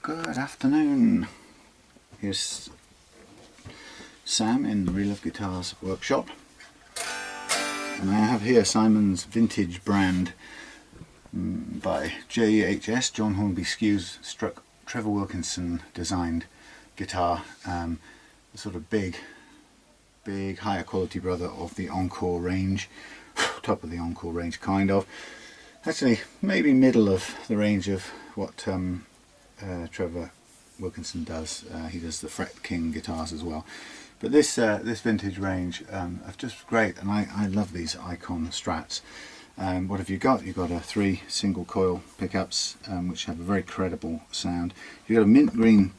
Good afternoon. Here's Sam in the Real Love Guitars workshop, and I have here Simon's vintage brand by JHS, John Hornby Skewes, struck Trevor Wilkinson designed guitar, the sort of big higher quality brother of the Encore range, top of the Encore range kind of. Actually maybe middle of the range of what Trevor Wilkinson does. He does the Fret King guitars as well. But this vintage range are just great, and I love these Icon Strats. What have you got? You've got 3 single coil pickups, which have a very credible sound. You've got a mint green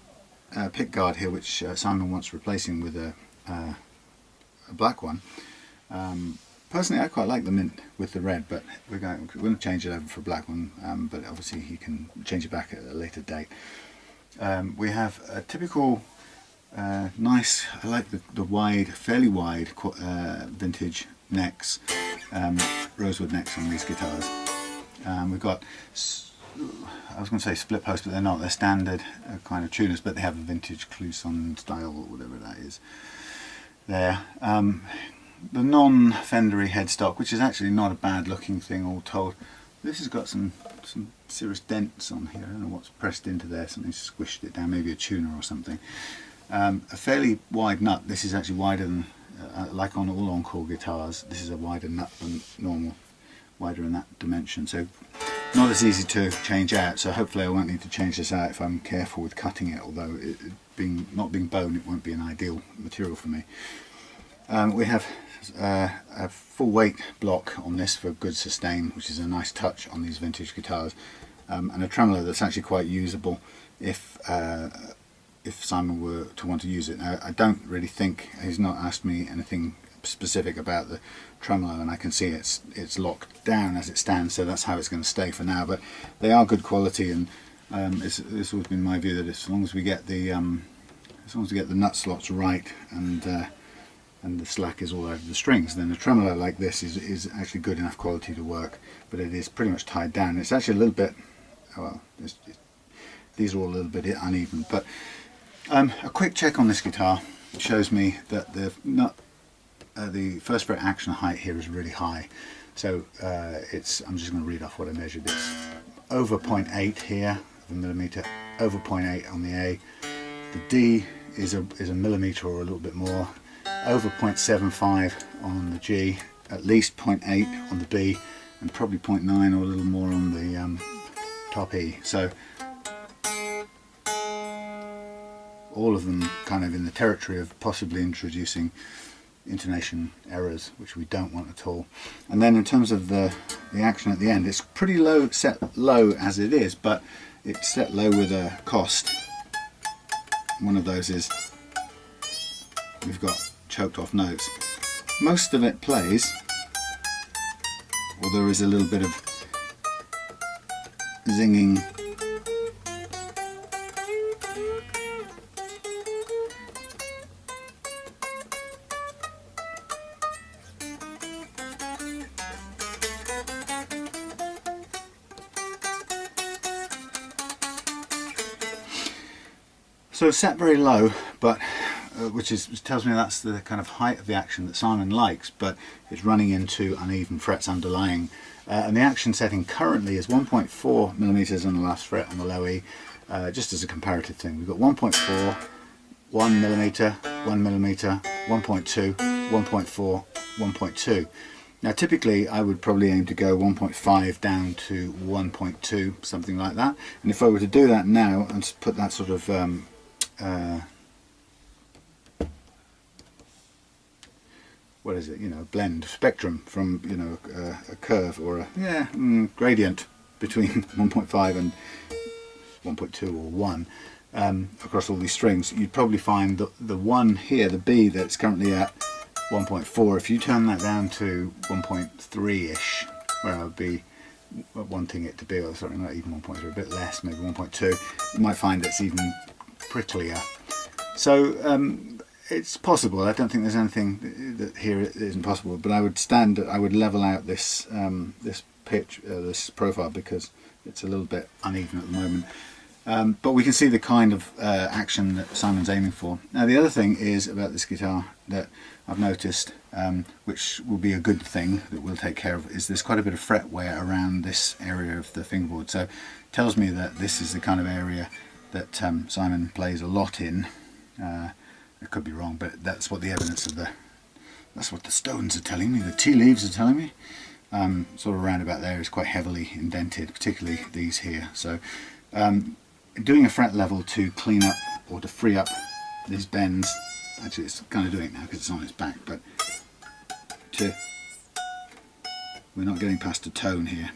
pickguard here, which Simon wants replacing with a black one. Personally, I quite like the mint with the red, but we're going to change it over for a black one, but obviously he can change it back at a later date. We have a typical nice, I like the wide, fairly wide vintage necks, rosewood necks on these guitars. We've got, I was going to say split post, but they're not, they're standard kind of tuners, but they have a vintage Clousson style or whatever that is there. The non-fendery headstock, which is actually not a bad looking thing all told. This has got some serious dents on here. I don't know what's pressed into there, something squished it down, maybe a tuner or something. A fairly wide nut. This is actually wider than, like on all Encore guitars, this is a wider nut than normal, wider in that dimension, so not as easy to change out. So hopefully I won't need to change this out if I'm careful with cutting it, although not being bone, it won't be an ideal material for me. We have a full weight block on this for good sustain, which is a nice touch on these vintage guitars, and a tremolo that's actually quite usable if Simon were to want to use it. Now, I don't really think, he's not asked me anything specific about the tremolo, and I can see it's locked down as it stands, so that's how it's going to stay for now. But they are good quality, and it's always been my view that as long as we get the nut slots right and the slack is all over the strings, then a tremolo like this is actually good enough quality to work, but it is pretty much tied down. It's actually a little bit, well, these are all a little bit uneven, but a quick check on this guitar shows me that the first fret action height here is really high. So I'm just going to read off what I measured. It's over 0.8 here of a millimeter, over 0.8 on the A. The D is a millimeter or a little bit more. Over 0.75 on the G, at least 0.8 on the B, and probably 0.9 or a little more on the top E. So all of them kind of in the territory of possibly introducing intonation errors, which we don't want at all. And then in terms of the action at the end, it's pretty low, set low as it is, but it's set low with a cost. One of those is we've got choked off notes. Most of it plays, or there is a little bit of zinging. So set very low, but which tells me that's the kind of height of the action that Simon likes, but it's running into uneven frets underlying. And the action setting currently is 1.4 millimeters on the last fret on the low E, just as a comparative thing. We've got 1.4, 1 millimeter, 1 millimeter, 1.2, 1.4, 1.2. Now typically I would probably aim to go 1.5 down to 1.2, something like that. And if I were to do that now and put that sort of what is it, blend spectrum from, a curve or a gradient between 1.5 and 1.2 or 1 across all these strings, you'd probably find the one here, the B, that's currently at 1.4, if you turn that down to 1.3-ish, where I would be wanting it to be, or sorry, not even 1.3, a bit less, maybe 1.2, you might find it's even pricklier. So it's possible. I don't think there's anything that here isn't possible, but I would level out this this pitch, this profile, because it's a little bit uneven at the moment. But we can see the kind of action that Simon's aiming for. Now the other thing is about this guitar that I've noticed, which will be a good thing that we'll take care of, is there's quite a bit of fret wear around this area of the fingerboard. So it tells me that this is the kind of area that Simon plays a lot in. It could be wrong, but that's what the evidence of that's what the stones are telling me, the tea leaves are telling me. Sort of around about there is quite heavily indented, particularly these here. So doing a fret level to clean up or to free up these bends, actually it's kind of doing it now because it's on its back, but we're not getting past a tone here.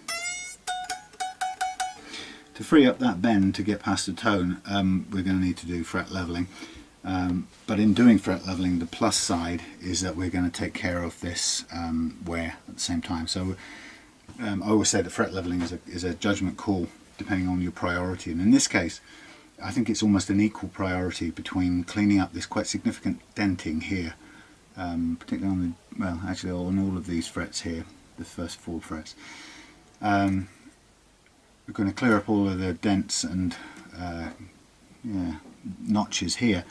To free up that bend to get past the tone, we're going to need to do fret leveling. But in doing fret leveling, the plus side is that we're going to take care of this wear at the same time. So I always say that fret leveling is a judgment call depending on your priority, and in this case I think it's almost an equal priority between cleaning up this quite significant denting here, particularly on the, well, actually on all of these frets here, the first 4 frets. We're going to clear up all of the dents and notches here,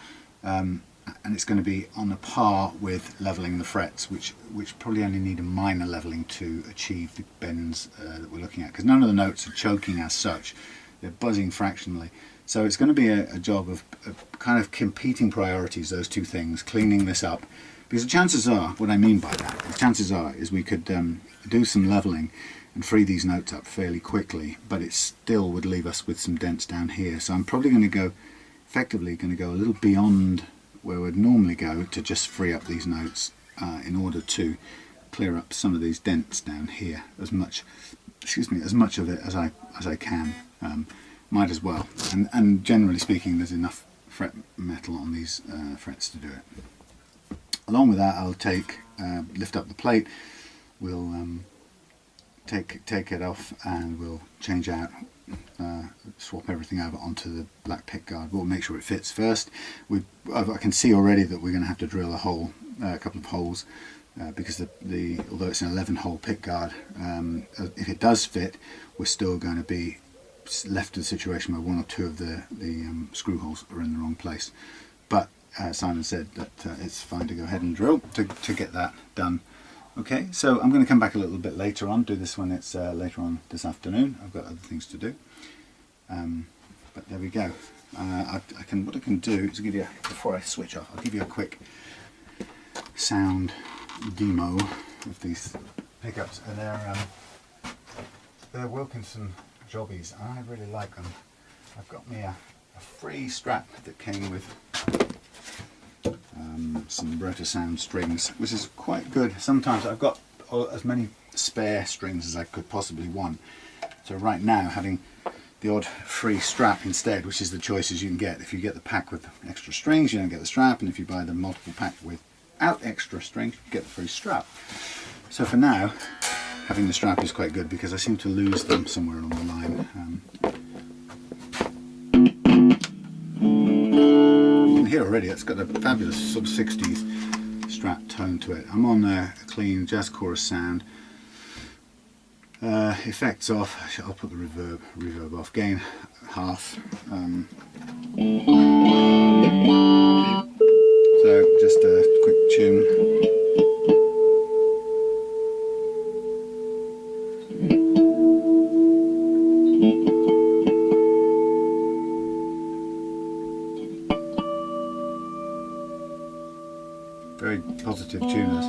and it's going to be on a par with leveling the frets, which probably only need a minor leveling to achieve the bends that we're looking at, because none of the notes are choking as such, they're buzzing fractionally. So it's going to be a job of kind of competing priorities, those two things, cleaning this up, because the chances are, what I mean by that, the chances are is we could do some leveling and free these notes up fairly quickly, but it still would leave us with some dents down here. So I'm probably going to go, effectively going to go a little beyond where we'd normally go to just free up these notes in order to clear up some of these dents down here as much, as much of it as I can. Might as well, and generally speaking there's enough fret metal on these frets to do it. Along with that, I'll lift up the plate, we'll take it off, and we'll change out, swap everything over onto the black pickguard. We'll make sure it fits first. I can see already that we're going to have to drill a couple of holes, because although it's an 11-hole pickguard, if it does fit, we're still going to be left to the situation where 1 or 2 of the screw holes are in the wrong place. But Simon said that it's fine to go ahead and drill to get that done. Okay, so I'm going to come back a little bit later on, do this when it's later on this afternoon. I've got other things to do, but there we go. What I can do is give you, before I switch off, I'll give you a quick sound demo of these pickups, and they're Wilkinson jobbies. I really like them. I've got me a free strat that came with some rotor sound strings, which is quite good. Sometimes I've got as many spare strings as I could possibly want, so right now having the odd free strap instead, which is the choices you can get. If you get the pack with extra strings, you don't get the strap, and if you buy the multiple pack without extra strings, you get the free strap. So for now, having the strap is quite good, because I seem to lose them somewhere along the line. You can hear already it's got a fabulous sort of 60s Strat tone to it. I'm on a clean jazz chorus sound. Effects off. I'll put the reverb off. Gain half. So just a quick tune. Very positive tuners.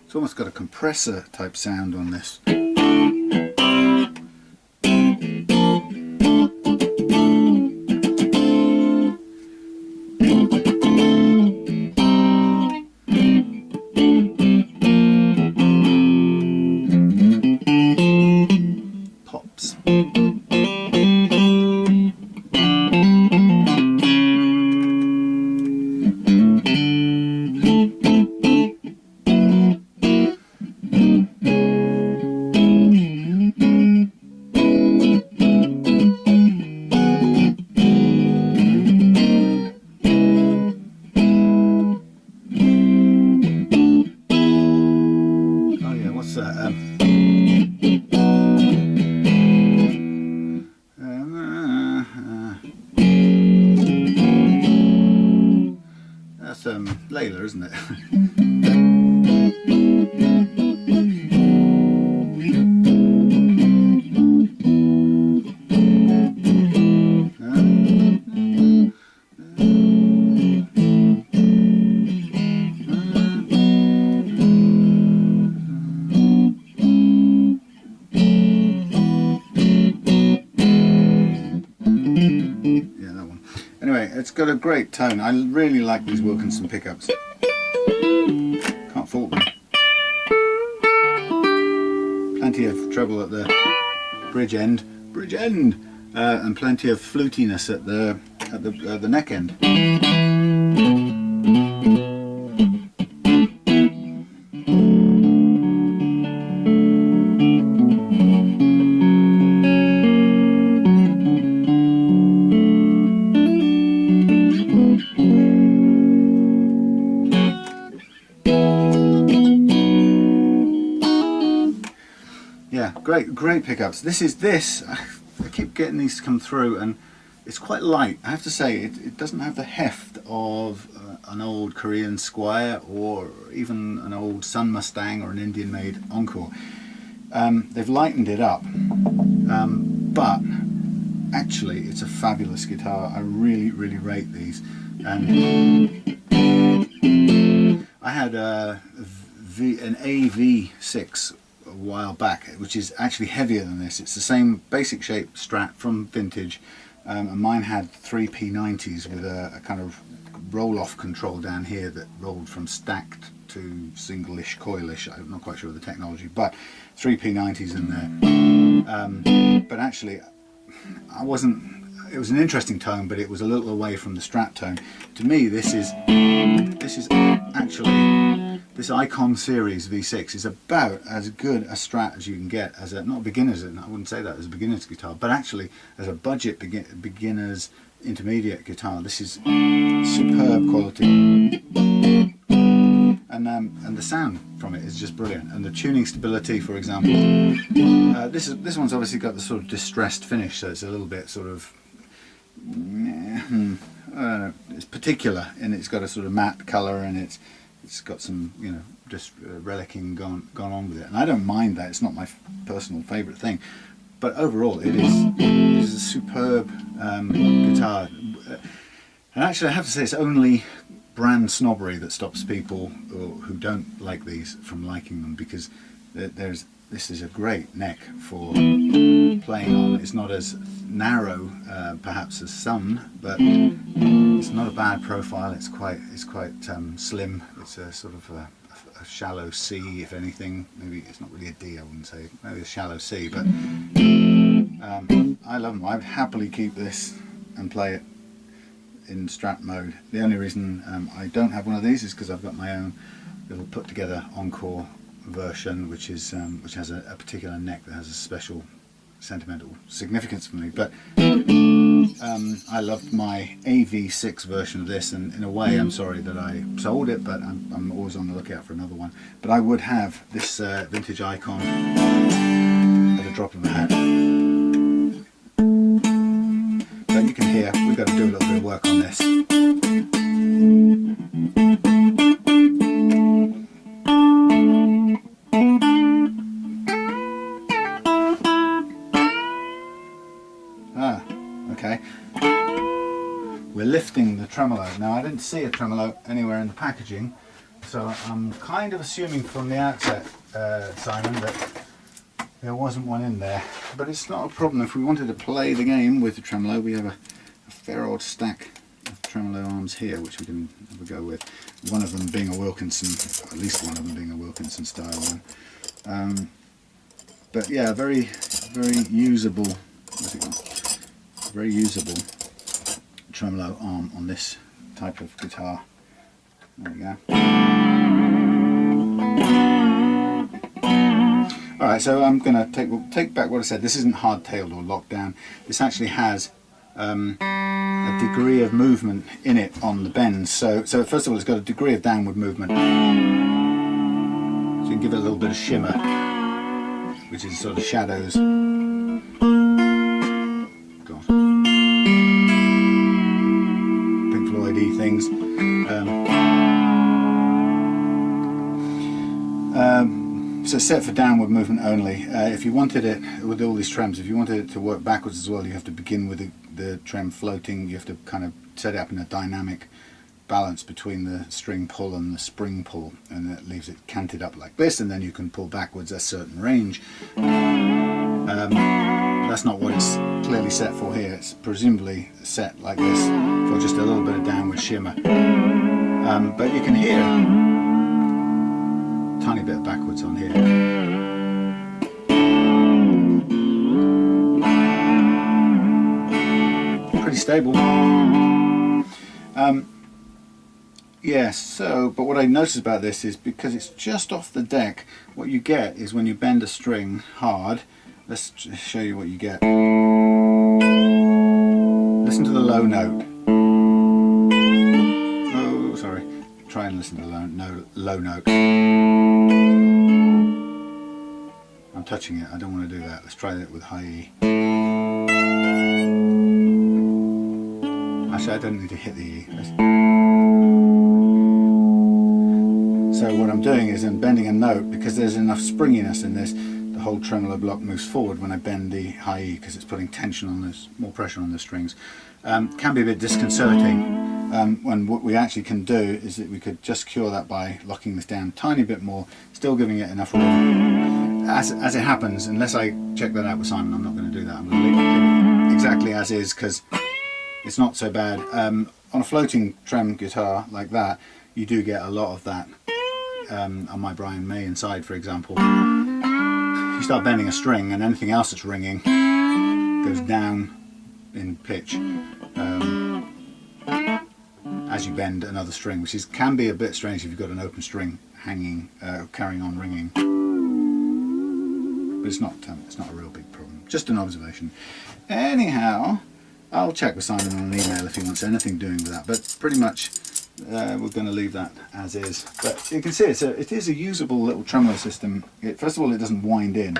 It's almost got a compressor type sound on this. Layla, isn't it? Anyway, it's got a great tone. I really like these Wilkinson pickups. Can't fault them. Plenty of treble at the bridge end, and plenty of flutiness at the neck end. Yeah, great pickups. I keep getting these to come through, and it's quite light. I have to say, it doesn't have the heft of an old Korean Squire or even an old Sun Mustang or an Indian made Encore. They've lightened it up, but actually it's a fabulous guitar. I really rate these. And I had an AV6 a while back, which is actually heavier than this. It's the same basic shape Strat from vintage, and mine had 3 P90s with a kind of roll-off control down here that rolled from stacked to single-ish coilish. I'm not quite sure of the technology, but 3 P90s in there. But actually, it was an interesting tone, but it was a little away from the Strat tone. To me, this is actually, this Icon series V6 is about as good a Strat as you can get as a, not beginners, and I wouldn't say that as a beginner's guitar, but actually as a budget beginner's intermediate guitar. This is superb quality, and the sound from it is just brilliant. And the tuning stability, for example, this one's obviously got the sort of distressed finish, so it's a little bit sort of, it's particular, and it's got a sort of matte colour, and it's got some, you know, just relicking gone on with it, and I don't mind that. It's not my personal favourite thing, but overall it is a superb guitar. And actually I have to say, it's only brand snobbery that stops people who don't like these from liking them, because this is a great neck for playing on. It's not as narrow perhaps as some, but it's not a bad profile. It's quite slim. It's a sort of a shallow C, if anything. Maybe it's not really a D, I wouldn't say. Maybe a shallow C, but I love them. I'd happily keep this and play it in Strat mode. The only reason I don't have one of these is because I've got my own little put together Encore version, which has a particular neck that has a special sentimental significance for me. But I loved my AV6 version of this, and in a way I'm sorry that I sold it, but I'm always on the lookout for another one. But I would have this vintage Icon at the drop of a hat. But you can hear we've got to do a little bit of work on this. Okay, we're lifting the tremolo. Now, I didn't see a tremolo anywhere in the packaging, so I'm kind of assuming from the outset, Simon, that there wasn't one in there. But it's not a problem. If we wanted to play the game with the tremolo, we have a fair old stack of tremolo arms here, which we can have a go with. One of them being a Wilkinson, at least one of them being a Wilkinson style one. But yeah, very usable. What's it got? Very usable tremolo arm on this type of guitar. There we go. Alright, so I'm going to take back what I said. This isn't hard-tailed or locked down. This actually has a degree of movement in it on the bends. So first of all, it's got a degree of downward movement. So you can give it a little bit of shimmer, which is sort of shadows. Things. So set for downward movement only. If you wanted it, with all these trems, if you wanted it to work backwards as well, you have to begin with the trem floating. You have to kind of set it up in a dynamic balance between the string pull and the spring pull, and it leaves it canted up like this, and then you can pull backwards a certain range. That's not what it's clearly set for here. It's presumably set like this for just a little bit of downward shimmer. But you can hear a tiny bit of backwards on here. Pretty stable. Yes, so, but what I noticed about this is because it's just off the deck, what you get is when you bend a string hard, let's show you what you get. Listen to the low note. Oh, sorry. Try and listen to the low note. I'm touching it, I don't want to do that. Let's try that with high E. Actually, I don't need to hit the E. So what I'm doing is I'm bending a note, because there's enough springiness in this, the whole tremolo block moves forward when I bend the high E, because it's putting tension on this, more pressure on the strings. Can be a bit disconcerting, when what we actually can do is that we could just cure that by locking this down a tiny bit more, still giving it enough room. As it happens, unless I check that out with Simon, I'm not going to do that. I'm going to leave it exactly as is, because it's not so bad. On a floating trem guitar like that, you do get a lot of that. On my Brian May inside, for example, you start bending a string and anything else that's ringing goes down in pitch as you bend another string, which can be a bit strange if you've got an open string hanging, carrying on ringing. But it's not a real big problem. Just an observation. Anyhow, I'll check with Simon on an email if he wants anything doing with that. But pretty much. We're going to leave that as is, but you can see it is a usable little tremolo system. First of all, it doesn't wind in,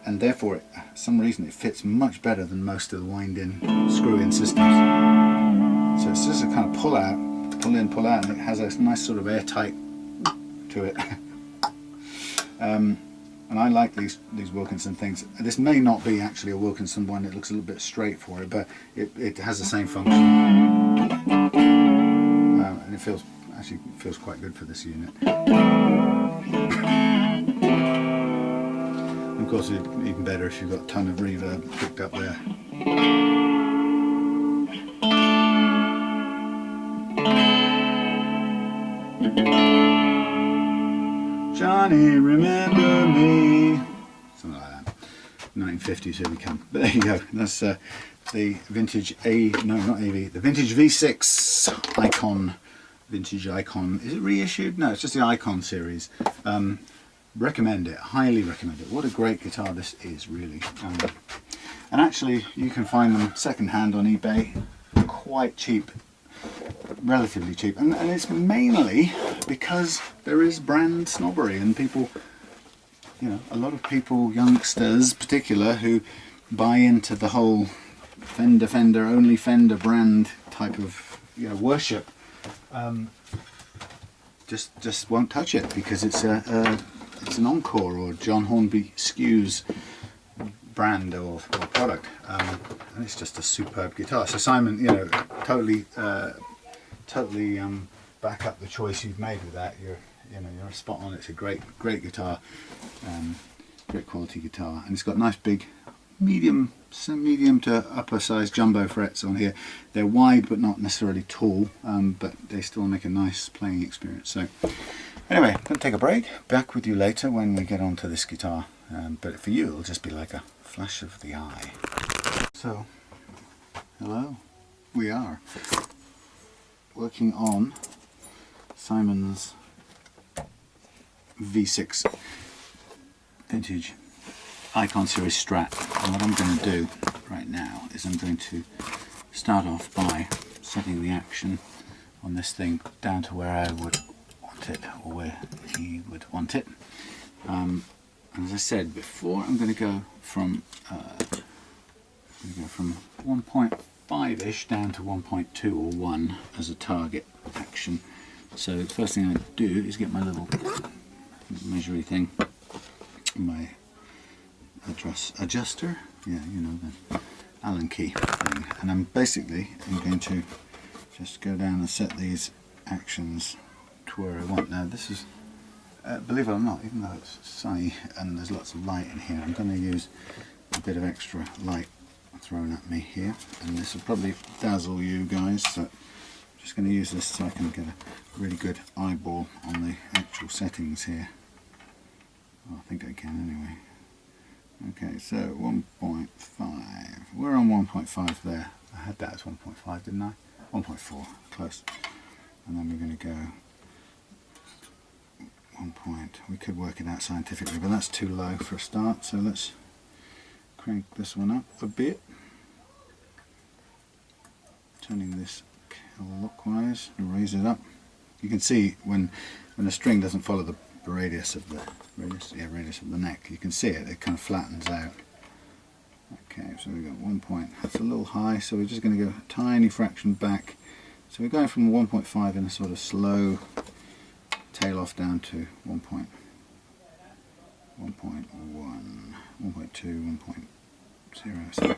and therefore for some reason it fits much better than most of the wind in screw in systems. So it's just a kind of pull in, pull out, and it has a nice sort of airtight to it. And I like these Wilkinson things. This may not be actually a Wilkinson one, it looks a little bit straight for it, but it has the same function. And it actually feels quite good for this unit. And of course, even better if you've got a ton of reverb picked up there. Johnny, remember me. Something like that. 1950s, here we come. But there you go. That's the vintage the vintage V6 Icon. Vintage Icon. Is it reissued? No, it's just the Icon series. Recommend it. Highly recommend it. What a great guitar this is, really. And actually, you can find them second-hand on eBay, quite cheap, relatively cheap. And it's mainly because there is brand snobbery, and people, you know, a lot of people, youngsters in particular, who buy into the whole Fender, only Fender brand type of, you know, worship. Just won't touch it because it's an Encore or John Hornby Skewes brand or product, and it's just a superb guitar. So Simon, you know, totally back up the choice you've made with that. You're spot on. It's a great guitar, great quality guitar, and it's got nice big medium to upper size jumbo frets on here. They're wide but not necessarily tall, but they still make a nice playing experience. So anyway, I'm going to take a break. Back with you later when we get onto this guitar, but for you it'll just be like a flash of the eye. So hello, we are working on Simon's V6 vintage Icon series Strat, and what I'm going to do right now is I'm going to start off by setting the action on this thing down to where I would want it, or where he would want it. And as I said before, I'm going to go from 1.5-ish down to 1.2 or 1 as a target action. So the first thing I do is get my little measury thing, my adjuster, yeah, you know, the Allen key thing, and I'm going to just go down and set these actions to where I want. Now this is, believe it or not, even though it's sunny and there's lots of light in here, I'm going to use a bit of extra light thrown at me here, and this will probably dazzle you guys, so I'm just going to use this so I can get a really good eyeball on the actual settings here. Well, I think I can anyway. Okay, so 1.5, we're on 1.5 there. I had that as 1.5, didn't I? 1.4, close. And then we're going to go 1 point. We could work it out scientifically, but that's too low for a start, so let's crank this one up a bit. Turning this clockwise to raise it up. You can see when the string doesn't follow the radius of the radius of the neck, you can see it kind of flattens out. Okay, so we've got 1 point. That's a little high, so we're just going to go a tiny fraction back. So we're going from 1.5 in a sort of slow tail off down to 1.1, 1.2, 1.0. So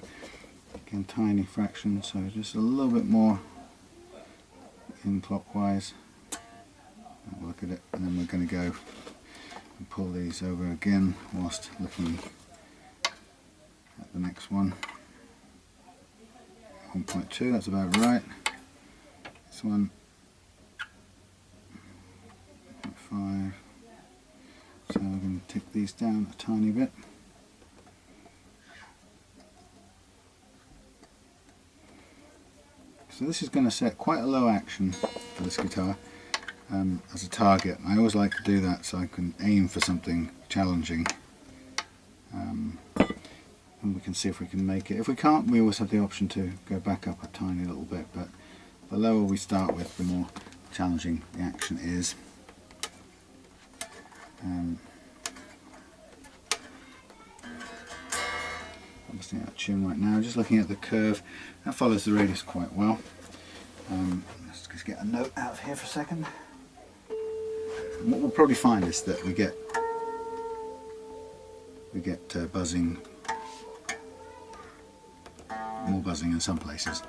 again, tiny fraction, so just a little bit more in clockwise. I'll look at it, and then we're going to go and pull these over again whilst looking at the next one. 1.2, that's about right. This one, 1.5. So we're going to take these down a tiny bit. So this is going to set quite a low action for this guitar as a target. I always like to do that so I can aim for something challenging, and we can see if we can make it. If we can't, we always have the option to go back up a tiny little bit, but the lower we start with, the more challenging the action is. Obviously out of tune right now. Just looking at the curve, that follows the radius quite well. Let's just get a note out of here for a second. And what we'll probably find is that we get buzzing, more buzzing in some places.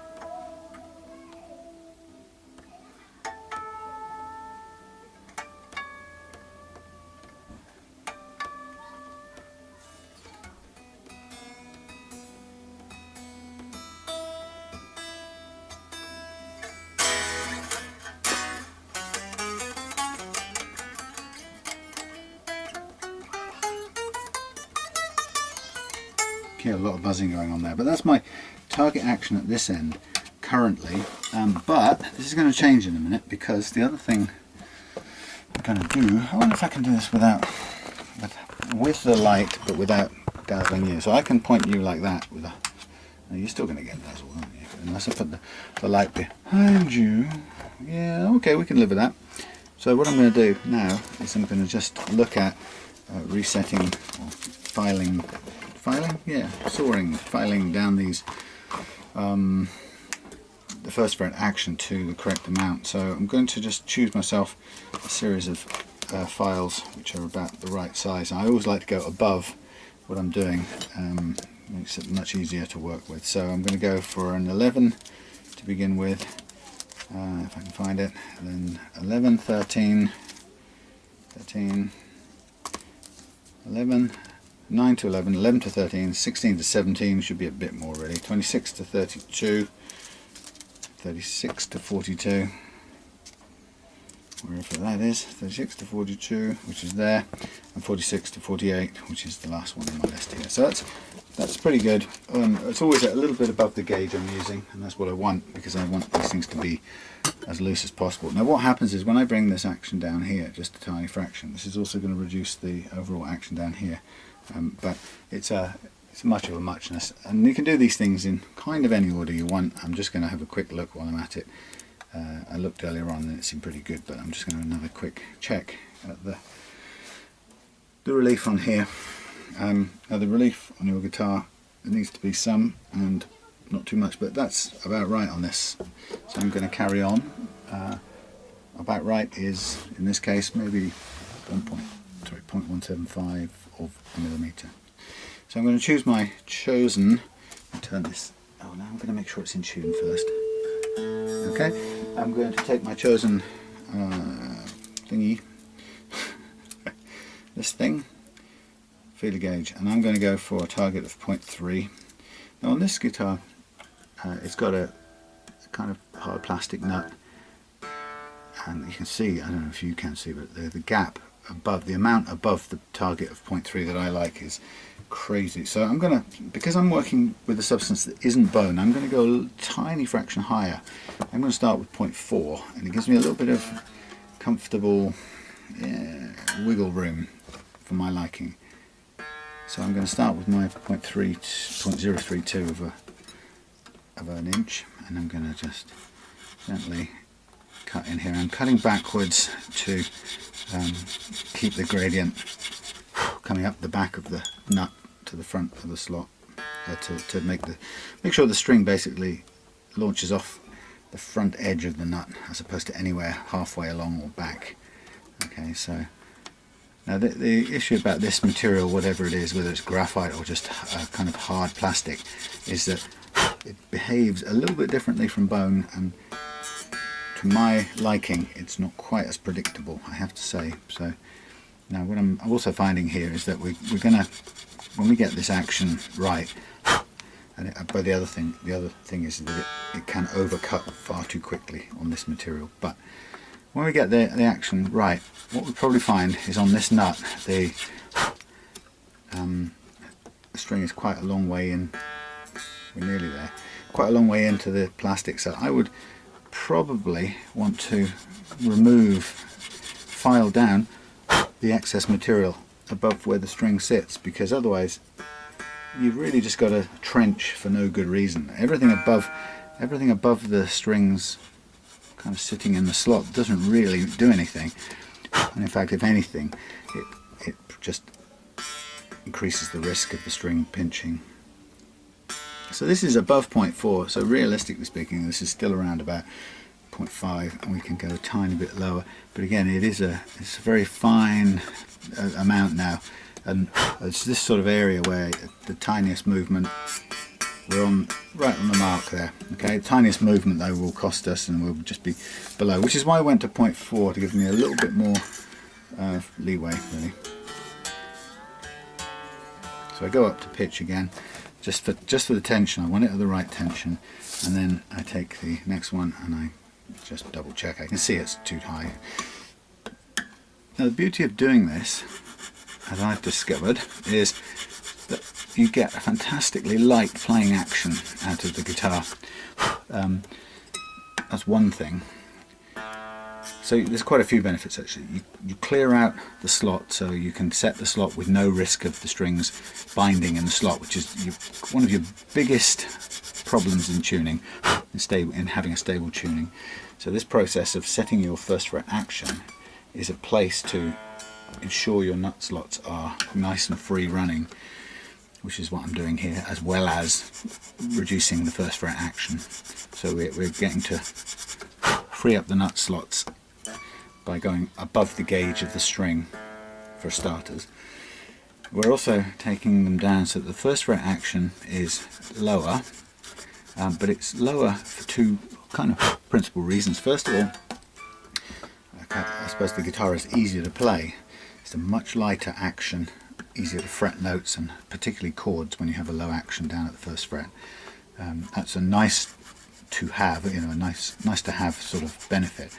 A lot of buzzing going on there, but that's my target action at this end currently, but this is going to change in a minute, because the other thing I'm going to do, I wonder if I can do this with the light but without dazzling you. So I can point you like that with a, no, you're still going to get dazzled, aren't you, unless I put the light behind you. Yeah, okay, we can live with that. So what I'm going to do now is I'm going to just look at resetting or filing, filing down these, the first fret action to the correct amount. So I'm going to just choose myself a series of files which are about the right size. I always like to go above what I'm doing, makes it much easier to work with. So I'm going to go for an 11 to begin with, if I can find it, then 11, 13, 11, 9 to 11, 11 to 13, 16 to 17, should be a bit more really, 26 to 32, 36 to 42, wherever that is, 36 to 42, which is there, and 46 to 48, which is the last one on my list here. So that's pretty good. It's always a little bit above the gauge I'm using, and that's what I want, because I want these things to be as loose as possible. Now what happens is when I bring this action down here, just a tiny fraction, this is also going to reduce the overall action down here. But it's much of a muchness, and you can do these things in kind of any order you want. I'm just going to have a quick look while I'm at it. I looked earlier on and it seemed pretty good, but I'm just going to have another quick check at the relief on here. Now the relief on your guitar, it needs to be some and not too much, but that's about right on this, so I'm going to carry on. About right is, in this case, maybe 1 point. sorry, 0.175 of a millimetre. So I'm going to choose my chosen, turn this, oh now I'm going to make sure it's in tune first. Okay, I'm going to take my chosen thingy, this thing, feeler gauge, and I'm going to go for a target of 0.3. Now on this guitar, it's got a kind of hard plastic nut, and you can see, I don't know if you can see, but the gap above, the amount above the target of 0.3 that I like is crazy. So I'm going to, because I'm working with a substance that isn't bone, I'm going to go a tiny fraction higher. I'm going to start with 0.4, and it gives me a little bit of comfortable wiggle room for my liking. So I'm going to start with my 0.032 of an inch, and I'm going to just gently cut in here. I'm cutting backwards to keep the gradient coming up the back of the nut to the front of the slot, to make sure the string basically launches off the front edge of the nut as opposed to anywhere halfway along or back. Okay, so now the issue about this material, whatever it is, whether it's graphite or just a kind of hard plastic, is that it behaves a little bit differently from bone, and to my liking it's not quite as predictable, I have to say. So now what I'm also finding here is that we're gonna, when we get this action right, and but the other thing is that it can overcut far too quickly on this material. But when we get the action right, what we probably find is on this nut the string is quite a long way in. We're nearly there. Quite a long way into the plastic, so I would probably want to file down the excess material above where the string sits, because otherwise you've really just got a trench for no good reason. Everything above the strings kind of sitting in the slot doesn't really do anything, and in fact, if anything, it just increases the risk of the string pinching. So this is above 0.4, so realistically speaking this is still around about 0.5, and we can go a tiny bit lower, but again it's a very fine amount now, and it's this sort of area where the tiniest movement, we're right on the mark there. Okay, the tiniest movement though will cost us, and we'll just be below, which is why I went to 0.4 to give me a little bit more leeway really. So I go up to pitch again, just for the tension. I want it at the right tension, and then I take the next one and I just double check. I can see it's too high. Now the beauty of doing this, as I've discovered, is that you get a fantastically light playing action out of the guitar. That's one thing. So there's quite a few benefits actually. You clear out the slot, so you can set the slot with no risk of the strings binding in the slot, which is one of your biggest problems in tuning, in having a stable tuning. So this process of setting your first fret action is a place to ensure your nut slots are nice and free running, which is what I'm doing here, as well as reducing the first fret action. So we're getting to free up the nut slots by going above the gauge of the string for starters. We're also taking them down so that the first fret action is lower, but it's lower for two kind of principal reasons. First of all, I suppose the guitar is easier to play. It's a much lighter action, easier to fret notes and particularly chords when you have a low action down at the first fret. That's a nice to have, a nice to have sort of benefit.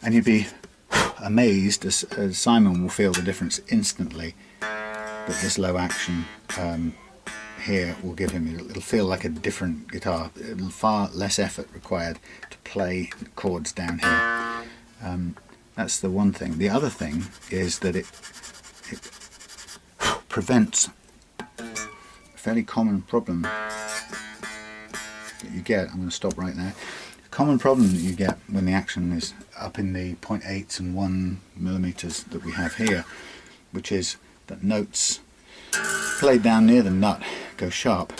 And you'd be amazed, as Simon will feel the difference instantly, that this low action here will give him, it'll feel like a different guitar. Far less effort required to play chords down here. That's the one thing. The other thing is that it prevents a fairly common problem that you get. I'm going to stop right there. A common problem that you get when the action is up in the 0.8s and 1 millimeters that we have here, which is that notes played down near the nut go sharp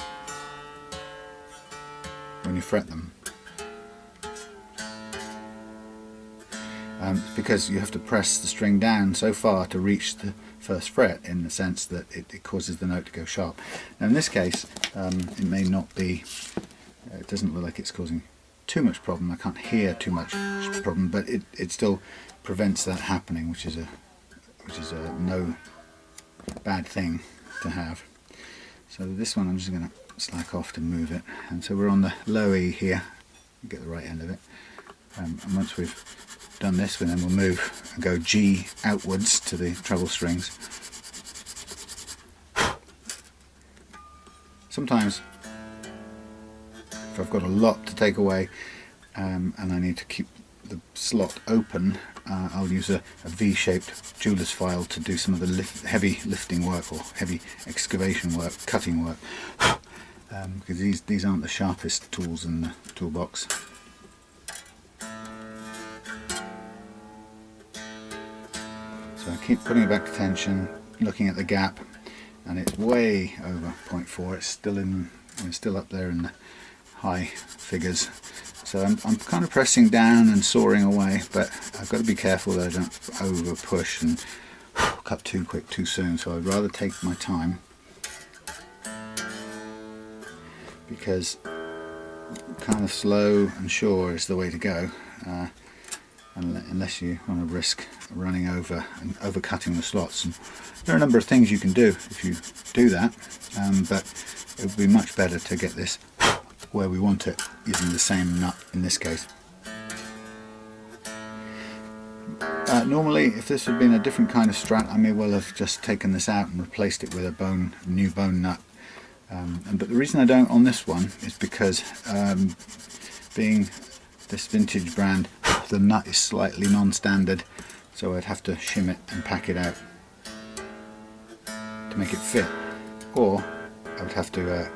when you fret them. because you have to press the string down so far to reach the first fret, in the sense that it causes the note to go sharp. Now in this case it may not be, it doesn't look like it's causing too much problem. I can't hear too much problem, but it still prevents that happening, which is a no bad thing to have. So this one I'm just going to slack off to move it, and so we're on the low E here, get the right end of it, and once we've done this, then we'll move and go G outwards to the treble strings. Sometimes if I've got a lot to take away and I need to keep the slot open, I'll use a V-shaped jeweler's file to do some of the heavy lifting work, or heavy excavation work, cutting work, because these aren't the sharpest tools in the toolbox. So I keep putting it back to tension, looking at the gap, and it's way over 0.4. It's still up there in the high figures. So I'm kind of pressing down and sawing away, but I've got to be careful that I don't over push and cut too quick too soon. So I'd rather take my time, because kind of slow and sure is the way to go. Unless you want to risk running over and overcutting the slots. And there are a number of things you can do if you do that, but it would be much better to get this where we want it using the same nut in this case. Normally, if this had been a different kind of strat, I may well have just taken this out and replaced it with a new bone nut. But the reason I don't on this one is because being this vintage brand, the nut is slightly non-standard, so I'd have to shim it and pack it out to make it fit, or I would have to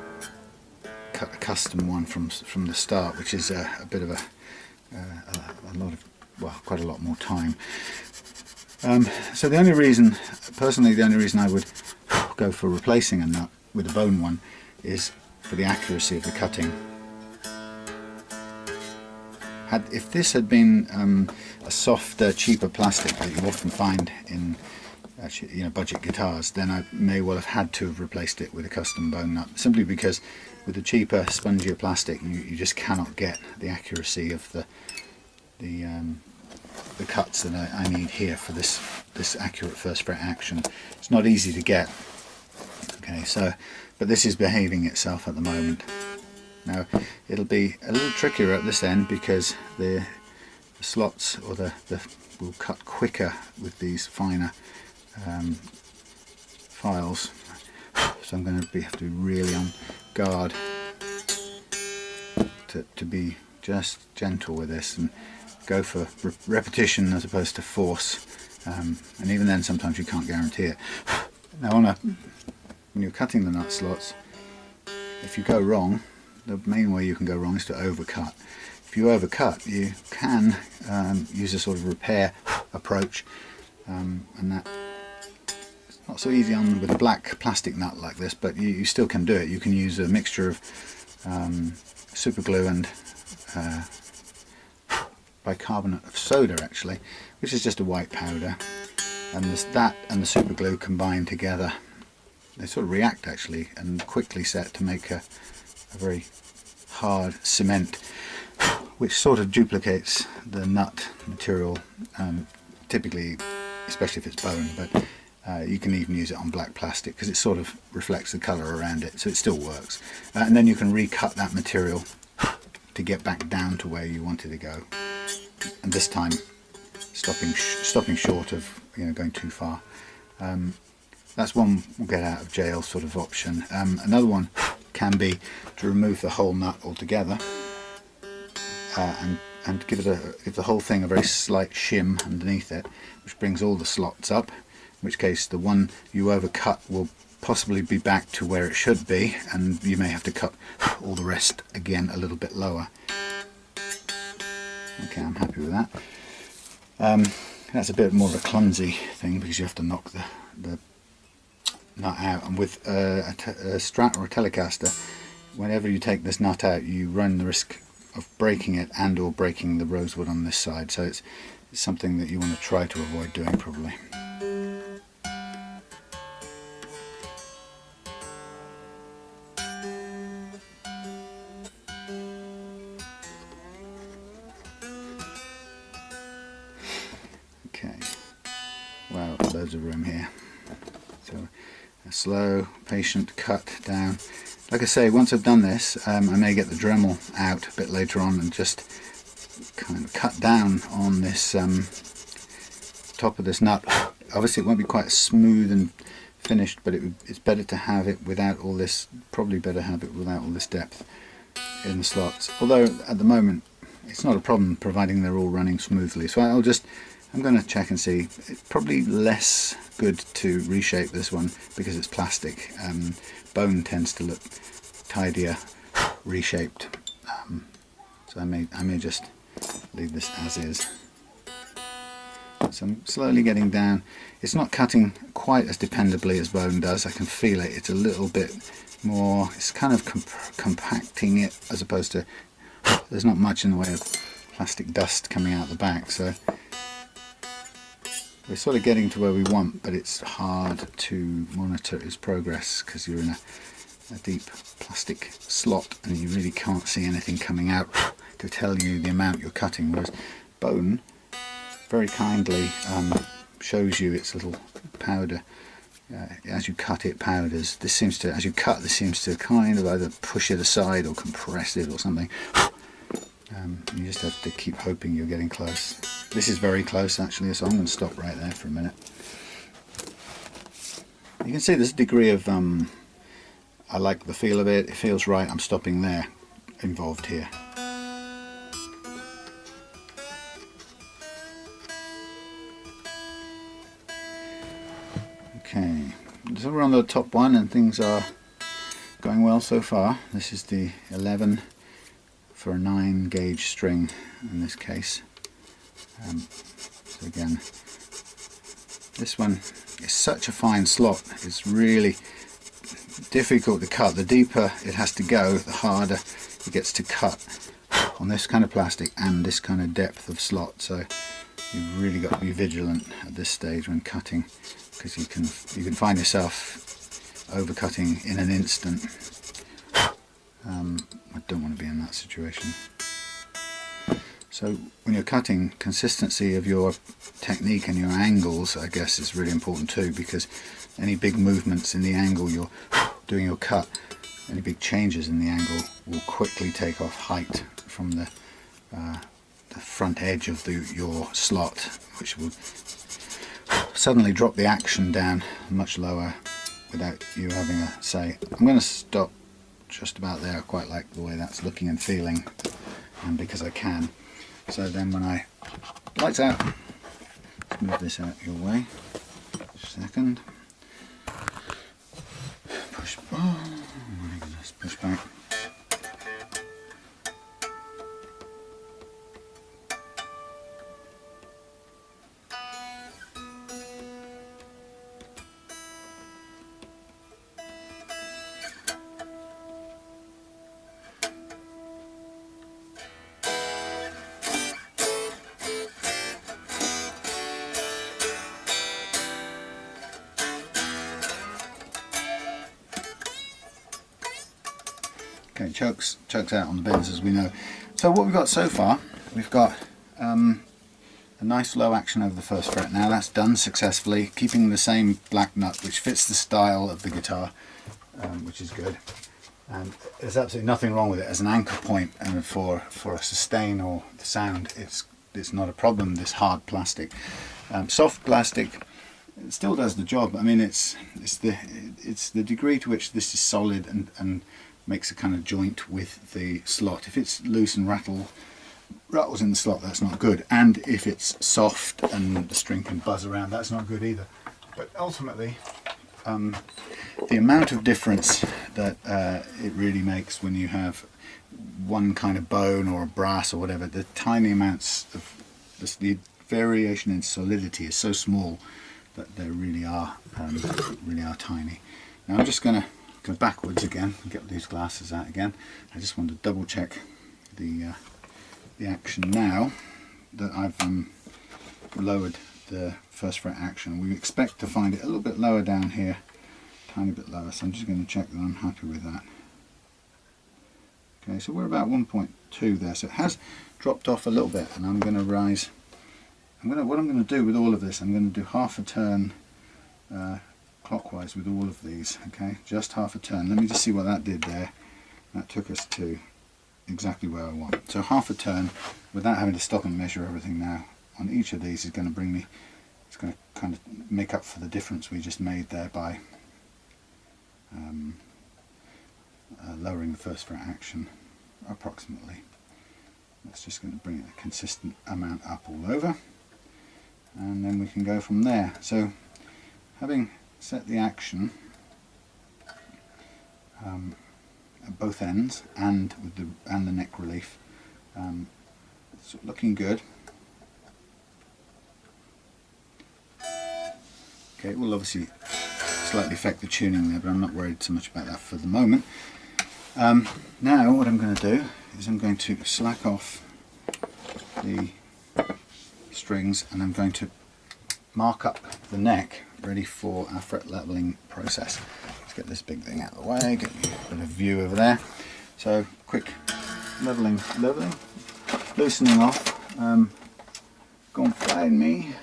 cut a custom one from the start, which is a bit of quite a lot more time. So the only reason, personally, the only reason I would go for replacing a nut with a bone one is for the accuracy of the cutting. If this had been a softer, cheaper plastic that you often find in budget guitars, then I may well have had to have replaced it with a custom bone nut, simply because with the cheaper, spongier plastic you just cannot get the accuracy of the cuts that I need here for this accurate first fret action. It's not easy to get. Okay, so but this is behaving itself at the moment. Now it'll be a little trickier at this end because the slots or will cut quicker with these finer files, so I'm going to have to be really on guard to be just gentle with this and go for repetition as opposed to force, and even then sometimes you can't guarantee it. Now when you're cutting the nut slots, if you go wrong, the main way you can go wrong is to overcut. If you overcut, you can use a sort of repair approach, and that's not so easy on with a black plastic nut like this, but you still can do it. You can use a mixture of super glue and bicarbonate of soda, actually, which is just a white powder, and that and the super glue combined together, they sort of react actually and quickly set to make a very hard cement, which sort of duplicates the nut material, typically, especially if it's bone, but you can even use it on black plastic because it sort of reflects the colour around it, so it still works. And then you can recut that material to get back down to where you wanted to go, and this time stopping short of going too far. That's one get out of jail sort of option. Another one can be to remove the whole nut altogether and give the whole thing a very slight shim underneath it, which brings all the slots up, in which case the one you overcut will possibly be back to where it should be, and you may have to cut all the rest again a little bit lower. Okay, I'm happy with that. That's a bit more of a clumsy thing because you have to knock the nut out, and with a strat or a Telecaster, whenever you take this nut out you run the risk of breaking it and or breaking the rosewood on this side, so it's it's something that you want to try to avoid doing probably. Okay, wow, loads of room here. So a slow, patient cut down. Like I say, once I've done this, I may get the Dremel out a bit later on and just kind of cut down on this top of this nut. Obviously it won't be quite smooth and finished, but it's better to have it without all this, probably better have it without all this depth in the slots. Although at the moment it's not a problem providing they're all running smoothly. So I'm going to check and see. It's probably less good to reshape this one because it's plastic. Bone tends to look tidier reshaped. So I may just leave this as is. So I'm slowly getting down. It's not cutting quite as dependably as bone does. I can feel it. It's a little bit more, it's kind of compacting it, as opposed to, there's not much in the way of plastic dust coming out the back. So we're sort of getting to where we want, but it's hard to monitor its progress because you're in a deep plastic slot and you really can't see anything coming out to tell you the amount you're cutting, whereas bone very kindly shows you its little powder. As you cut it powders. This seems to, as you cut, this seems to kind of either push it aside or compress it or something. You just have to keep hoping you're getting close. This is very close actually, so I'm going to stop right there for a minute. You can see there's a degree of I like the feel of it, it feels right, I'm stopping there, involved here. Okay, so we're on the top one and things are going well so far. This is the 11 for a 9 gauge string in this case. So again, this one is such a fine slot, it's really difficult to cut. The deeper it has to go, the harder it gets to cut on this kind of plastic and this kind of depth of slot. So you've really got to be vigilant at this stage when cutting, because you can find yourself overcutting in an instant. I don't want to be in that situation. So when you're cutting, consistency of your technique and your angles, I guess, is really important too, because any big movements in the angle you're doing your cut, any big changes in the angle will quickly take off height from the front edge of your slot, which will suddenly drop the action down much lower without you having a say. I'm going to stop just about there. I quite like the way that's looking and feeling, and because I can. So then when I, lights out, let's move this out your way, just a second, push, oh my goodness, push back. Okay, chokes out on the bends, as we know. So what we've got so far, we've got a nice low action over the first fret. Now that's done successfully, keeping the same black nut which fits the style of the guitar, which is good. And there's absolutely nothing wrong with it as an anchor point, and for a sustain or the sound, it's not a problem. This hard plastic, soft plastic, it still does the job. I mean, it's the degree to which this is solid and makes a kind of joint with the slot. If it's loose and rattles in the slot, that's not good. And if it's soft and the string can buzz around, that's not good either. But ultimately, the amount of difference that it really makes when you have one kind of bone or a brass or whatever, the tiny amounts of the variation in solidity is so small that they really are tiny. Now I'm just going to go backwards again and get these glasses out again. I just want to double check the action now that I've lowered the first fret action. We expect to find it a little bit lower down here, tiny bit lower, so I'm just going to check that I'm happy with that. Okay, so we're about 1.2 there, so it has dropped off a little bit, and I'm going to rise. What I'm going to do with all of this, I'm going to do half a turn clockwise with all of these. Okay, just half a turn. Let me just see what that did there. That took us to exactly where I want. So half a turn without having to stop and measure everything now on each of these is going to bring me, it's going to kind of make up for the difference we just made there by lowering the first fret action approximately. That's just going to bring a consistent amount up all over, and then we can go from there. So having set the action at both ends and with the neck relief, it's looking good. Okay, it will obviously slightly affect the tuning there, but I'm not worried so much about that for the moment. Now what I'm going to do is I'm going to slack off the strings, and I'm going to mark up the neck ready for our fret leveling process. Let's get this big thing out of the way, get you a bit of view over there. So quick leveling, loosening off. Go and find me.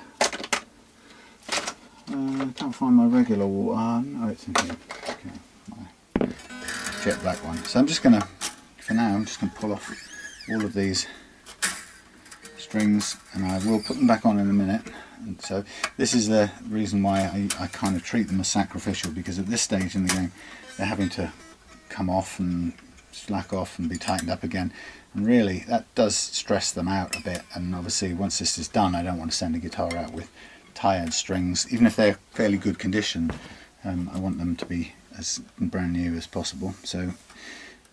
I can't find my regular one. Oh, it's in here. Okay, my jet black one. So I'm just going to, for now, I'm just going to pull off all of these strings, and I will put them back on in a minute. And so this is the reason why I kind of treat them as sacrificial, because at this stage in the game they're having to come off and slack off and be tightened up again, and really that does stress them out a bit. And obviously once this is done, I don't want to send a guitar out with tired strings, even if they're fairly good condition. I want them to be as brand new as possible. So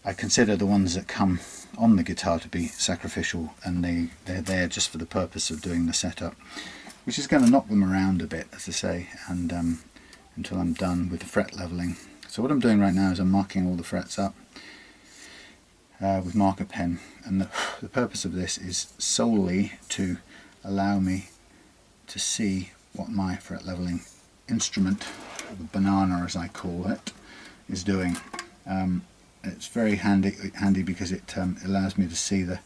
I consider the ones that come on the guitar to be sacrificial, and they're there just for the purpose of doing the setup, which is going to knock them around a bit, as I say, and until I'm done with the fret leveling. So what I'm doing right now is I'm marking all the frets up with marker pen, and the purpose of this is solely to allow me to see what my fret leveling instrument, the banana as I call it, is doing. It's very handy because it allows me to see the,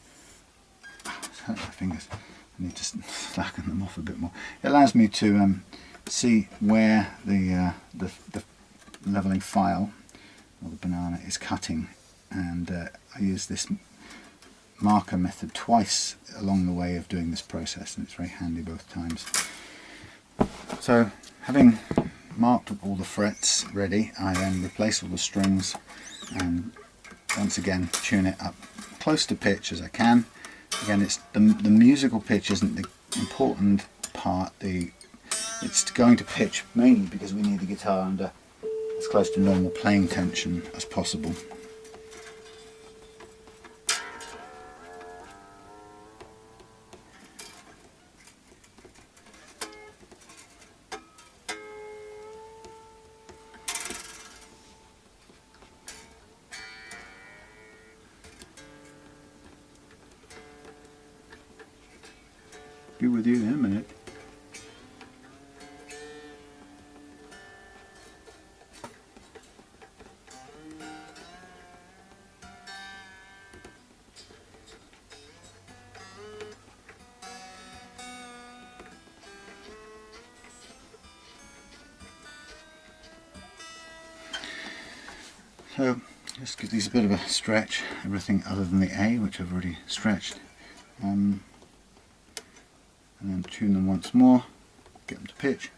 my fingers, I need to slacken them off a bit more. It allows me to see where the leveling file, or the banana, is cutting, and I use this marker method twice along the way of doing this process, and it's very handy both times. So having marked up all the frets ready, I then replace all the strings and once again tune it up close to pitch as I can. Again, it's the musical pitch isn't the important part, it's going to pitch mainly because we need the guitar under as close to normal playing tension as possible. Be with you in a minute. So let's give these a bit of a stretch, everything other than the A, which I've already stretched. And then tune them once more, get them to pitch.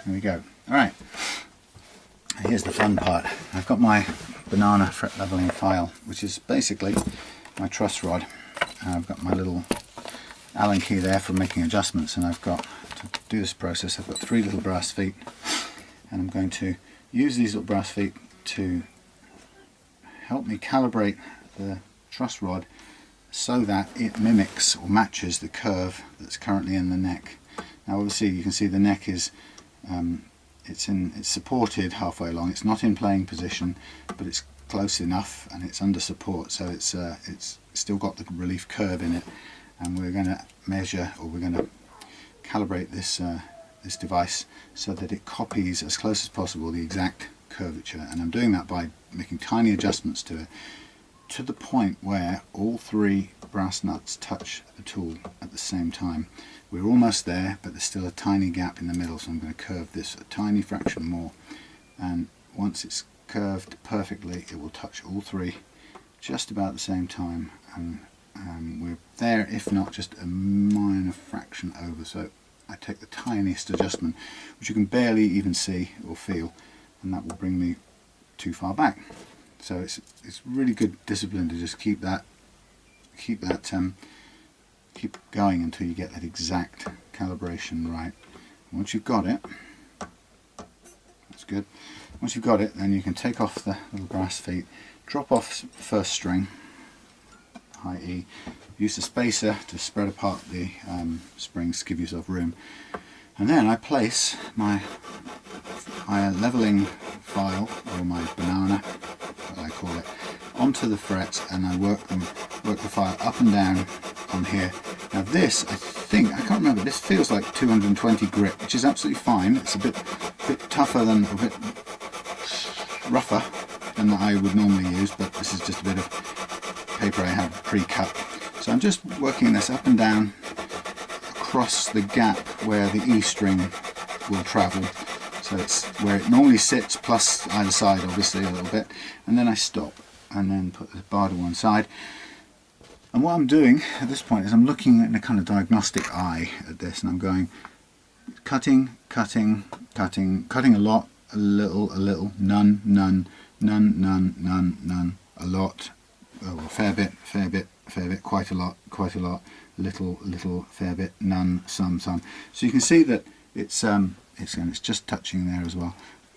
There we go. Alright, here's the fun part. I've got my banana fret leveling file, which is basically my truss rod. I've got my little Allen key there for making adjustments, and I've got to do this process. I've got 3 little brass feet, and I'm going to use these little brass feet to help me calibrate the truss rod so that it mimics or matches the curve that's currently in the neck. Now obviously you can see the neck is it's supported halfway along. It's not in playing position, but it's close enough and it's under support, so it's still got the relief curve in it. And we're going to measure, or we're going to calibrate this this device so that it copies as close as possible the exact curvature. And I'm doing that by making tiny adjustments to it, to the point where all 3 brass nuts touch the tool at the same time. We're almost there, but there's still a tiny gap in the middle, so I'm going to curve this a tiny fraction more, and once it's curved perfectly it will touch all 3 just about the same time, and we're there, if not just a minor fraction over. So I take the tiniest adjustment, which you can barely even see or feel, and that will bring me too far back. So it's really good discipline to just keep going until you get that exact calibration right. Once you've got it, that's good. Once you've got it, then you can take off the little brass feet, drop off the first string, high E, use the spacer to spread apart the springs to give yourself room, and then I place my leveling file, or my banana, what I call it, onto the frets, and I work the file up and down on here. Now this, I can't remember, this feels like 220 grit, which is absolutely fine. It's a bit tougher than, a bit rougher than I would normally use, but this is just a bit of paper I have pre-cut. So I'm just working this up and down across the gap where the E string will travel. So it's where it normally sits, plus either side obviously a little bit, and then I stop and then put the bar to one side. And what I'm doing at this point is I'm looking in a kind of diagnostic eye at this, and I'm going cutting, cutting, cutting, cutting a lot, a little, none, none, none, none, none, none, a lot, oh, a fair bit, fair bit, fair bit, quite a lot, little, little, fair bit, none, some. So you can see that it's just touching there as well.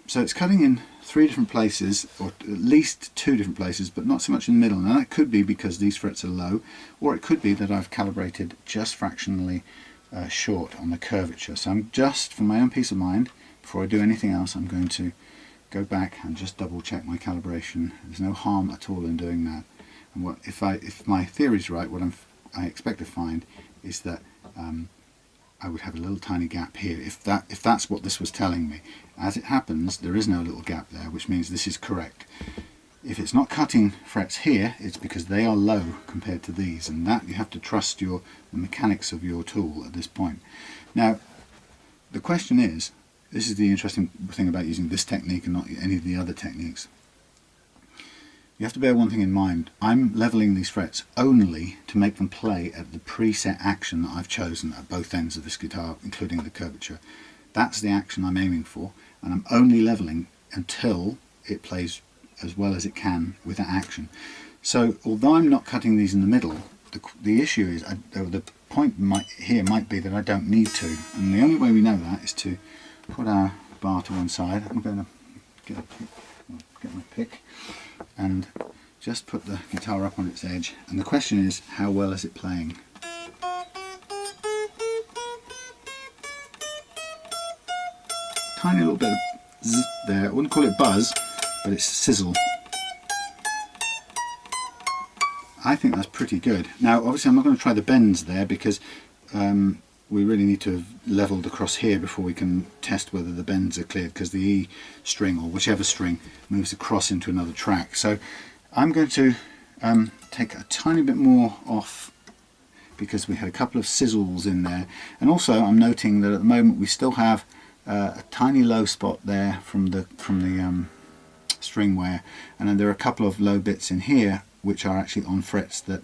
So it's cutting in 3 different places, or at least 2 different places, but not so much in the middle. Now that could be because these frets are low, or it could be that I've calibrated just fractionally short on the curvature. So I'm just, for my own peace of mind, before I do anything else, I'm going to go back and just double check my calibration. There's no harm at all in doing that. And if my theory is right, what I expect to find is that I would have a little tiny gap here, if that's what this was telling me. As it happens, there is no little gap there, which means this is correct. If it's not cutting frets here, it's because they are low compared to these, and that you have to trust the mechanics of your tool at this point. Now, the question is, this is the interesting thing about using this technique and not any of the other techniques. You have to bear one thing in mind. I'm leveling these frets only to make them play at the preset action that I've chosen at both ends of this guitar, including the curvature. That's the action I'm aiming for, and I'm only leveling until it plays as well as it can with that action. So although I'm not cutting these in the middle, the issue is, the point here might be that I don't need to, and the only way we know that is to put our bar to one side. I'm going to get my pick and just put the guitar up on its edge, and the question is, how well is it playing? Tiny little bit of zzz there. I wouldn't call it buzz, but it's sizzle. I think that's pretty good. Now obviously I'm not going to try the bends there, because we really need to have leveled across here before we can test whether the bends are cleared, because the E string, or whichever string, moves across into another track. So I'm going to take a tiny bit more off, because we had a couple of sizzles in there, and also I'm noting that at the moment we still have a tiny low spot there from the string wear, and then there are a couple of low bits in here which are actually on frets that,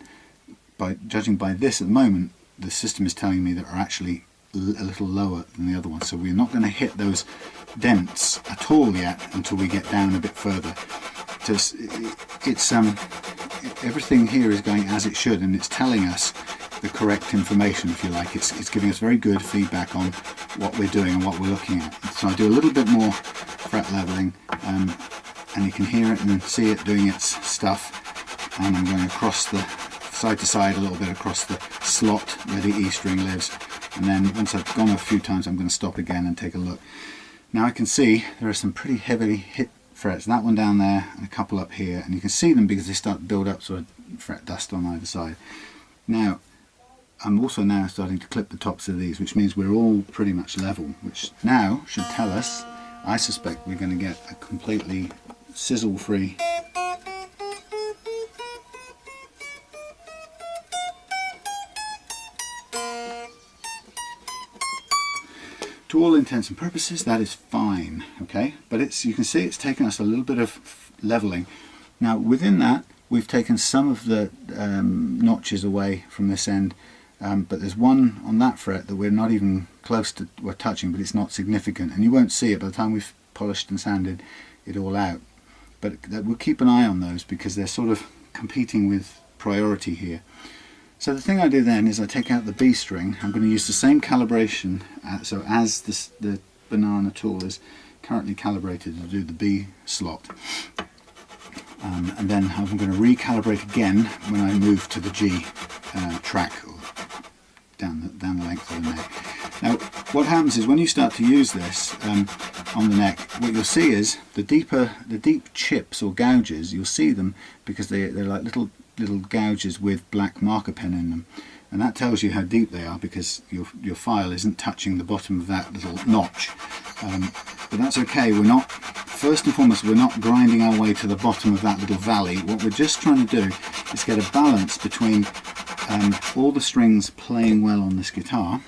judging by this at the moment, the system is telling me that are actually a little lower than the other ones. So we're not going to hit those dents at all yet until we get down a bit further. Just, everything here is going as it should, and it's telling us the correct information, if you like. It's giving us very good feedback on what we're doing and what we're looking at. So I do a little bit more fret leveling, and you can hear it and see it doing its stuff, and I'm going across the side to side a little bit across the slot where the E string lives, and then once I've gone a few times I'm going to stop again and take a look. Now I can see there are some pretty heavily hit frets, that one down there and a couple up here, and you can see them because they start to build up sort of fret dust on either side. Now I'm also now starting to clip the tops of these, which means we're all pretty much level, which now should tell us, I suspect we're going to get a completely sizzle free to all intents and purposes. That is fine, okay, but it's, you can see it's taken us a little bit of leveling. Now within that we've taken some of the notches away from this end, but there's one on that fret that we're not even close to, we're touching, but it's not significant, and you won't see it by the time we've polished and sanded it all out. But we'll keep an eye on those because they're sort of competing with priority here. So the thing I do then is I take out the B string. I'm going to use the same calibration, so as the banana tool is currently calibrated to do the B slot, and then I'm going to recalibrate again when I move to the G track, or down the length of the neck. Now what happens is when you start to use this on the neck, what you'll see is the deep chips or gouges, you'll see them because they're like little gouges with black marker pen in them, and that tells you how deep they are because your file isn't touching the bottom of that little notch. But that's okay, we're not, first and foremost, we're not grinding our way to the bottom of that little valley. What we're just trying to do is get a balance between all the strings playing well on this guitar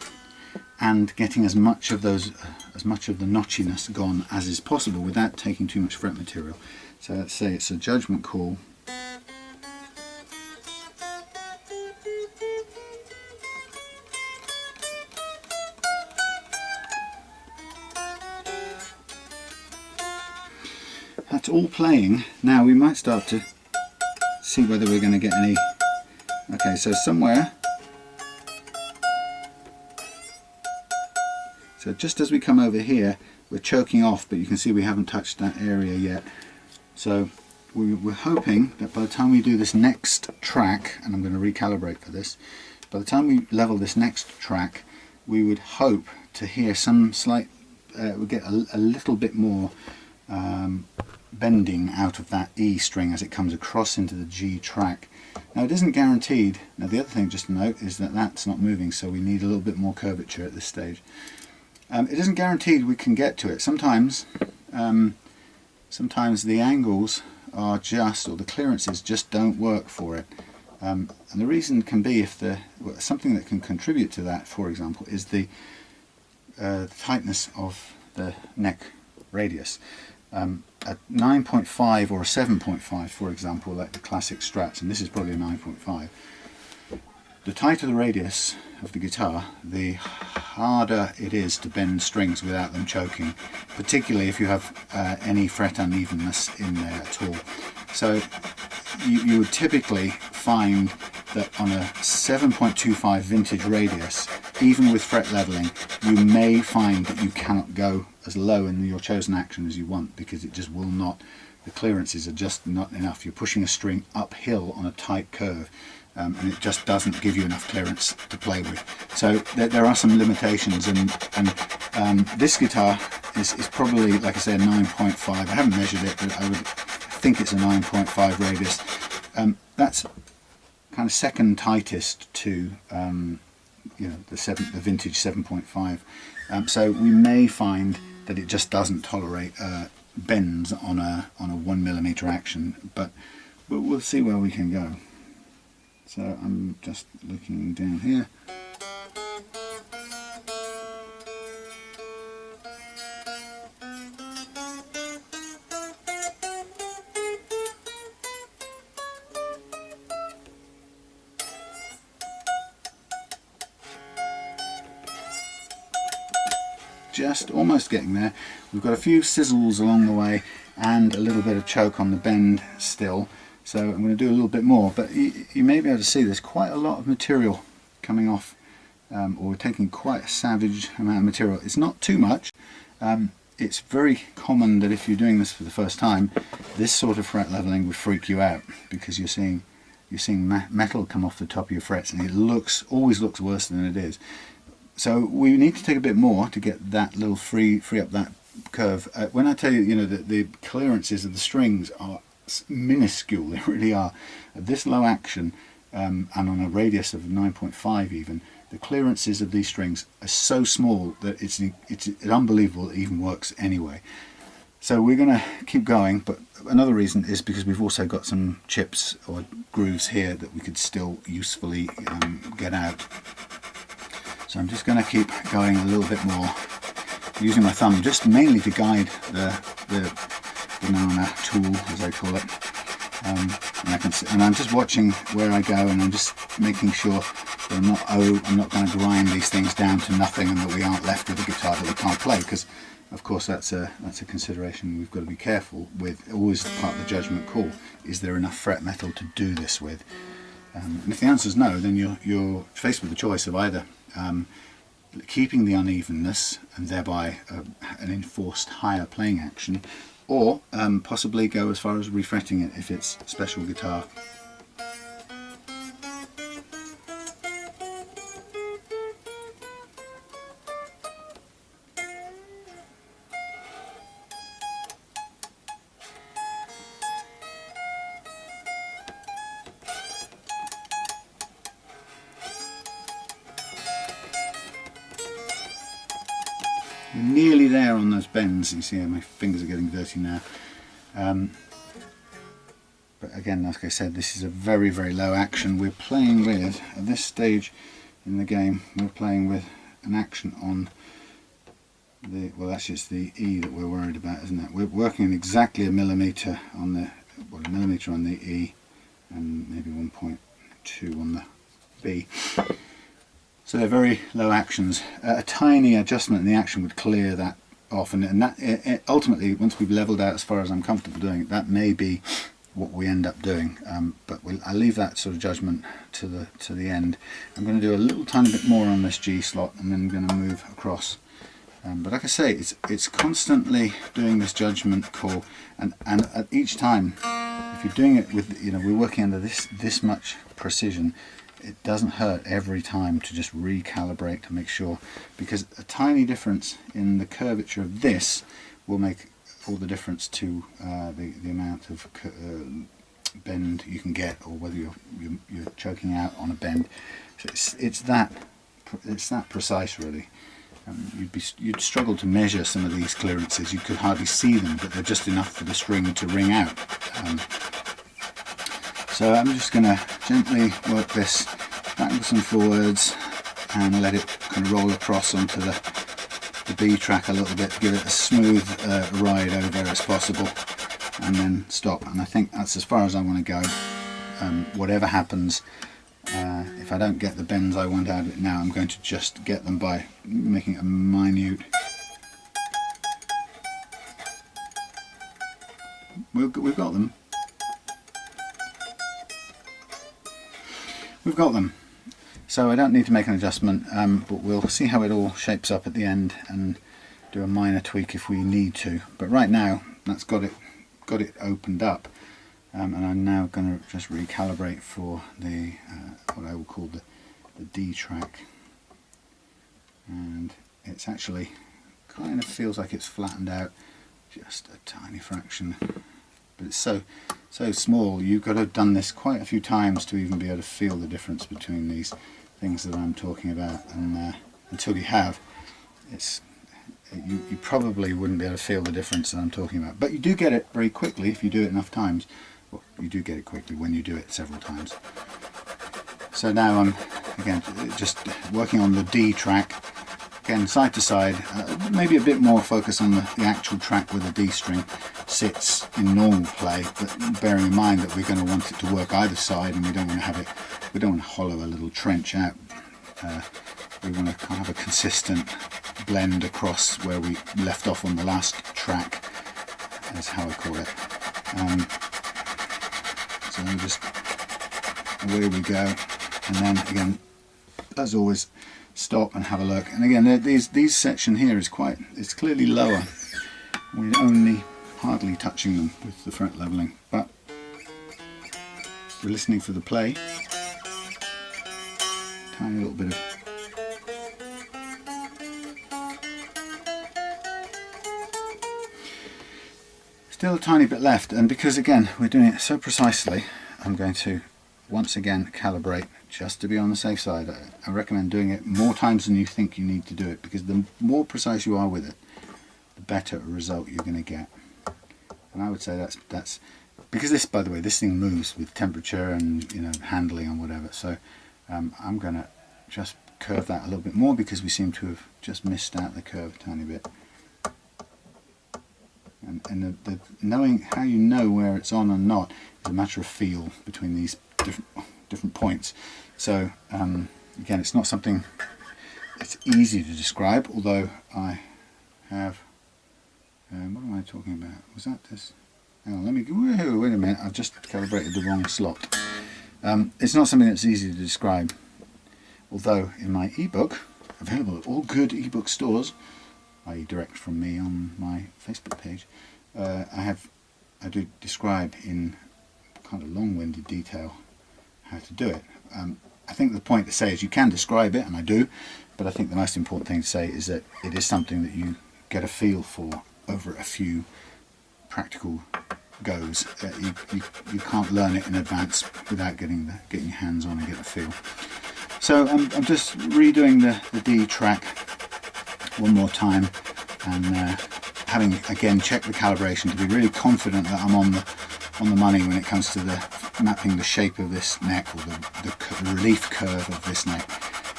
and getting as much of the notchiness gone as is possible without taking too much fret material. So let's say it's a judgment call. That's all playing. Now we might start to see whether we're going to get any. Okay, so somewhere, so just as we come over here we're choking off, but you can see we haven't touched that area yet. So we're hoping that by the time we do this next track, and I'm going to recalibrate for this, by the time we level this next track we would hope to hear some slight, we'll get a little bit more bending out of that E string as it comes across into the G track. Now it isn't guaranteed. Now the other thing just to note is that that's not moving, so we need a little bit more curvature at this stage. It isn't guaranteed we can get to it. Sometimes the angles are just, or the clearances just don't work for it. And the reason can be if something that can contribute to that, for example, is the tightness of the neck radius. A 9.5 or a 7.5, for example, like the classic strats, and this is probably a 9.5. The tighter the radius of the guitar, the harder it is to bend strings without them choking, particularly if you have any fret unevenness in there at all. So you would typically find that on a 7.25 vintage radius, even with fret leveling, you may find that you cannot go as low in your chosen action as you want, because it just will not, the clearances are just not enough. You're pushing a string uphill on a tight curve, and it just doesn't give you enough clearance to play with. So there are some limitations, and this guitar is probably, like I say, a 9.5. I haven't measured it, but I think it's a 9.5 radius. That's kind of second tightest to the vintage 7.5. So we may find that it just doesn't tolerate bends on a 1mm action, but we'll see where we can go. So I'm just looking down here. Just almost getting there. We've got a few sizzles along the way and a little bit of choke on the bend still, so I'm going to do a little bit more, but you may be able to see there's quite a lot of material coming off, or we're taking quite a savage amount of material. It's not too much. It's very common that if you're doing this for the first time, this sort of fret leveling would freak you out, because you're seeing you're seeing metal come off the top of your frets, and it always looks worse than it is. So we need to take a bit more to get that little free up that curve. When I tell you, you know, that the clearances of the strings are minuscule, they really are. At this low action, and on a radius of 9.5 even, the clearances of these strings are so small that it's unbelievable it even works anyway. So we're going to keep going, but another reason is because we've also got some chips or grooves here that we could still usefully get out. So I'm just going to keep going a little bit more, using my thumb just mainly to guide the banana tool, as I call it. And I'm just watching where I go, and I'm just making sure that I'm not going to grind these things down to nothing, and that we aren't left with a guitar that we can't play, because of course that's a consideration we've got to be careful with. Always part of the judgment call: is there enough fret metal to do this with? And if the answer is no, then you're faced with the choice of either keeping the unevenness and thereby an enforced higher playing action, or possibly go as far as refretting it if it's special guitar. We're nearly there on those bends. You see how my fingers are getting dirty now. But again, like I said, this is a very, very low action. We're playing with, at this stage in the game, we're playing with an action on the, well, that's just the E that we're worried about, isn't it? We're working exactly a millimetre on the, well, a millimetre on the E, and maybe 1.2 on the B. So they're very low actions. A tiny adjustment in the action would clear that off, and that ultimately, once we've leveled out as far as I'm comfortable doing it, that may be what we end up doing. But I'll leave that sort of judgment to the end. I'm going to do a little tiny bit more on this G slot, and then I'm going to move across. But like I say, it's constantly doing this judgment call, and at each time, if you're doing it with, you know, we're working under this much precision, it doesn't hurt every time to just recalibrate to make sure, because a tiny difference in the curvature of this will make all the difference to the amount of bend you can get, or whether you're choking out on a bend. So it's that precise, really. You'd struggle to measure some of these clearances. You could hardly see them, but they're just enough for the string to ring out. So I'm just going to gently work this backwards and forwards and let it kind of roll across onto the B track a little bit, give it a smooth ride over as possible, and then stop. And I think that's as far as I want to go. Whatever happens, if I don't get the bends I want out of it now, I'm going to just get them by making a minute. We've got them. We've got them, so I don't need to make an adjustment, but we'll see how it all shapes up at the end and do a minor tweak if we need to. But right now, that's got it opened up, and I'm now going to just recalibrate for the what I will call the D track, and it's actually kind of feels like it's flattened out just a tiny fraction. But it's so small, you've got to have done this quite a few times to even be able to feel the difference between these things that I'm talking about, and until you have, you probably wouldn't be able to feel the difference that I'm talking about. But you do get it very quickly if you do it enough times. Well, you do get it quickly when you do it several times. So now I'm again just working on the D track, again side to side, maybe a bit more focus on the actual track where the D string sits in normal play, but bearing in mind that we're going to want it to work either side, and we don't want to hollow a little trench out. We want to kind of have a consistent blend across where we left off on the last track, is how I call it. So I'm just, away we go, and then again, as always, stop and have a look. And again, these section here is it's clearly lower. We're only hardly touching them with the fret leveling, but we're listening for the play. Tiny little bit of still a tiny bit left, and because again we're doing it so precisely, I'm going to once again calibrate just to be on the safe side. I recommend doing it more times than you think you need to do it, because the more precise you are with it, the better a result you're going to get. And I would say that's because this, by the way, this thing moves with temperature and, you know, handling and whatever. So I'm going to just curve that a little bit more, because we seem to have just missed out the curve a tiny bit. And the knowing how you know where it's on and not is a matter of feel between these different points. So again, it's not something it's easy to describe, although I have what am I talking about? Was that this? Hang on, let me go. Wait a minute, I've just calibrated the wrong slot. It's not something that's easy to describe, although in my ebook, available at all good ebook stores, i.e. direct from me on my Facebook page, I do describe in kind of long-winded detail how to do it. I think the point to say is you can describe it, and I do, but I think the most important thing to say is that it is something that you get a feel for over a few practical goes. You can't learn it in advance without getting your hands on and get a feel. So I'm just redoing the D track one more time, and having again checked the calibration to be really confident that I'm on the money when it comes to the mapping the shape of this neck, or the relief curve of this neck,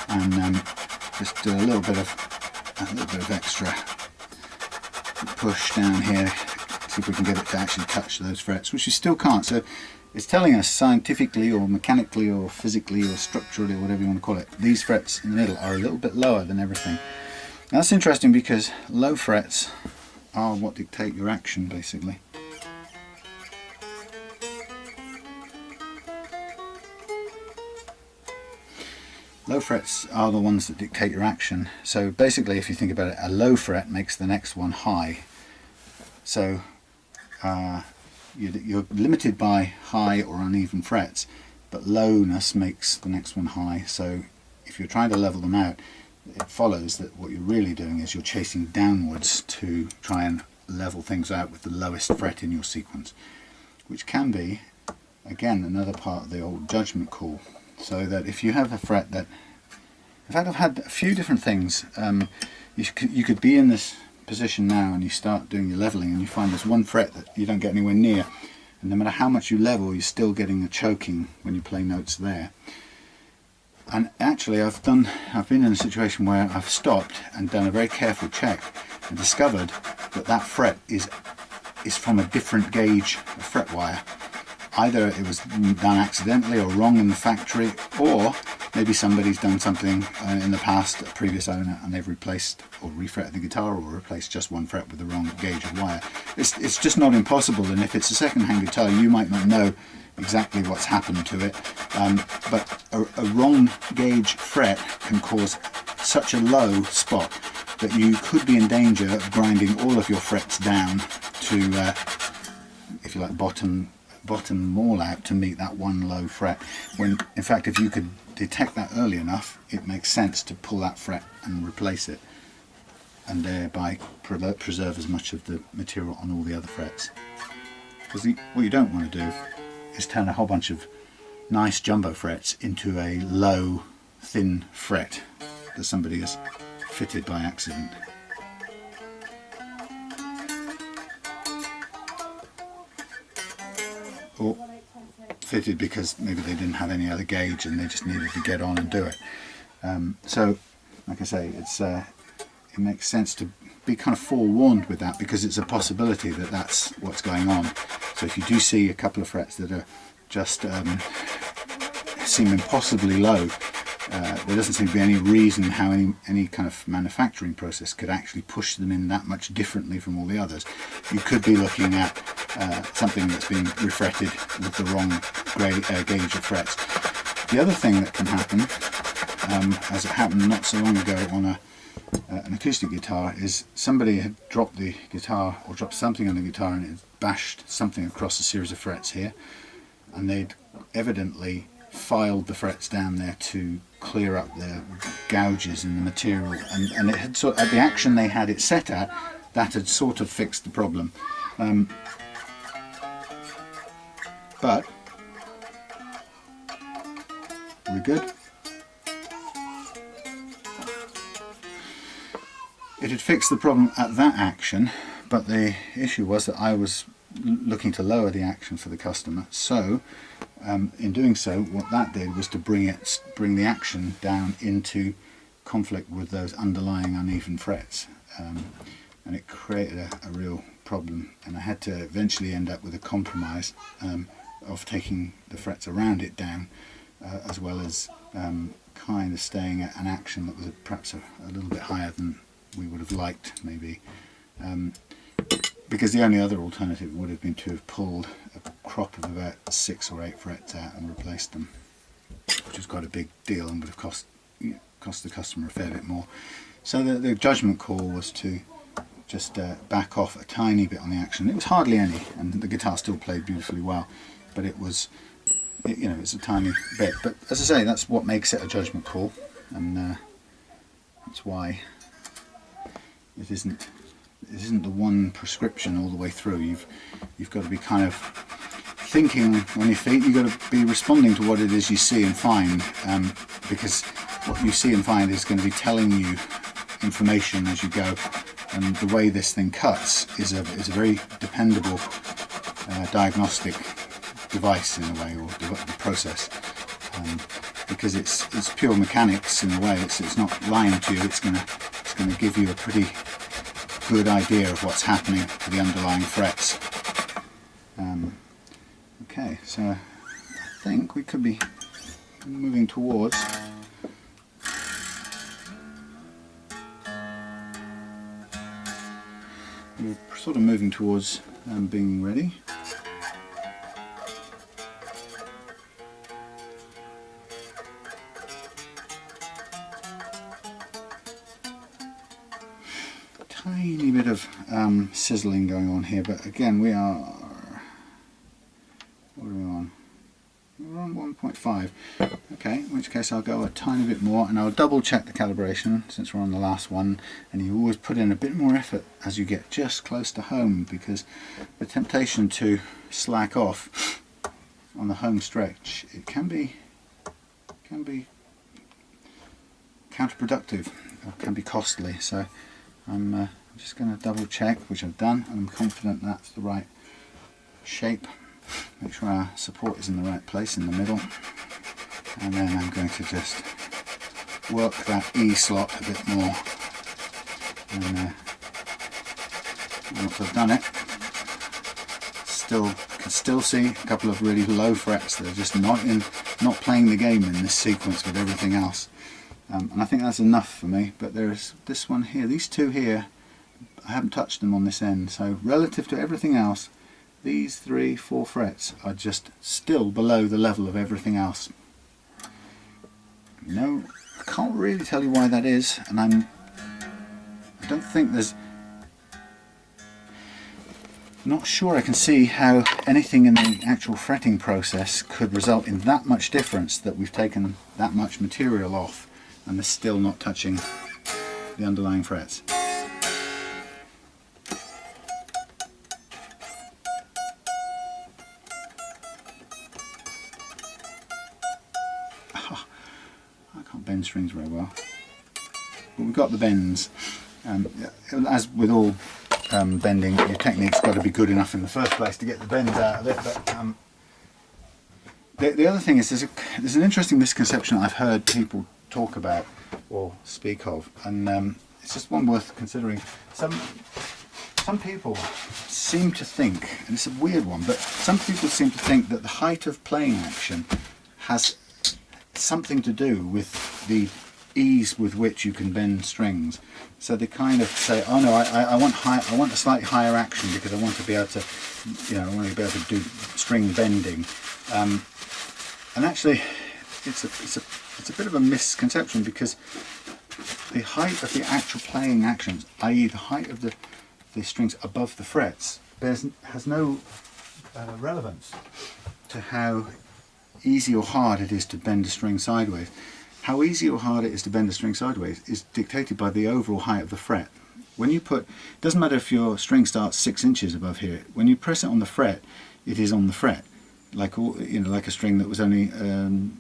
and just do a little bit of extra push down here, see if we can get it to actually touch those frets, which you still can't. So it's telling us scientifically or mechanically or physically or structurally, or whatever you want to call it, these frets in the middle are a little bit lower than everything. Now that's interesting, because low frets are what dictate your action, basically. Low frets are the ones that dictate your action. So basically, if you think about it, a low fret makes the next one high. So you're limited by high or uneven frets, but lowness makes the next one high. So if you're trying to level them out, it follows that what you're really doing is you're chasing downwards to try and level things out with the lowest fret in your sequence, which can be, again, another part of the old judgment call. So that if you have a fret that, in fact, I've had a few different things. You could be in this position now and you start doing your leveling and you find there's one fret that you don't get anywhere near, and no matter how much you level, you're still getting a choking when you play notes there. And actually I've been in a situation where I've stopped and done a very careful check and discovered that that fret is from a different gauge of fret wire. Either it was done accidentally or wrong in the factory, or maybe somebody's done something in the past, a previous owner, and they've replaced or refretted the guitar, or replaced just one fret with the wrong gauge of wire. It's just not impossible, and if it's a second-hand guitar, you might not know exactly what's happened to it, but a wrong gauge fret can cause such a low spot that you could be in danger of grinding all of your frets down to, if you like, bottom them all out to meet that one low fret, when in fact if you could detect that early enough, it makes sense to pull that fret and replace it, and thereby preserve as much of the material on all the other frets. Because what you don't want to do is turn a whole bunch of nice jumbo frets into a low thin fret that somebody has fitted by accident. Or fitted because maybe they didn't have any other gauge and they just needed to get on and do it. So, like I say, it makes sense to be kind of forewarned with that, because it's a possibility that that's what's going on. So if you do see a couple of frets that are just seem impossibly low, there doesn't seem to be any reason how any kind of manufacturing process could actually push them in that much differently from all the others. You could be looking at something that's been refretted with the wrong gauge of frets. The other thing that can happen, as it happened not so long ago on an acoustic guitar, is somebody had dropped the guitar or dropped something on the guitar and it had bashed something across a series of frets here, and they'd evidently filed the frets down there to clear up the gouges in the material, and it had sort of, at the action they had it set at, that had sort of fixed the problem. But we're good. It had fixed the problem at that action, but the issue was that I was looking to lower the action for the customer, so in doing so what that did was to bring the action down into conflict with those underlying uneven frets, and it created a real problem, and I had to eventually end up with a compromise of taking the frets around it down, as well as kind of staying at an action that was perhaps a little bit higher than we would have liked, maybe, because the only other alternative would have been to have pulled a crop of about 6 or 8 frets out and replaced them, which was quite a big deal and would have cost the customer a fair bit more. So the judgment call was to just back off a tiny bit on the action. It was hardly any, and the guitar still played beautifully well, but it was, you know, it's a tiny bit. But as I say, that's what makes it a judgment call, and that's why it isn't the one prescription all the way through. You've got to be kind of thinking on your feet. You've got to be responding to what it is you see and find, because what you see and find is going to be telling you information as you go. And the way this thing cuts is a very dependable diagnostic device in a way, or the process, because it's pure mechanics in a way. It's not lying to you. It's going to give you a pretty good idea of what's happening to the underlying frets. Okay, so I think we could be moving towards being ready. Tiny bit of sizzling going on here, but again we are, what are we on? We're on 1.5. Okay, in which case I'll go a tiny bit more, and I'll double check the calibration since we're on the last one, and you always put in a bit more effort as you get just close to home, because the temptation to slack off on the home stretch, it can be counterproductive, or can be costly. So I'm just going to double check, which I've done, and I'm confident that's the right shape. Make sure our support is in the right place in the middle, and then I'm going to just work that E slot a bit more, and once I've done it, can still see a couple of really low frets that are just not playing the game in this sequence with everything else, and I think that's enough for me. But there's this one here, these two here, I haven't touched them on this end, so relative to everything else, these 3, 4 frets are just still below the level of everything else. No, I can't really tell you why that is, and I don't think there's, not sure I can see how anything in the actual fretting process could result in that much difference, that we've taken that much material off and they're still not touching the underlying frets. Bend strings very well, but we've got the bends. As with all bending, your technique's got to be good enough in the first place to get the bends out of it. But the other thing is, there's an interesting misconception I've heard people talk about or speak of, and it's just one worth considering. Some people seem to think, and it's a weird one, but some people seem to think that the height of playing action has something to do with the ease with which you can bend strings. So they kind of say, oh no, I want a slightly higher action because I want to be able to, I want to be able to do string bending. And actually, it's a bit of a misconception, because the height of the actual playing actions, i.e. the height of the strings above the frets, has no relevance to how easy or hard it is to bend a string sideways. How easy or hard it is to bend a string sideways is dictated by the overall height of the fret. When you put, it doesn't matter if your string starts 6 inches above here, when you press it on the fret, it is on the fret. Like like a string that was only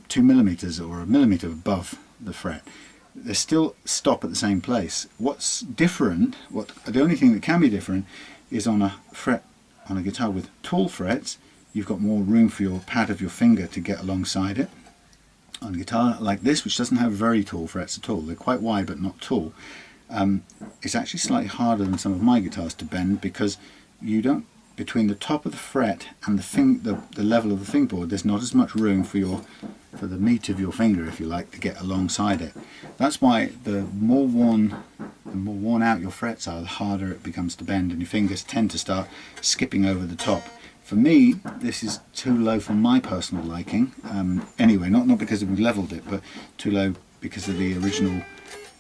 2 millimeters or a millimeter above the fret. They still stop at the same place. What's different, the only thing that can be different, is on a fret on a guitar with tall frets. You've got more room for your pad of your finger to get alongside it. On a guitar like this, which doesn't have very tall frets at all, they're quite wide but not tall, it's actually slightly harder than some of my guitars to bend, because you don't, between the top of the fret and the level of the fingerboard, there's not as much room for the meat of your finger, if you like, to get alongside it. That's why the more worn out your frets are, the harder it becomes to bend, and your fingers tend to start skipping over the top. For me, this is too low for my personal liking. Anyway, not because we've leveled it, but too low because of the original,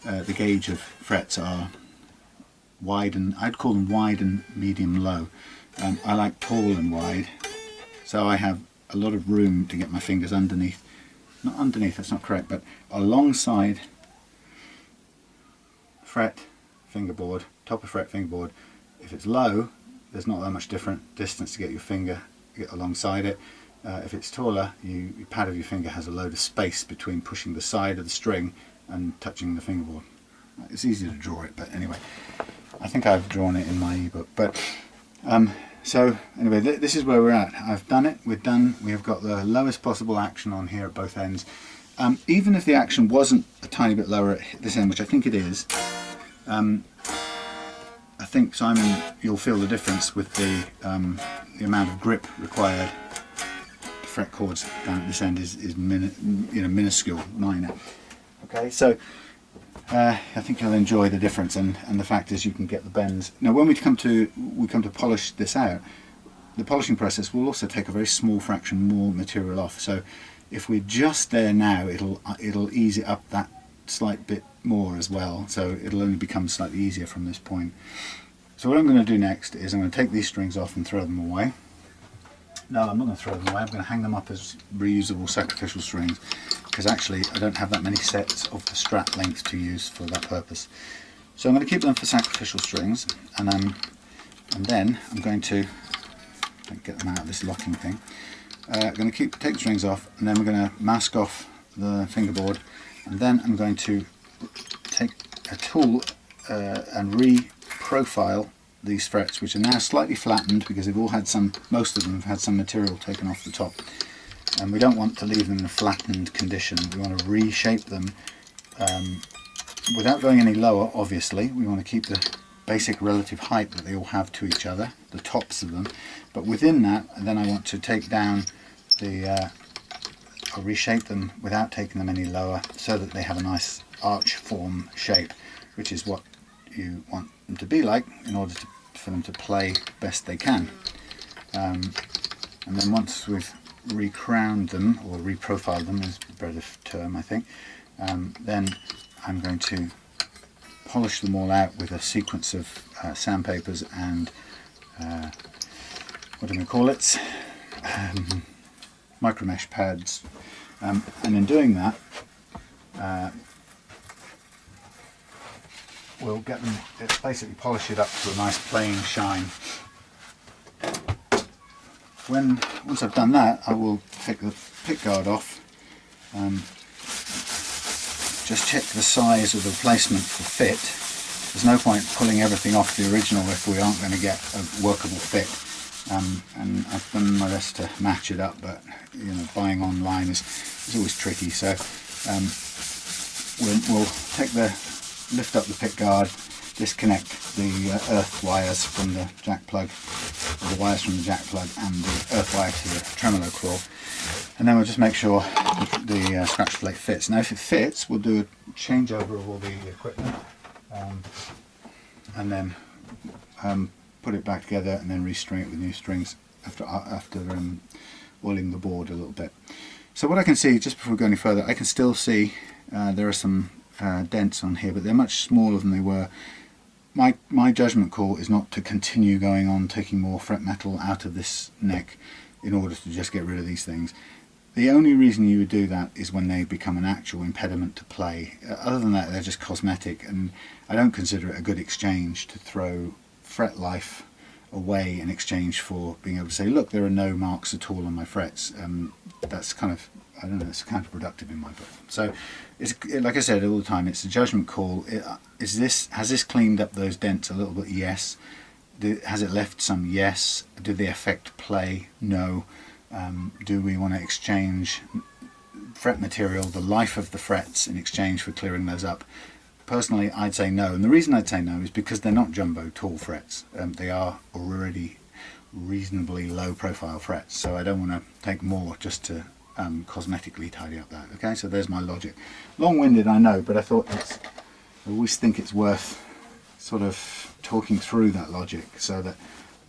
the gauge of frets are wide, and I'd call them wide and medium low. I like tall and wide, so I have a lot of room to get my fingers underneath, not underneath, that's not correct, but alongside fret, fingerboard, top of fret, fingerboard. If it's low, there's not that much different distance to get your finger alongside it. If it's taller, your pad of your finger has a load of space between pushing the side of the string and touching the fingerboard. It's easy to draw it, but anyway, I think I've drawn it in my ebook. But so anyway, this is where we're at. I've done it, we're done. We have got the lowest possible action on here at both ends. Even if the action wasn't a tiny bit lower at this end, which I think it is, I think, Simon, you'll feel the difference with the amount of grip required. The fret chords down at this end is minuscule, minor. Okay, so I think you'll enjoy the difference, and the fact is you can get the bends. Now, when we come to polish this out, the polishing process will also take a very small fraction more material off. So if we're just there now, it'll ease it up that slight bit more as well, so it'll only become slightly easier from this point. So what I'm going to do next is I'm going to take these strings off and throw them away. No, I'm not going to throw them away, I'm going to hang them up as reusable sacrificial strings, because actually I don't have that many sets of the strat length to use for that purpose. So I'm going to keep them for sacrificial strings, and then I'm going to get them out of this locking thing. I'm going to take the strings off, and then we're going to mask off the fingerboard, and then I'm going to take a tool and re-profile these frets, which are now slightly flattened because they've all had most of them have had some material taken off the top, and we don't want to leave them in a flattened condition. We want to reshape them without going any lower. Obviously, we want to keep the basic relative height that they all have to each other, the tops of them, but within that, then I want to take down I'll reshape them without taking them any lower, so that they have a nice arch form shape, which is what you want them to be like in order for them to play best they can. And then once we've recrowned them, or reprofiled them is a better term, I think, then I'm going to polish them all out with a sequence of sandpapers and what do we call it? Micro mesh pads, and in doing that we'll get them, basically polish it up to a nice plain shine. Once I've done that, I will take the pickguard off, just check the size of the replacement for fit. There's no point pulling everything off the original if we aren't going to get a workable fit. And I've done my best to match it up, but buying online is always tricky. So we'll lift up the pickguard, disconnect the earth wires from the jack plug, or the wires from the jack plug, and the earth wire to the tremolo claw, and then we'll just make sure the scratch plate fits. Now, if it fits, we'll do a changeover of all the equipment, and then put it back together, and then restring it with new strings after oiling the board a little bit. So what I can see, just before we go any further, I can still see there are some dents on here, but they're much smaller than they were. My judgment call is not to continue going on taking more fret metal out of this neck in order to just get rid of these things. the only reason you would do that is when they become an actual impediment to play. Other than that, they're just cosmetic, and I don't consider it a good exchange to throw fret life away in exchange for being able to say, look, there are no marks at all on my frets. That's kind of, I don't know, it's counterproductive in my book. So it's, like I said all the time, it's a judgment call. Has this cleaned up those dents a little bit? Yes. Has it left some? Yes. Do they affect play? No. Do we want to exchange fret material, the life of the frets, in exchange for clearing those up? Personally, I'd say no, and the reason I'd say no is because they're not jumbo tall frets. They are already reasonably low profile frets, so I don't want to take more just to cosmetically tidy up that. Okay, so there's my logic. Long-winded, I know, but I thought I always think it's worth sort of talking through that logic, so that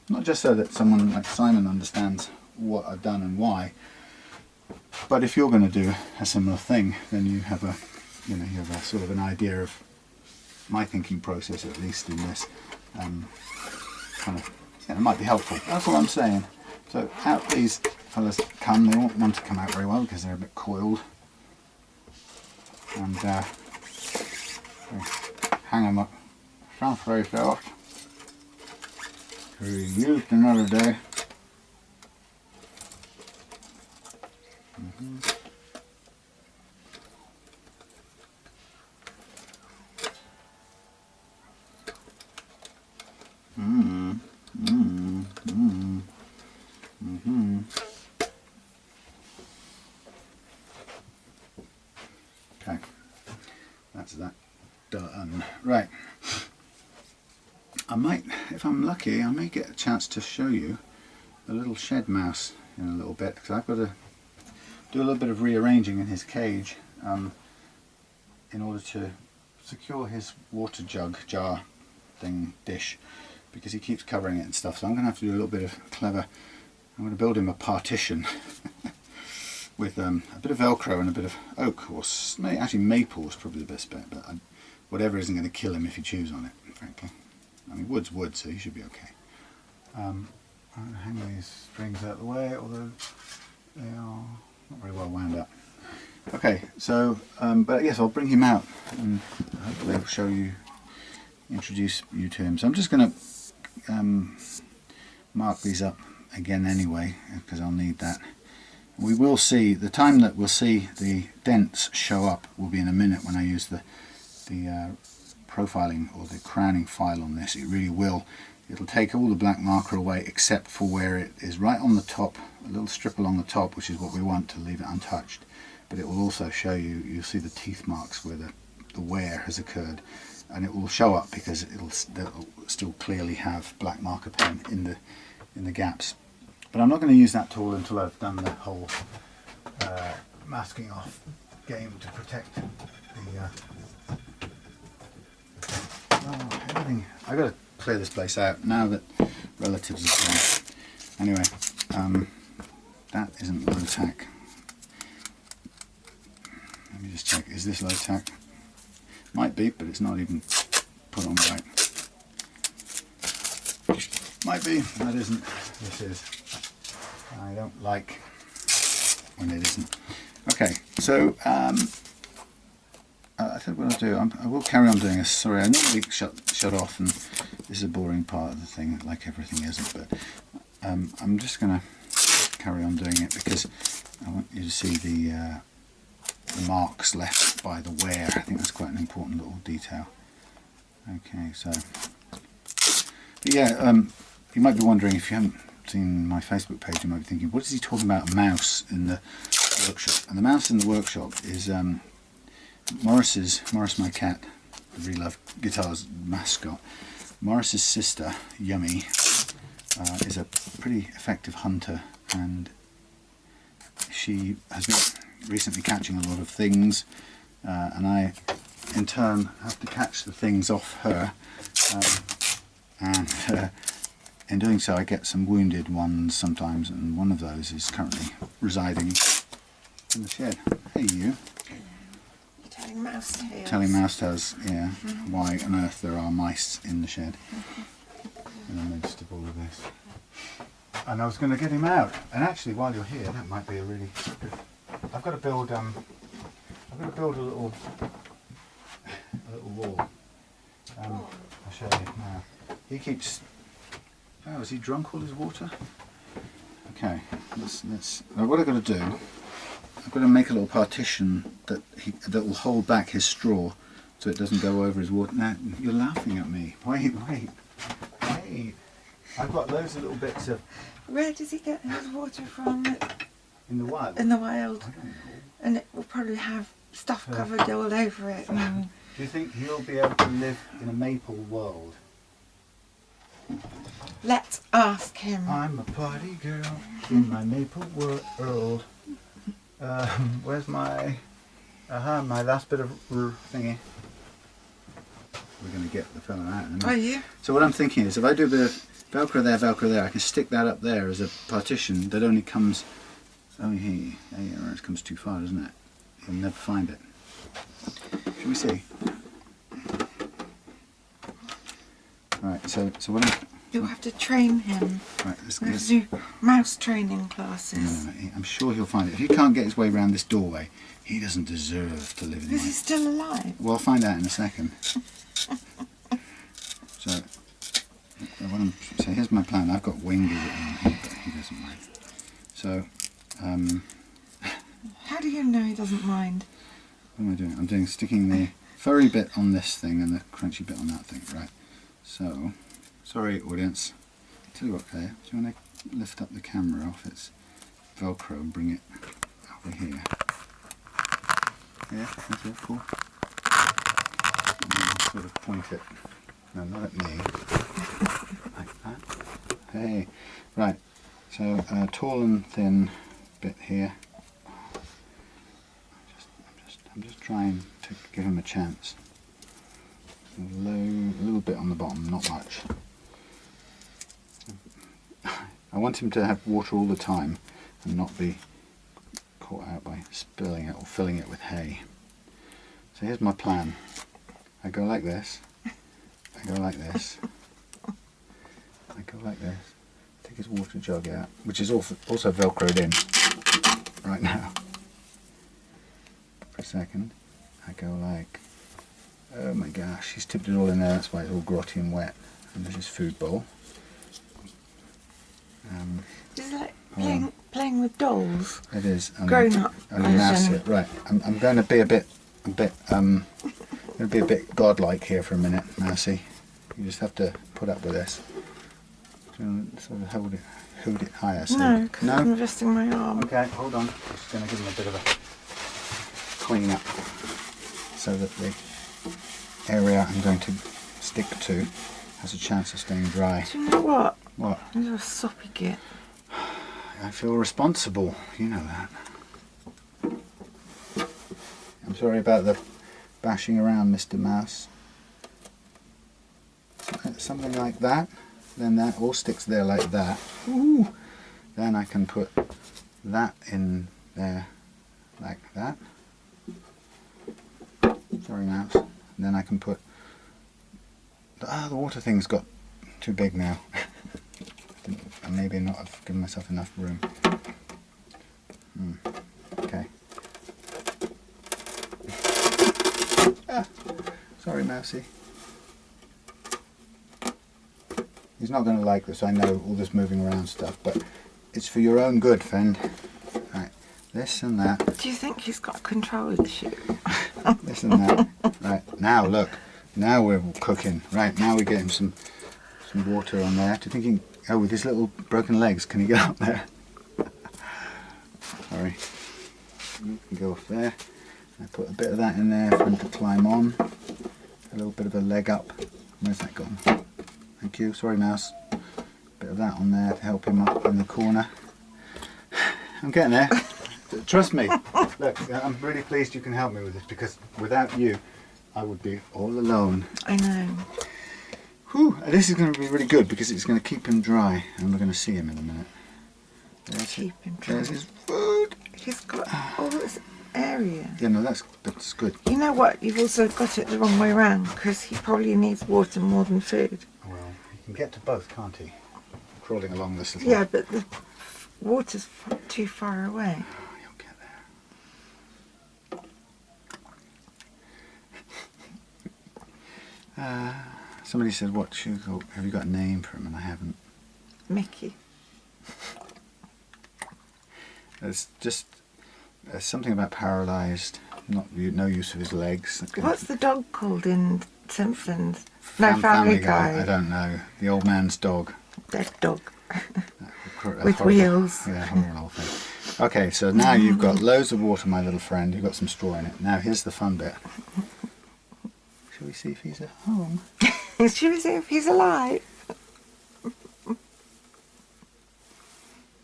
not just so that someone like Simon understands what I've done and why, but if you're going to do a similar thing, then you have a sort of an idea of my thinking process, at least in this kind of, it might be helpful. That's all I'm saying. So out these fellas come. They won't want to come out very well because they're a bit coiled, and hang them up someplace else to be used another day. Okay, that's that done. Right, I might, if I'm lucky, I may get a chance to show you a little shed mouse in a little bit, because I've got to do a little bit of rearranging in his cage in order to secure his water jug jar thing dish, because he keeps covering it and stuff. So I'm going to have to do a little bit of clever, I'm going to build him a partition with a bit of Velcro and a bit of oak, or actually maple is probably the best bet, but whatever isn't going to kill him if he chews on it, frankly. I mean, wood's wood, so he should be okay. I'm going to hang these strings out of the way, although they are not very well wound up. Okay, so, but yes, I'll bring him out and hopefully I'll show you, introduce you to him. So I'm just going to mark these up again anyway, because I'll need that. We will see, the time that we'll see the dents show up will be in a minute when I use the profiling or the crowning file on this. It really will. It'll take all the black marker away except for where it is right on the top, a little strip along the top, which is what we want to leave it untouched. But it will also show you, you'll see the teeth marks where the wear has occurred, and it will show up because it'll still clearly have black marker pen in the gaps. But I'm not going to use that tool until I've done the whole masking off game to protect the everything. I've got to clear this place out now that relatives are gone. Anyway, that isn't low tack. Let me just check, is this low tack? Might be, but it's not even put on right. Might be, that isn't, this is. I don't like when it isn't. Okay, so I think what I'll do, I will carry on doing this. Sorry, I normally shut off, and this is a boring part of the thing, like everything isn't, but I'm just going to carry on doing it because I want you to see the marks left by the wear. I think that's quite an important little detail. Okay, so but yeah, you might be wondering, if you haven't seen my Facebook page, you might be thinking, what is he talking about, a mouse in the workshop? And the mouse in the workshop is Morris, my cat, I really love guitars mascot. Morris's sister, Yummy, is a pretty effective hunter, and she has been recently catching a lot of things, and I in turn have to catch the things off her, and in doing so I get some wounded ones sometimes, and one of those is currently residing in the shed. Hey you. Telling mouse tales. Telling mouse tales, yeah. Why on earth there are mice in the shed in the midst of all of this. And I was going to get him out, and actually while you're here, that might be a really good I've got to build a little wall. I'll show you now. He keeps. Oh, has he drunk all his water? Okay, let's. What I've got to do, I've got to make a little partition that will hold back his straw, so it doesn't go over his water. Now you're laughing at me. Wait. I've got loads of little bits of. Where does he get his water from? In the wild. In the wild. I don't know. And it will probably have stuff covered all over it. Do you think he'll be able to live in a maple world? Let's ask him. I'm a party girl in my maple world. Where's my my last bit of thingy? We're going to get the fella out. Are you? So what I'm thinking is, if I do a bit of Velcro there, I can stick that up there as a partition that only comes. Oh, here, it comes too far, doesn't it? You'll never find it. Shall we see? Right. So what I'm. You'll have to train him. Right, Let's do mouse training classes. No, I'm sure he'll find it. If he can't get his way around this doorway, he doesn't deserve to live in Is he still alive? Well, I'll find out in a second. So here's my plan. I've got Wingy written on here, but he doesn't mind. So, how do you know he doesn't mind? what am I doing? I'm sticking the furry bit on this thing and the crunchy bit on that thing. Right. So, sorry audience. Tell you what, Claire, do you want to lift up the camera off its Velcro and bring it over here? Yeah, that's it, cool. And then sort of point it, no, not at me, like that. Hey, right, so tall and thin bit here. I'm just trying to give him a chance. A little bit on the bottom, not much. I want him to have water all the time and not be caught out by spilling it or filling it with hay. So here's my plan. I go like this, I go like this, I go like this, take his water jug out, which is also velcroed in right now. For a second, I go like, oh my gosh, he's tipped it all in there, that's why it's all grotty and wet. And there's his food bowl. Is it like playing with dolls? It is. Grown up. And that's it. Right. I'm going to be a bit godlike here for a minute, Mousy. You just have to put up with this. Do you want to sort of hold it higher? So No, because I'm resting my arm. Okay, hold on. Just going to give him a bit of a clean up so that the area I'm going to stick to has a chance of staying dry. Do you know what? What? You're a soppy git. I feel responsible, you know that. I'm sorry about the bashing around, Mr. Mouse. Something like that, then that all sticks there like that. Ooh. Then I can put that in there like that. Sorry, Mouse. And then I can put... the water thing's got too big now. I maybe not have given myself enough room. Okay. Sorry, Mousy. He's not going to like this, I know, all this moving around stuff, but it's for your own good, friend. Right, this and that. Do you think he's got a control issue? This and that. Right, now look. Now we're cooking. Right, now we get him some water on there. Do you think he... Oh, with his little broken legs, can he get up there? Sorry. You can go off there. I put a bit of that in there for him to climb on. A little bit of a leg up. Where's that gone? Thank you. Sorry, Mouse. Bit of that on there to help him up in the corner. I'm getting there. Trust me. Look, I'm really pleased you can help me with this, because without you, I would be all alone. I know. Whew, this is going to be really good because it's going to keep him dry, and we're going to see him in a minute. Keep him dry. There's his food. He's got all this area. Yeah, no, that's good. You know what? You've also got it the wrong way around, because he probably needs water more than food. Well, he can get to both, can't he? Crawling along this little... Yeah, but the water's too far away. Oh, you'll get there. Somebody said, "What should go? Have you got a name for him?" And I haven't. Mickey. There's just something about paralysed. No use of his legs. What's the dog called in Simpsons? No, Family Guy. I don't know. The old man's dog. Dead dog. With horrible wheels. Yeah, horrible thing. Okay, so now you've got loads of water, my little friend. You've got some straw in it. Now here's the fun bit. Shall we see if he's at home? Shall we see if he's alive?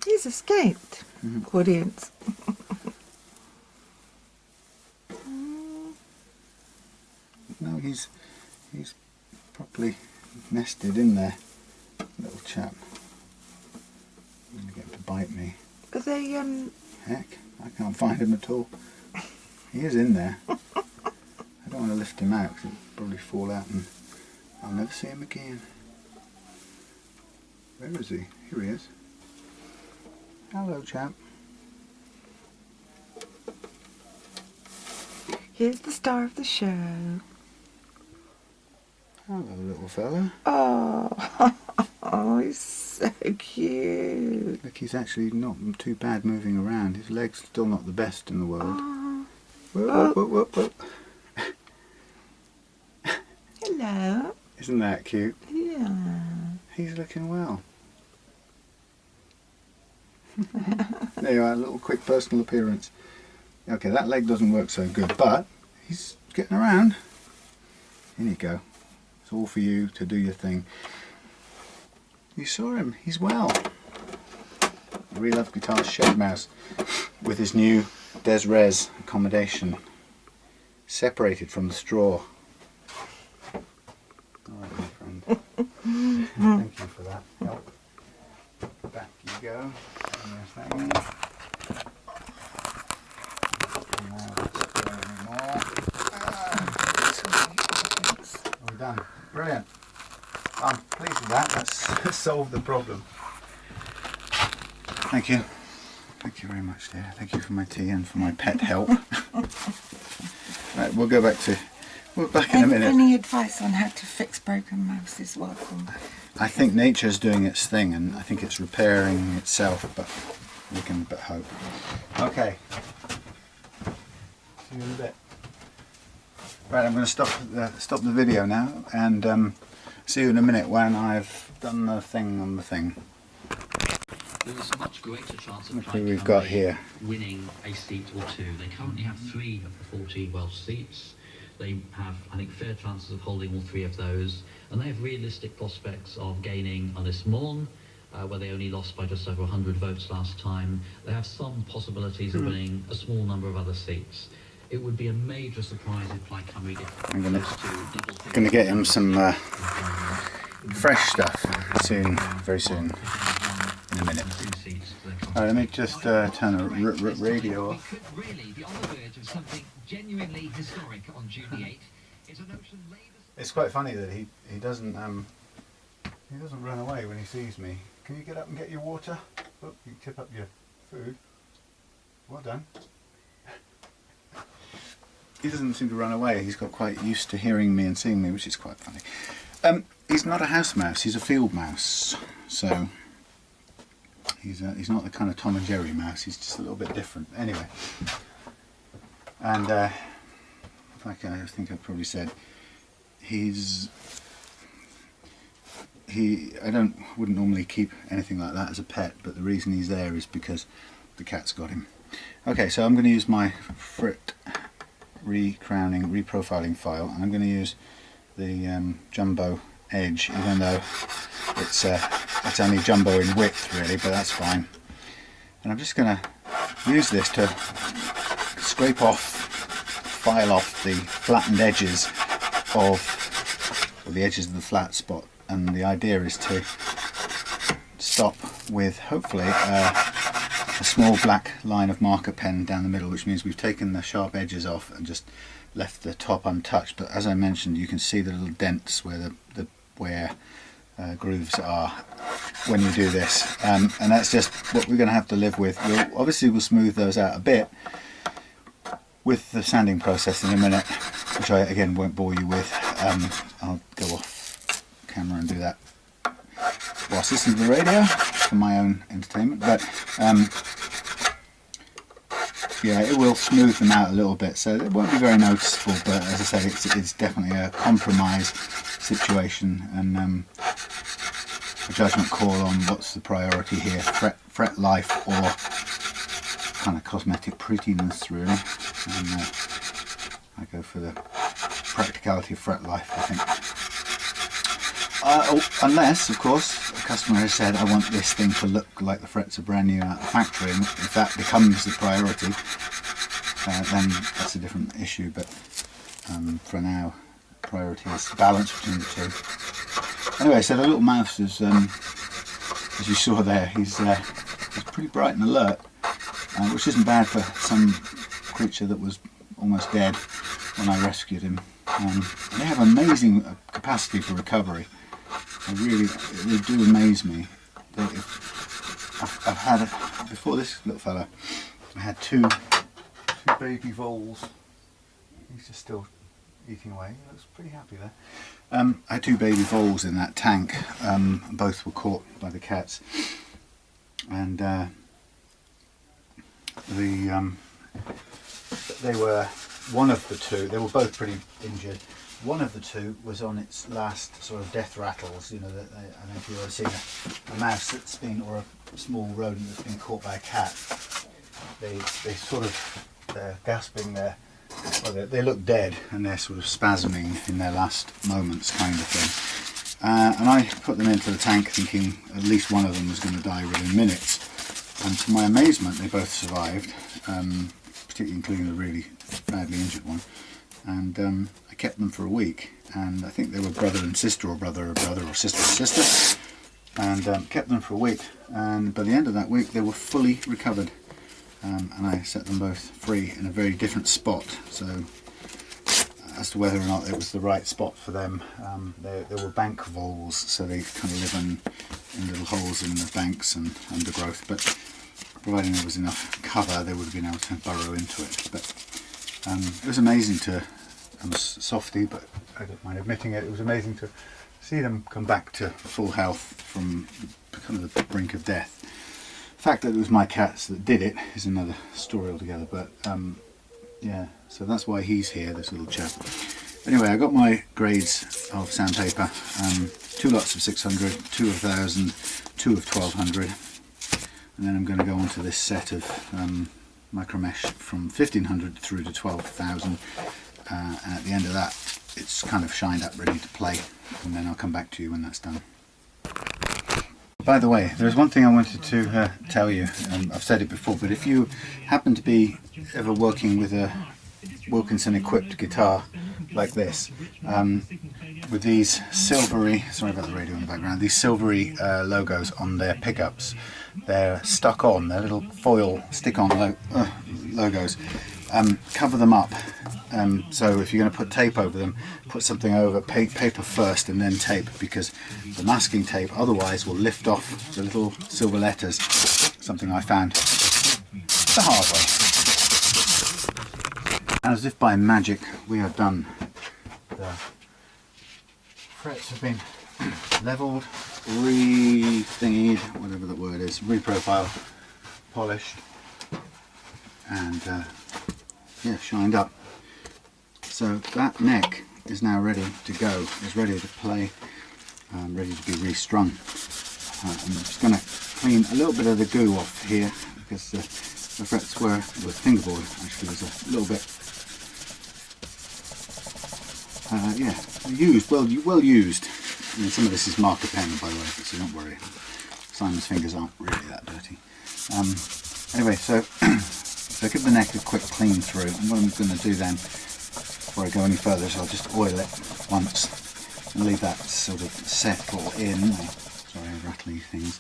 He's escaped, audience. No, he's properly nested in there, little chap. He's gonna get him to bite me. Are they Heck, I can't find him at all. He is in there. I don't want to lift him out because he'll probably fall out and I'll never see him again. Where is he? Here he is. Hello, chap. Here's the star of the show. Hello, little fella. Oh, he's so cute. Look, he's actually not too bad moving around. His legs still not the best in the world. Whoop, whoop, whoop, whoop. Hello. Isn't that cute? Yeah. He's looking well. There you are, a little quick personal appearance. Okay, that leg doesn't work so good, but he's getting around. In you go. It's all for you to do your thing. You saw him, he's well. The Real Love Guitar shed mouse with his new Des Res accommodation, separated from the straw. Alright, my friend. Thank you for that help. Back you go. There's that one. Now let's go anymore. We're done. Brilliant. I'm pleased with that. That's solved the problem. Thank you. Thank you very much, dear. Thank you for my tea and for my pet help. Right, we'll go back to... We're back in a minute. Any advice on how to fix broken mouse is welcome. I think nature's doing its thing and I think it's repairing itself, but we can but hope. Okay. See you in a bit. Right, I'm going to stop the video now and see you in a minute when I've done the thing on the thing. There's a much greater chance of Look who we've got here. winning a seat or two. They currently have 3 of the 14 Welsh seats. They have, I think, fair chances of holding all 3 of those, and they have realistic prospects of gaining Ynys Môn, where they only lost by just over 100 votes last time. They have some possibilities of winning a small number of other seats. It would be a major surprise if Plaid Cymru did. I'm going to get him some fresh stuff soon, very soon, in a minute. Alright, let me just turn the radio off. We could really be on the verge of something genuinely historic on June the 8th. It's a notion laid as... It's quite funny that he doesn't run away when he sees me. Can you get up and get your water? Oh, you tip up your food. Well done. He doesn't seem to run away. He's got quite used to hearing me and seeing me, which is quite funny. He's not a house mouse. He's a field mouse. So he's not the kind of Tom and Jerry mouse. He's just a little bit different. Anyway, and like I think I probably said, I wouldn't normally keep anything like that as a pet, but the reason he's there is because the cat's got him. Okay, so I'm going to use my Frit reprofiling file, and I'm going to use the jumbo edge, even though it's only jumbo in width really, but that's fine. And I'm just going to use this to file off the flattened edges of the edges of the flat spot, and the idea is to stop with hopefully a small black line of marker pen down the middle, which means we've taken the sharp edges off and just left the top untouched. But as I mentioned, you can see the little dents where the grooves are when you do this, and that's just what we're going to have to live with. We'll smooth those out a bit with the sanding process in a minute, which I again won't bore you with. I'll go off camera and do that whilst listening to the radio for my own entertainment. But yeah, it will smooth them out a little bit, so it won't be very noticeable. But as I say, it's definitely a compromise situation, and a judgment call on what's the priority here: fret life or kind of cosmetic prettiness, really. And I go for the practicality of fret life, I think. Unless, of course, a customer has said, I want this thing to look like the frets are brand new out of the factory, and if that becomes the priority, then that's a different issue. But for now, priority is balance between the two. Anyway, so the little mouse is, as you saw there, he's pretty bright and alert, which isn't bad for some creature that was almost dead when I rescued him. They have amazing capacity for recovery. They do amaze me. I've had, before this little fella, I had two baby voles. He's just still eating away. He looks pretty happy there. I had two baby voles in that tank. Both were caught by the cats, and they were one of the two. They were both pretty injured. One of the two was on its last sort of death rattles. You know, I don't know if you've ever seen a mouse that's been, or a small rodent that's been caught by a cat. They sort of, they're gasping there. Well, they look dead, and they're sort of spasming in their last moments, kind of thing. And I put them into the tank thinking at least one of them was going to die within minutes. And to my amazement, they both survived, particularly including the really badly injured one. And I kept them for a week, and I think they were brother and sister, or brother or sister and sister, and kept them for a week. And by the end of that week, they were fully recovered. And I set them both free in a very different spot. So as to whether or not it was the right spot for them, they were bank voles, so they kind of live in little holes in the banks and undergrowth, but providing there was enough cover, they would have been able to burrow into it. But it was amazing to, I'm a softie, but I don't mind admitting it, it was amazing to see them come back to full health from kind of the brink of death. The fact that it was my cats that did it is another story altogether, but yeah, so that's why he's here, this little chap. Anyway, I got my grades of sandpaper, 2 lots of 600, 2 of 1000, 2 of 1200, and then I'm going to go on to this set of micro mesh from 1500 through to 12,000, and at the end of that it's kind of shined up, ready to play, and then I'll come back to you when that's done. By the way, there's one thing I wanted to tell you, and I've said it before, but if you happen to be ever working with a Wilkinson equipped guitar like this, with these silvery, sorry about the radio in the background, these silvery logos on their pickups, they're stuck on, they're little foil stick-on logos. Cover them up, so if you're going to put tape over them, put something over, paper first and then tape, because the masking tape otherwise will lift off the little silver letters, something I found the hard way. And as if by magic we are done. The frets have been levelled, re-thingied, whatever the word is, reprofiled, polished, and yeah, shined up. So that neck is now ready to go, is ready to play, ready to be restrung. I'm just going to clean a little bit of the goo off here, because the frets were fingerboard, actually was a little bit yeah, used, well used. I mean, some of this is marker pen, by the way, so don't worry, Simon's fingers aren't really that dirty. Anyway, so so give the neck a quick clean through, and what I'm going to do then, before I go any further, is I'll just oil it once and leave that sort of settle in. Sorry, rattly things.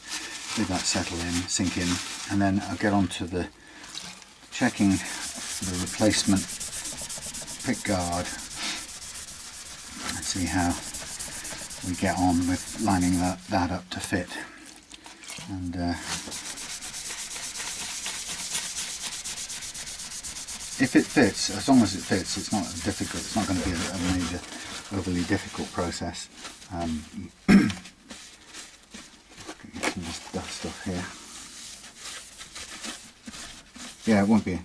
Leave that settle in, sink in, and then I'll get on to the checking the replacement Pickguard and see how we get on with lining that up to fit. And if it fits, as long as it fits, it's not difficult. It's not going to be a major, overly difficult process. Get some of this dust off here. Yeah, it won't be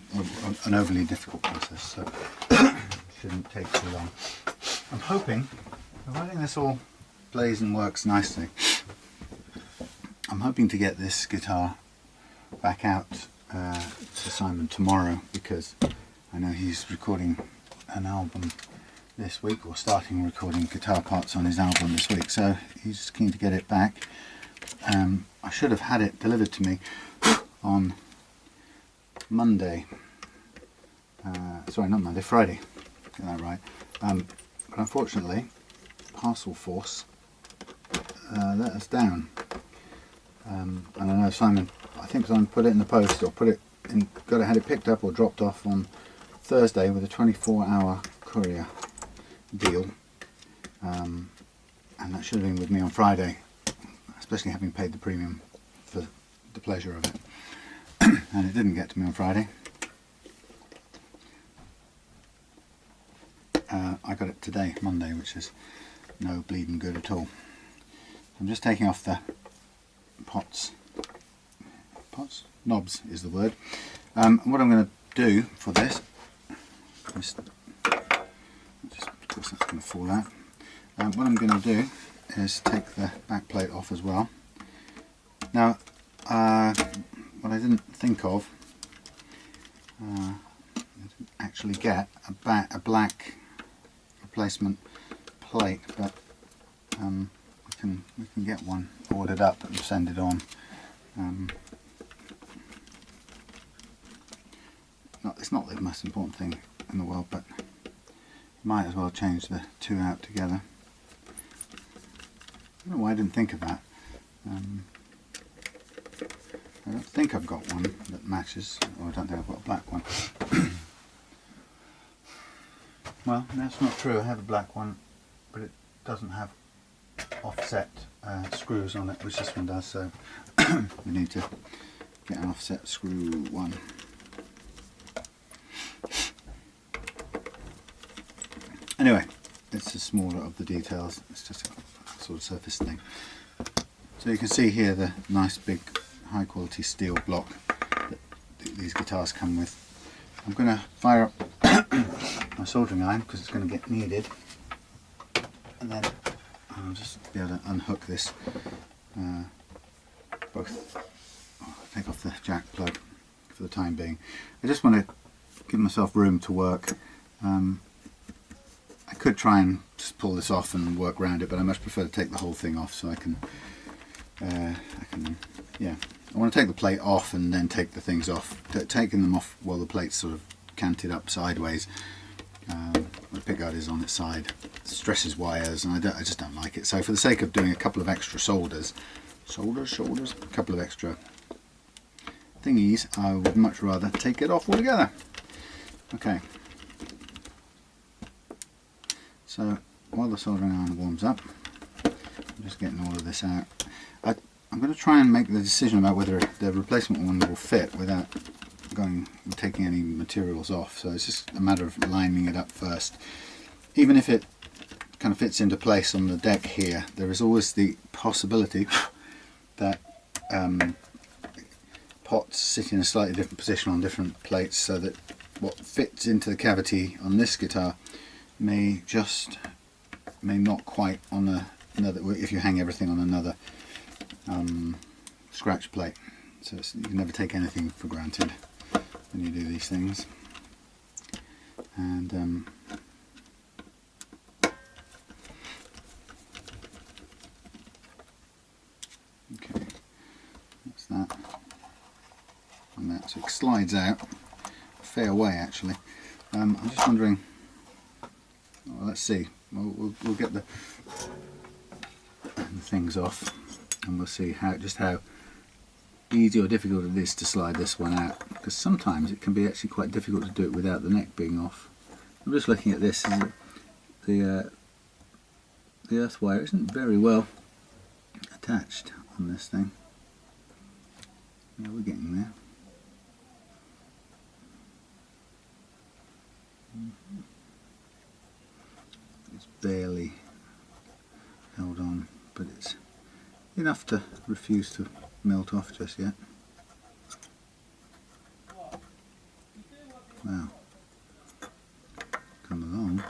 an overly difficult process, so it shouldn't take too long. I'm hoping, providing this all plays and works nicely, I'm hoping to get this guitar back out to Simon tomorrow, because I know he's recording an album this week, or starting recording guitar parts on his album this week, so he's keen to get it back. I should have had it delivered to me on Monday, sorry, not Monday, Friday, get that right, but unfortunately parcel force let us down, and I know Simon, I think Simon put it in the post, or had it picked up or dropped off on Thursday with a 24-hour courier deal, and that should have been with me on Friday, especially having paid the premium for the pleasure of it. And it didn't get to me on Friday. I got it today, Monday, which is no bleeding good at all. I'm just taking off the knobs is the word. What I'm going to do for this is, of course that's going to fall out. What I'm going to do is take the back plate off as well. Now, what I didn't think of, I didn't actually get a black replacement plate, but we can get one ordered up and send it on. It's not the most important thing in the world, but you might as well change the two out together. I don't know why I didn't think of that. I don't think I've got one that matches, or I don't think I've got a black one. Well, that's not true. I have a black one, but it doesn't have offset screws on it, which this one does, so we need to get an offset screw one. Anyway, it's the smaller of the details, it's just a sort of surface thing. So you can see here the nice big high quality steel block that these guitars come with. I'm going to fire up my soldering iron because it's going to get needed, and then I'll just be able to unhook this, take off the jack plug for the time being. I just want to give myself room to work. I could try and just pull this off and work around it, but I much prefer to take the whole thing off so I can yeah, I want to take the plate off and then take the things off. Taking them off while the plate's sort of canted up sideways, the pickguard is on its side, stresses wires, and I just don't like it. So for the sake of doing a couple of extra shoulders, a couple of extra thingies, I would much rather take it off altogether. Okay. So while the soldering iron warms up, I'm just getting all of this out. I'm going to try and make the decision about whether the replacement one will fit without taking any materials off. So it's just a matter of lining it up first. Even if it kind of fits into place on the deck here, there is always the possibility that pots sit in a slightly different position on different plates, so that what fits into the cavity on this guitar may not quite on another, if you hang everything on another scratch plate. So you can never take anything for granted when you do these things. And okay, that's that. And that, so it slides out a fair way actually. I'm just wondering, well, let's see, we'll get the things off and we'll see how easy or difficult it is to slide this one out, because sometimes it can be actually quite difficult to do it without the neck being off. I'm just looking at this, the earth wire isn't very well attached on this thing. Yeah, we're getting there. It's barely held on, but it's enough to refuse to melt off just yet. Wow, come along.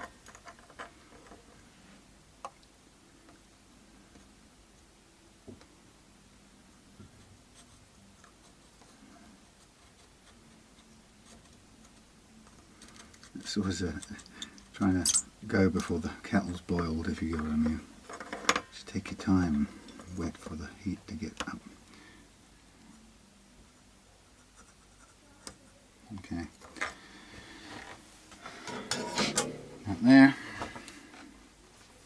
It's always trying to go before the kettle's boiled, if you get what I mean. Just take your time and wait for the heat to get up. Okay. That there.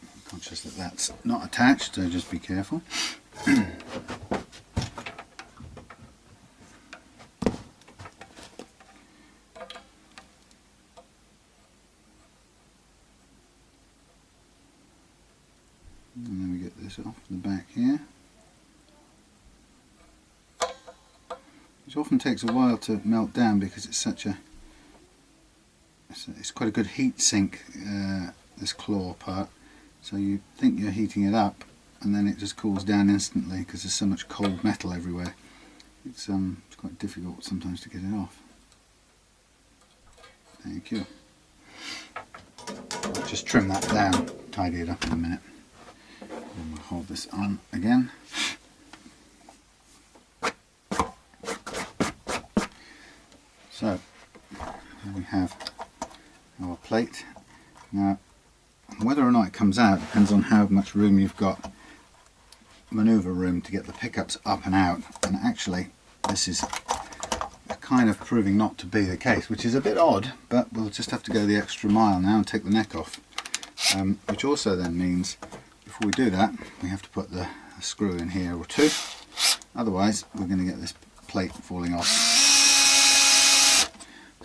I'm conscious that that's not attached, so just be careful. And then we get this off the back here, which often takes a while to melt down because it's such a it's quite a good heat sink, this claw part, so you think you're heating it up and then it just cools down instantly because there's so much cold metal everywhere. It's quite difficult sometimes to get it off. Thank you. I'll just trim that down, tidy it up in a minute. And we'll hold this on again. So here we have our plate. Now whether or not it comes out depends on how much room you've got, manoeuvre room to get the pickups up and out, and actually this is kind of proving not to be the case, which is a bit odd, but we'll just have to go the extra mile now and take the neck off, which also then means before we do that we have to put the screw in here or two, otherwise we're going to get this plate falling off.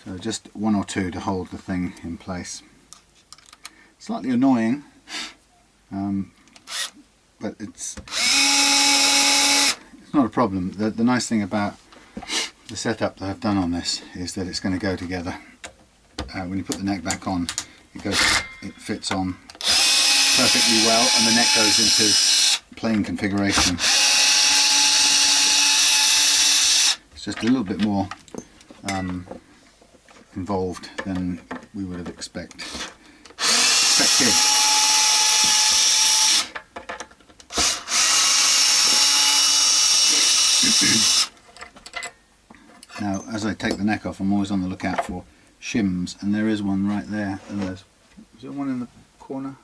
So just one or two to hold the thing in place. Slightly annoying, but it's not a problem. The nice thing about the setup that I've done on this is that it's going to go together. When you put the neck back on, it fits on perfectly well, and the neck goes into plain configuration. It's just a little bit more involved than we would have expected. Now, as I take the neck off, I'm always on the lookout for shims, and there is one right there. And is there one in the corner?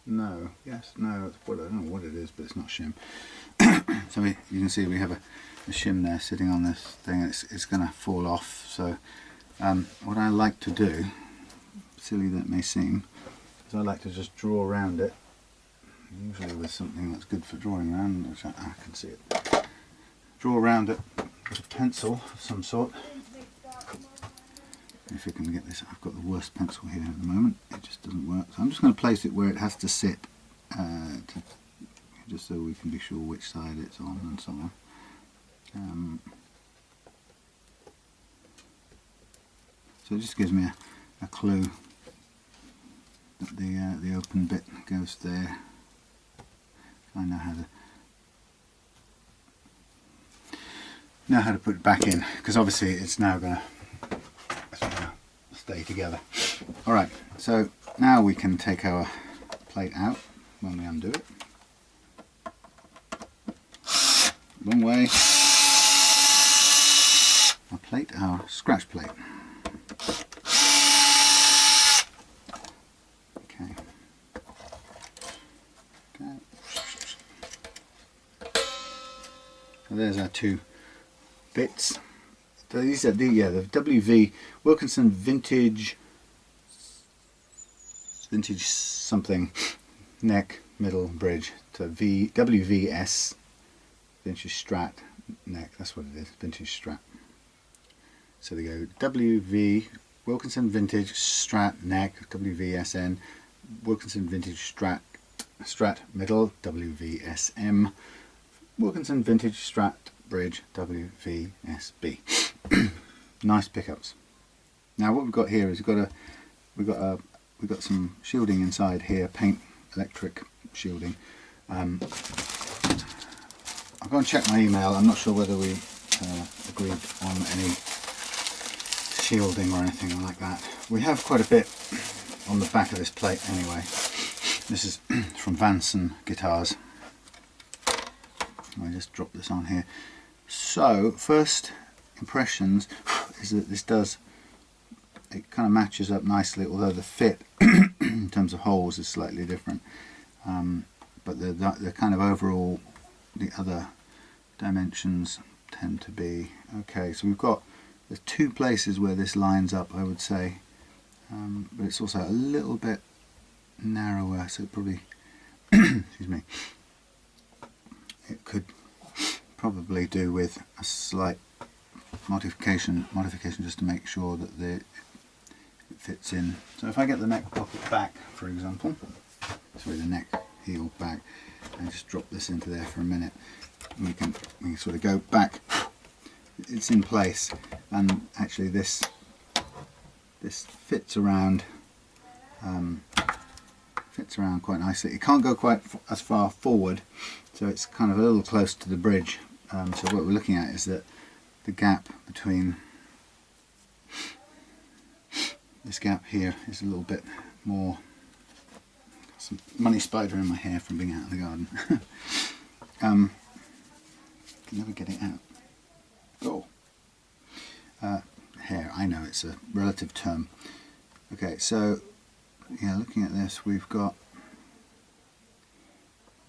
No. Yes. No. Well, I don't know what it is, but it's not shim. So you can see we have a shim there sitting on this thing. It's going to fall off. So what I like to do, silly that may seem, is I like to just draw around it, usually with something that's good for drawing around, which I can see it. Draw around it with a pencil of some sort. If you can get this, I've got the worst pencil here at the moment, it just doesn't work. So I'm just going to place it where it has to sit, just so we can be sure which side it's on and so on. So it just gives me a clue that the open bit goes there. I know how to put it back in, because obviously it's now going to stay together. Alright, so now we can take our plate out when we undo it. Wrong way. Our plate, our scratch plate. Okay. So there's our two bits. So these are the WV Wilkinson vintage something neck middle bridge to WVS vintage strat neck. That's what it is, vintage strat. So they go WV Wilkinson vintage strat neck WVSN, Wilkinson vintage strat middle WVSM, Wilkinson vintage strat bridge WVSB. Nice pickups. Now what we've got here is we've got some shielding inside here, paint electric shielding. I'll go and check my email. I'm not sure whether we agreed on any shielding or anything like that. We have quite a bit on the back of this plate anyway. This is from Vanson Guitars. I just drop this on here. So first impressions is that this it kind of matches up nicely, although the fit in terms of holes is slightly different, but the kind of overall, the other dimensions tend to be okay. So there's two places where this lines up, I would say, but it's also a little bit narrower, so it probably excuse me, it could probably do with a slight modification just to make sure that it fits in. So if I get the neck pocket back, for example, sorry, the neck heel back, and just drop this into there for a minute, we can sort of go back. It's in place, and actually this fits around quite nicely. It can't go quite as far forward, so it's kind of a little close to the bridge. So what we're looking at is that the gap between this gap here is a little bit more. Got some money spider in my hair from being out in the garden. Can never get it out. Oh, hair. I know it's a relative term. Okay, so yeah, looking at this, we've got,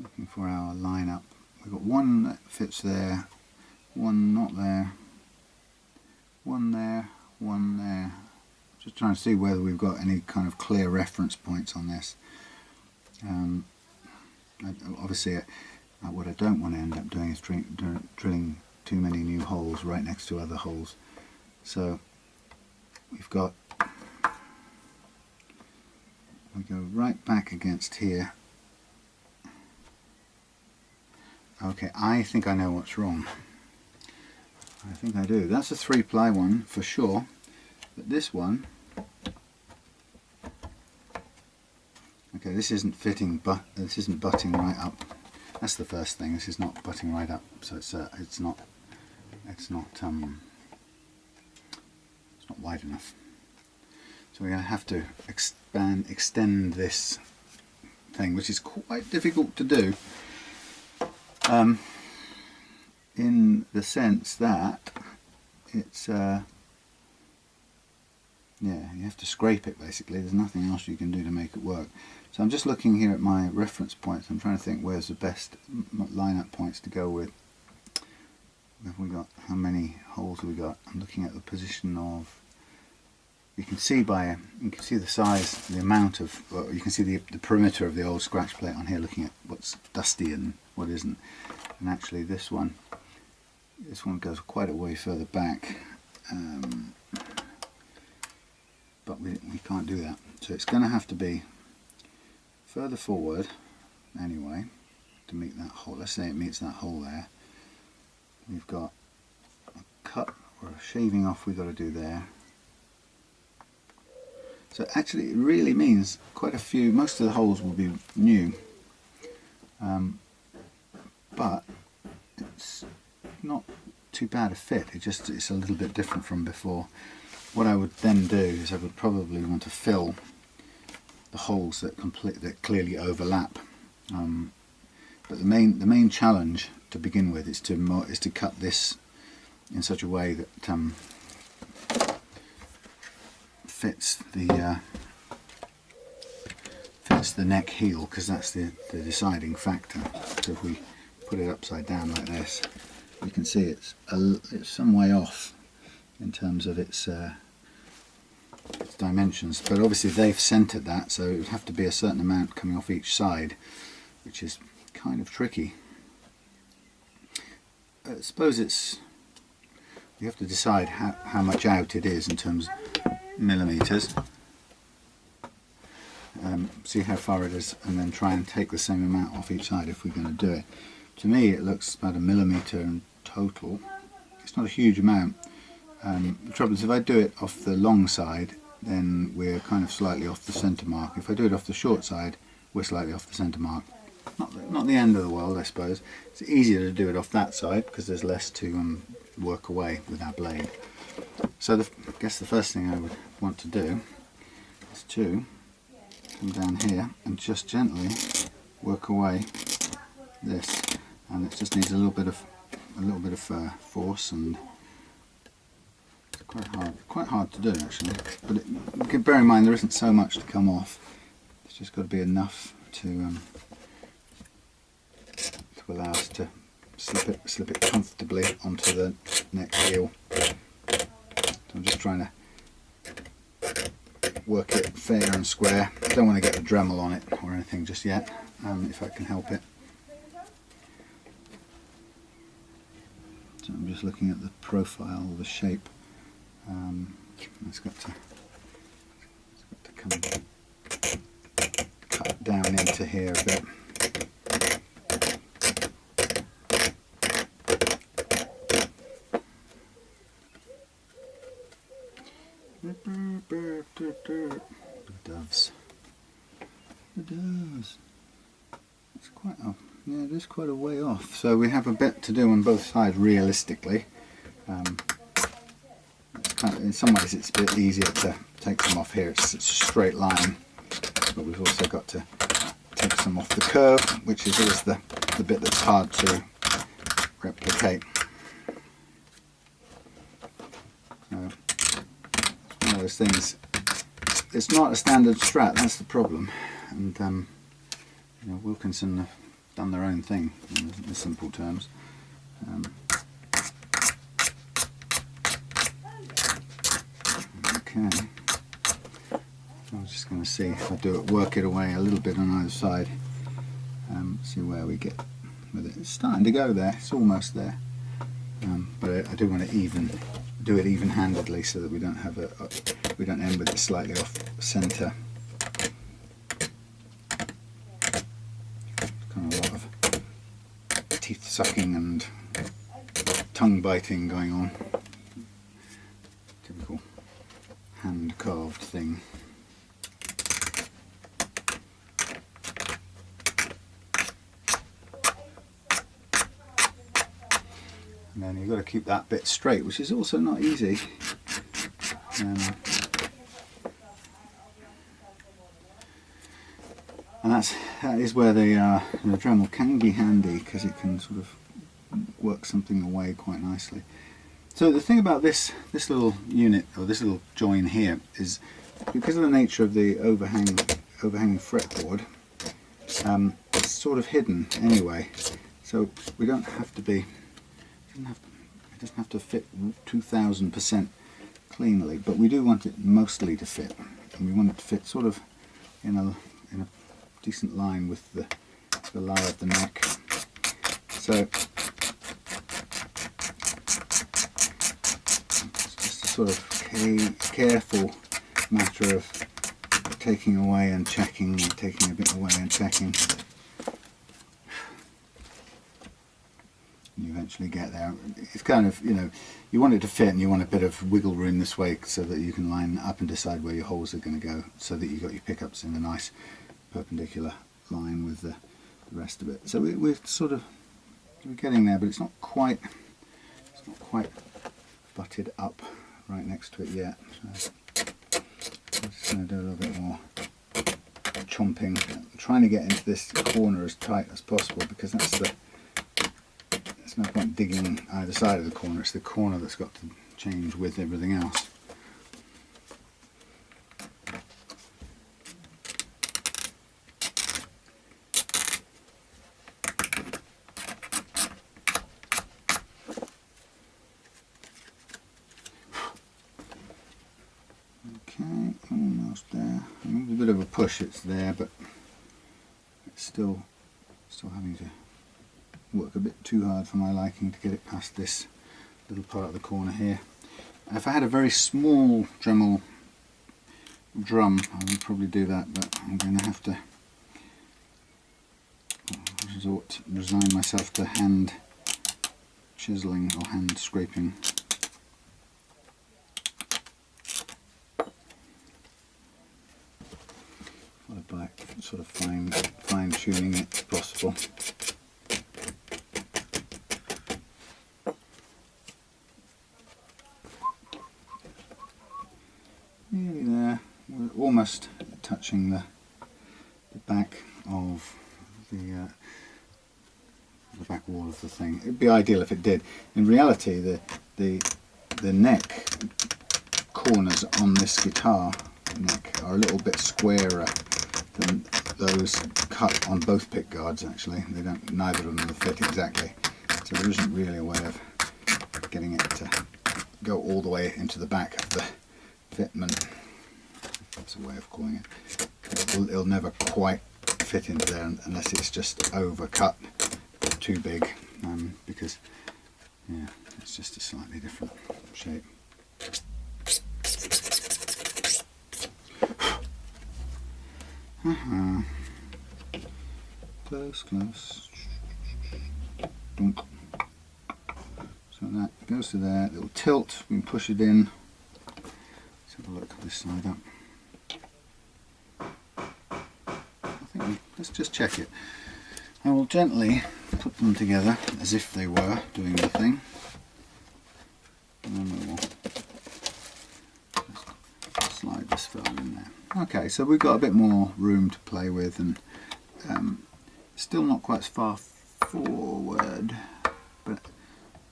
looking for our lineup. We've got one that fits there, one not there, one there, one there. Just trying to see whether we've got any kind of clear reference points on this. Obviously, what I don't want to end up doing is drilling too many new holes right next to other holes. So we've got, we go right back against here. Okay, I think I know what's wrong. I think I do. That's a 3-ply one for sure, but this one, okay, this isn't fitting, but this isn't butting right up. That's the first thing. This is not butting right up, so it's not wide enough. So we're going to have to extend this thing, which is quite difficult to do. In the sense that it's yeah, you have to scrape it basically. There's nothing else you can do to make it work. So I'm just looking here at my reference points. I'm trying to think where's the best line-up points to go with. Have we got, how many holes have we got? I'm looking at the position of, you can see the size, the amount of, you can see the perimeter of the old scratch plate on here, looking at what's dusty and what isn't. And actually this one goes quite a way further back, but we can't do that. So it's going to have to be further forward anyway to meet that hole. Let's say it meets that hole there. We've got a cut or a shaving off we've got to do there. So actually it really means quite a few, most of the holes will be new, but it's not too bad a fit. It's a little bit different from before. What I would then do is I would probably want to fill the holes that clearly overlap. But the main challenge to begin with is to cut this in such a way that fits the neck heel, because that's the deciding factor. So if we put it upside down like this, you can see it's some way off in terms of its dimensions, but obviously they've centered that, so it would have to be a certain amount coming off each side, which is kind of tricky. I suppose you have to decide how much out it is in terms of millimeters, see how far it is, and then try and take the same amount off each side if we're going to do it. To me it looks about 1 millimeter in total. It's not a huge amount, The trouble is if I do it off the long side, then we're kind of slightly off the centre mark. If I do it off the short side, we're slightly off the centre mark. Not the end of the world, I suppose. It's easier to do it off that side because there's less to work away with our blade. So I guess the first thing I would want to do is to come down here and just gently work away this, and it just needs a little bit of force, and it's quite hard to do actually. But you can bear in mind there isn't so much to come off. It's just got to be enough to allow us to slip it comfortably onto the next heel. So I'm just trying to work it fair and square. I don't want to get the Dremel on it or anything just yet, if I can help it. So I'm just looking at the profile, the shape. It's got to come cut down into here a bit. The doves. It's quite yeah, it is quite a way off. So we have a bit to do on both sides realistically. In some ways it's a bit easier to take some off here. It's a straight line, but we've also got to take some off the curve, which is always the bit that's hard to replicate. So it's one of those things. It's not a standard strat, that's the problem. And you know, Wilkinson have done their own thing in simple terms. Okay, I'm just going to see if I work it away a little bit on either side. See where we get with it. It's starting to go there. It's almost there, but I do want to do it even-handedly so that we don't have we don't end with it slightly off centre. Kind of a lot of teeth sucking and tongue biting going on. Typical hand carved thing. And then you've got to keep that bit straight, which is also not easy. And that is where the Dremel can be handy, because it can sort of work something away quite nicely. So the thing about this little unit, or this little join here, is because of the nature of the overhanging fretboard, it's sort of hidden anyway. So we don't have to be. It doesn't have to fit 2000% cleanly, but we do want it mostly to fit, and we want it to fit sort of in a decent line with the lie of the neck. So it's just a sort of careful matter of taking away and checking, and taking a bit away and checking. You eventually get there. It's kind of, you know, you want it to fit and you want a bit of wiggle room this way so that you can line up and decide where your holes are going to go, so that you've got your pickups in a nice perpendicular line with the rest of it. So we're getting there, but it's not quite butted up right next to it yet. So I'm just going to do a little bit more chomping. I'm trying to get into this corner as tight as possible, because there's no point digging either side of the corner. It's the corner that's got to change with everything else. Okay, almost there. A bit of a push, it's there, but it's still having to work a bit too hard for my liking to get it past this little part of the corner here. If I had a very small Dremel drum, I would probably do that, but I'm going to have to resign myself to hand chiseling or hand scraping. by sort of fine tuning it if possible. Nearly there. We're almost touching the back of the back wall of the thing. It'd be ideal if it did. In reality, the neck corners on this guitar neck are a little bit squarer than those cut on both pickguards. Actually, neither of them will fit exactly. So there isn't really a way of getting it to go all the way into the back of the fitment. That's a way of calling it. It'll never quite fit into there unless it's just overcut too big, because yeah, it's just a slightly different shape. Close, close. Dunk. So that goes to there. It'll tilt. We can push it in. Let's have a look at this side up. Let's just check it. I will gently put them together as if they were doing the thing, and then we will just slide this fella in there. Okay, so we've got a bit more room to play with, and still not quite as far forward, but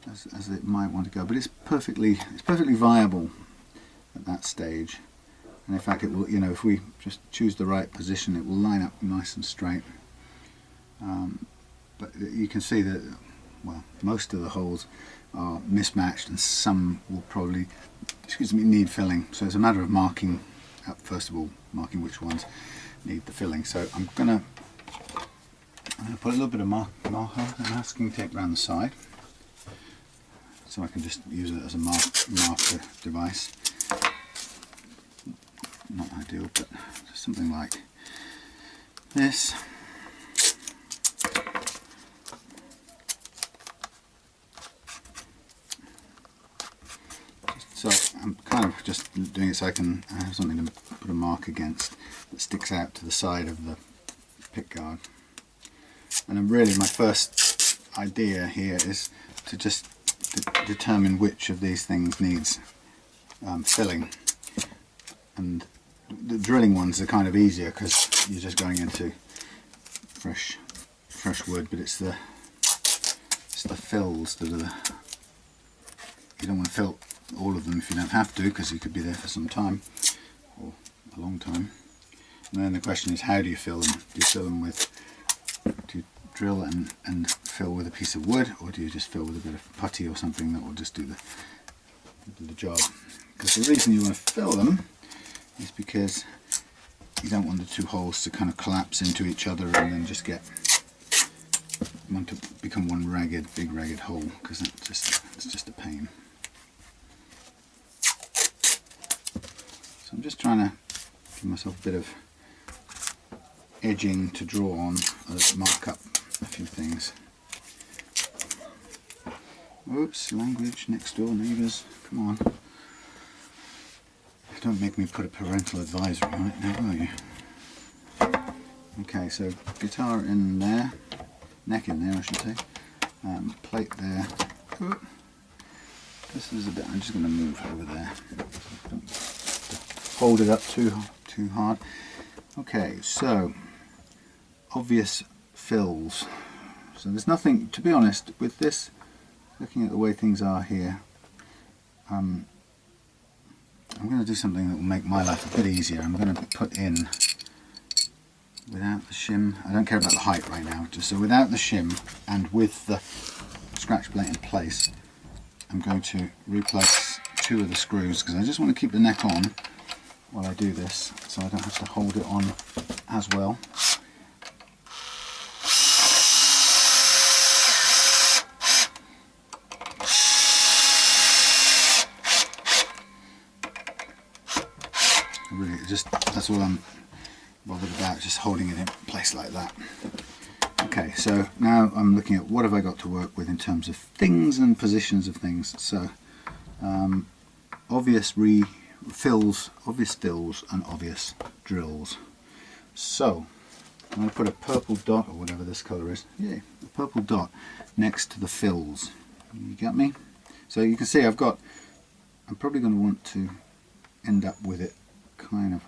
as it might want to go. But it's perfectly viable at that stage. And in fact, it will, you know, if we just choose the right position, it will line up nice and straight. But you can see that, well, most of the holes are mismatched, and some will probably, need filling. So it's a matter of marking, first of all, marking which ones need the filling. So I'm going to put a little bit of masking tape around the side, so I can just use it as a marker device. Not ideal, but something like this. So I'm kind of just doing it so I can have something to put a mark against that sticks out to the side of the pickguard. And then really my first idea here is to just determine which of these things needs filling. And the drilling ones are kind of easier because you're just going into fresh wood, but it's the fills that are you don't want to fill all of them if you don't have to, because you could be there for some time, or a long time. And then the question is, how do you fill them? Do you fill them with, do you drill and fill with a piece of wood, or do you just fill with a bit of putty or something that will just do the job? Because the reason you want to fill them is because you don't want the two holes to kind of collapse into each other and then just want to become one big ragged hole, because it's just a pain. So I'm just trying to give myself a bit of edging to draw on, mark up a few things. Oops, language, next door neighbours, come on. Don't make me put a parental advisory on it now, will you? Okay, so guitar in there, neck in there I should say, plate there. This is a bit, I'm just going to move over there. Don't hold it up too hard. Okay, so obvious fills. So there's nothing, to be honest, with this, looking at the way things are here, I'm going to do something that will make my life a bit easier. I'm going to put in, without the shim, I don't care about the height right now, just so without the shim and with the scratch plate in place, I'm going to replace two of the screws, because I just want to keep the neck on while I do this, so I don't have to hold it on as well. Really, that's all I'm bothered about, just holding it in place like that. Okay, so now I'm looking at what have I got to work with in terms of things and positions of things. So obvious fills and obvious drills. So I'm going to put a purple dot, or whatever this colour is, yeah, a purple dot next to the fills. You got me? So you can see I'm probably going to want to end up with it kind of,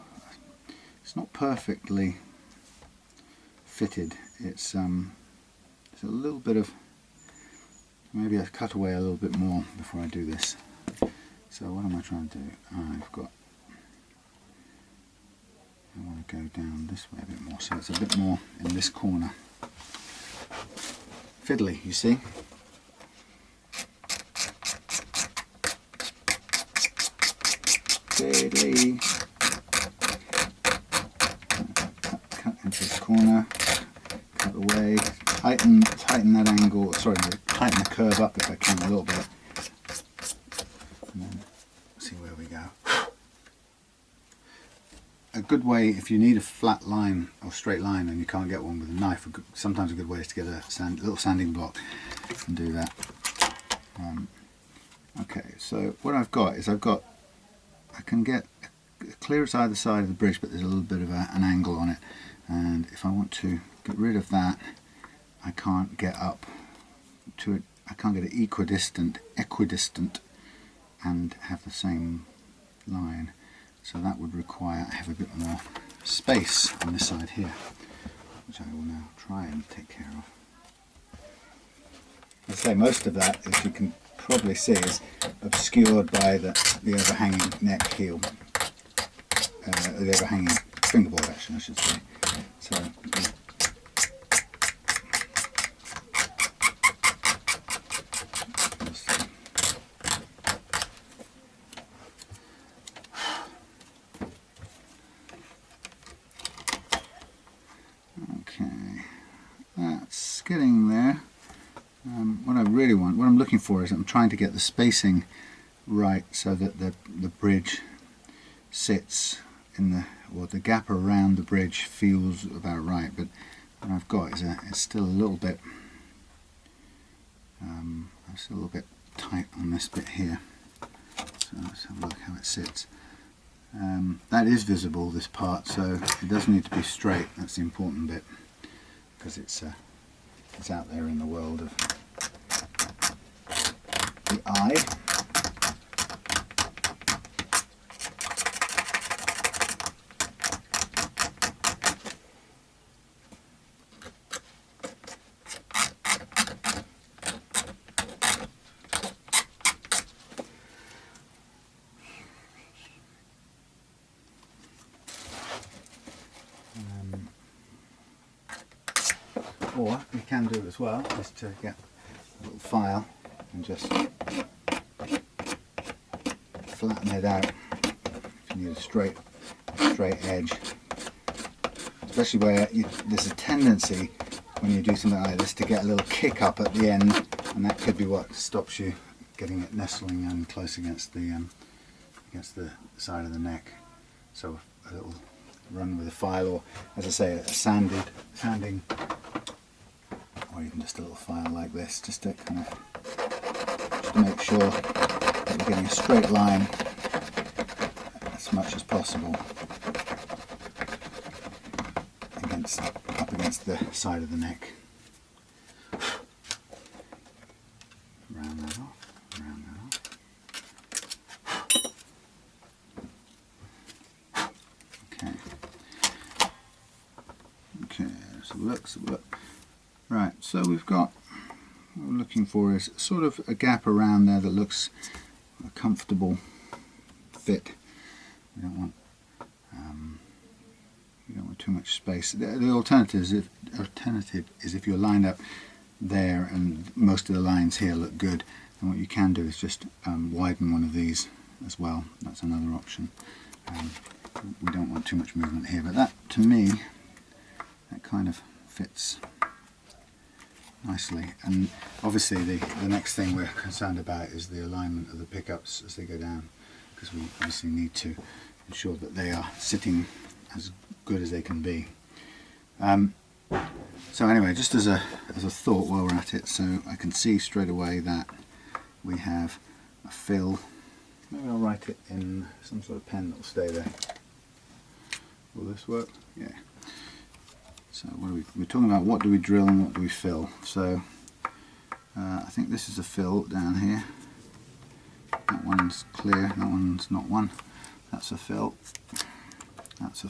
it's not perfectly fitted, it's a little bit of, maybe I cut away a little bit more before I do this. So what am I trying to do? I want to go down this way a bit more, so it's a bit more in this corner. Fiddly, you see? Fiddly. Cut into this corner, cut away, tighten that angle, sorry, tighten the curve up if I can a little bit. And then see where we go. A good way, if you need a flat line or straight line and you can't get one with a knife, sometimes a good way is to get a little sanding block and do that. Okay, so what I've got is I can get clear as either side of the bridge, but there's a little bit of an angle on it, and if I want to get rid of that, I can't get up to it, I can't get it equidistant and have the same line. So that would require I have a bit more space on this side here, which I will now try and take care of. As I say, most of that, as you can probably see, is obscured by the overhanging neck heel, the overhanging fingerboard actually I should say. So getting there. What I really want, what I'm looking for is I'm trying to get the spacing right so that the bridge sits in the, or the gap around the bridge feels about right, but what I've got is it's still a little bit tight on this bit here. So let's have a look how it sits. That is visible, this part, so it does need to be straight. That's the important bit, because it's out there in the world of the eye. Or you can do as well is to get a little file and just flatten it out if you need a straight edge, especially where there's a tendency when you do something like this to get a little kick up at the end, and that could be what stops you getting it nestling and close against the side of the neck. So a little run with a file, or as I say, a sanding, or even just a little file like this, just to kind of make sure that you're getting a straight line as much as possible up against the side of the neck. Round that off, round that off. Okay, so look. Right, so we've got, what we're looking for is sort of a gap around there that looks a comfortable fit. We don't want too much space. The alternative is if you're lined up there and most of the lines here look good, then what you can do is just widen one of these as well. That's another option. We don't want too much movement here, but that, to me, that kind of fits nicely. And obviously the next thing we're concerned about is the alignment of the pickups as they go down, because we obviously need to ensure that they are sitting as good as they can be. So anyway, just as a thought while we're at it, so I can see straight away that we have a fill. Maybe I'll write it in some sort of pen that will stay there. Will this work? Yeah. So we're talking about what do we drill and what do we fill. So I think this is a fill down here. That one's clear, that one's not one. That's a fill. That's a...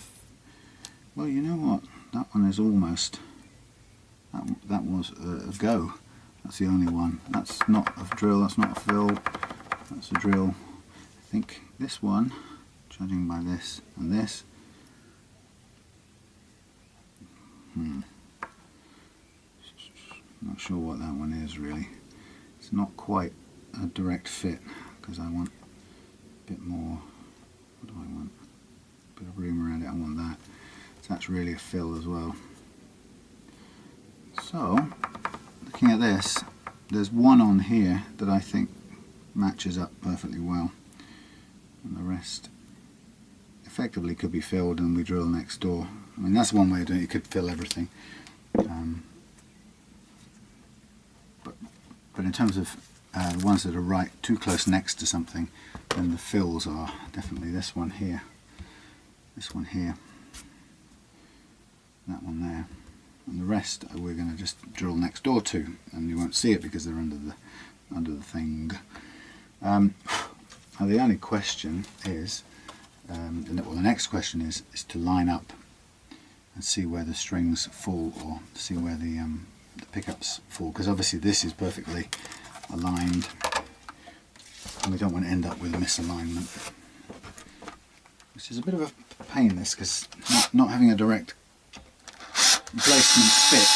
Well, you know what? That one is almost... That was a go. That's the only one. That's not a drill, that's not a fill. That's a drill. I think this one, judging by this and this, not sure what that one is really. It's not quite a direct fit because I want a bit more. What do I want? A bit of room around it. I want that. So that's really a fill as well. So looking at this, there's one on here that I think matches up perfectly well, and the rest effectively could be filled and we drill next door. I mean, that's one way of doing it. You could fill everything, but in terms of the ones that are right too close next to something, then the fills are definitely this one here, that one there, and the rest we're going to just drill next door to, and you won't see it because they're under the thing. Now the only question is, well, the next question is to line up and see where the strings fall, or see where the pickups fall, because obviously this is perfectly aligned and we don't want to end up with a misalignment, which is a bit of a pain, this, because not having a direct placement fit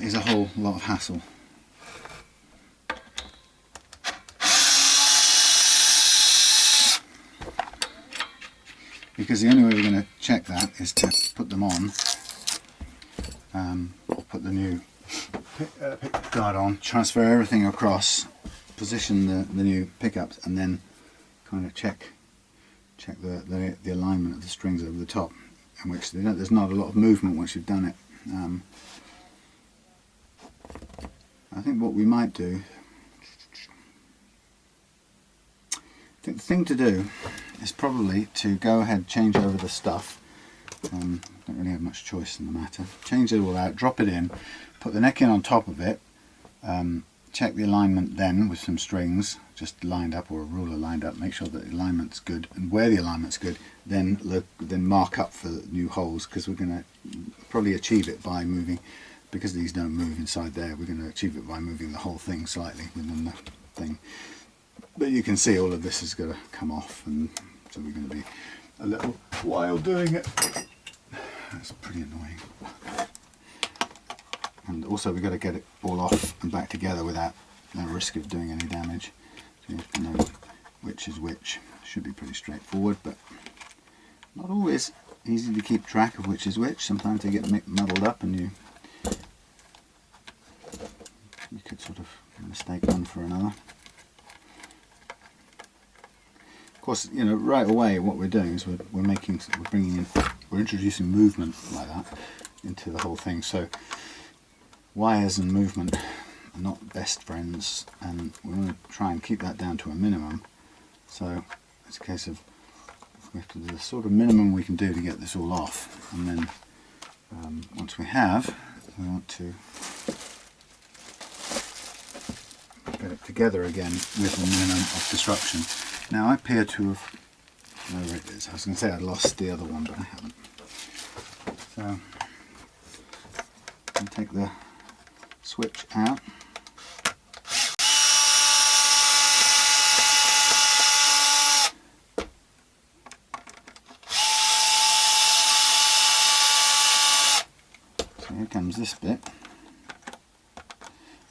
is a whole lot of hassle. Because the only way we're going to check that is to put them on, or put the new Pickguard on, transfer everything across, position the new pickups, and then kind of check the alignment of the strings over the top, in which there's not a lot of movement once you've done it. I think what we might do, I think the thing to do is probably to go ahead, change over the stuff. Don't really have much choice in the matter. Change it all out, drop it in, put the neck in on top of it, check the alignment then with some strings just lined up, or a ruler lined up, make sure that the alignment's good, and where the alignment's good, then mark up for new holes, because we're going to probably achieve it by moving, because these don't move inside there, we're going to achieve it by moving the whole thing slightly within the thing. But you can see all of this is going to come off, and so we're going to be a little while doing it. That's pretty annoying. And also we've got to get it all off and back together without no risk of doing any damage. So you have to know which is which. Should be pretty straightforward, but not always easy to keep track of which is which. Sometimes they get muddled up and you could sort of mistake one for another. Of course, you know, right away what we're doing is we're introducing movement like that into the whole thing. So wires and movement are not best friends, and we want to try and keep that down to a minimum. So it's a case of we have to do the sort of minimum we can do to get this all off, and then once we have, we want to get it together again with a minimum of disruption. Now I appear to have, where it is, I was going to say I'd lost the other one, but I haven't. So I'll take the switch out. So here comes this bit.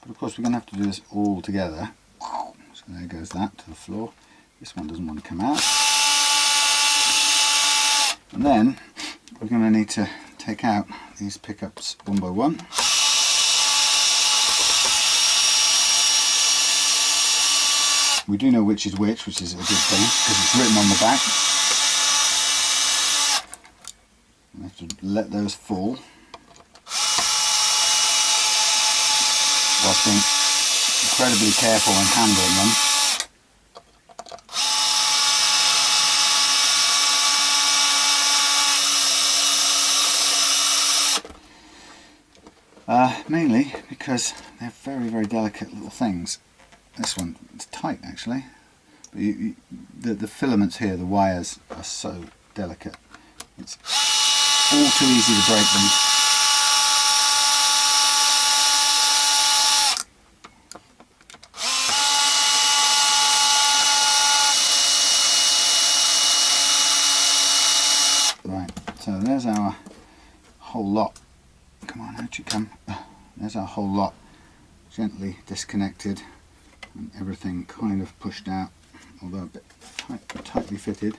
But of course we're going to have to do this all together. So there goes that to the floor. This one doesn't want to come out. And then we're going to need to take out these pickups one by one. We do know which is which is a good thing because it's written on the back. We have to let those fall whilst being incredibly careful in handling them. Mainly because they're very, very delicate little things. This one is tight actually, but the filaments here, the wires, are so delicate. It's all too easy to break them. Right, so there's our whole lot. Come on, out you come. There's our whole lot gently disconnected and everything kind of pushed out, although a bit tightly fitted.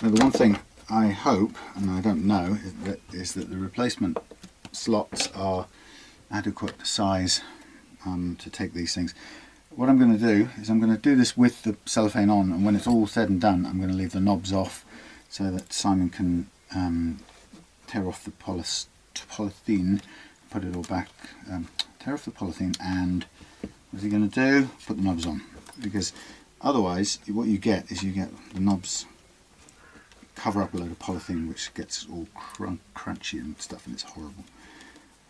Now the one thing I hope, and I don't know, is that the replacement slots are adequate size to take these things. What I'm going to do is I'm going to do this with the cellophane on, and when it's all said and done I'm going to leave the knobs off so that Simon can tear off the polythene, put it all back, tear off the polythene, and what's he going to do? Put the knobs on, because otherwise what you get is you get the knobs cover up a load of polythene which gets all crunchy and stuff, and it's horrible.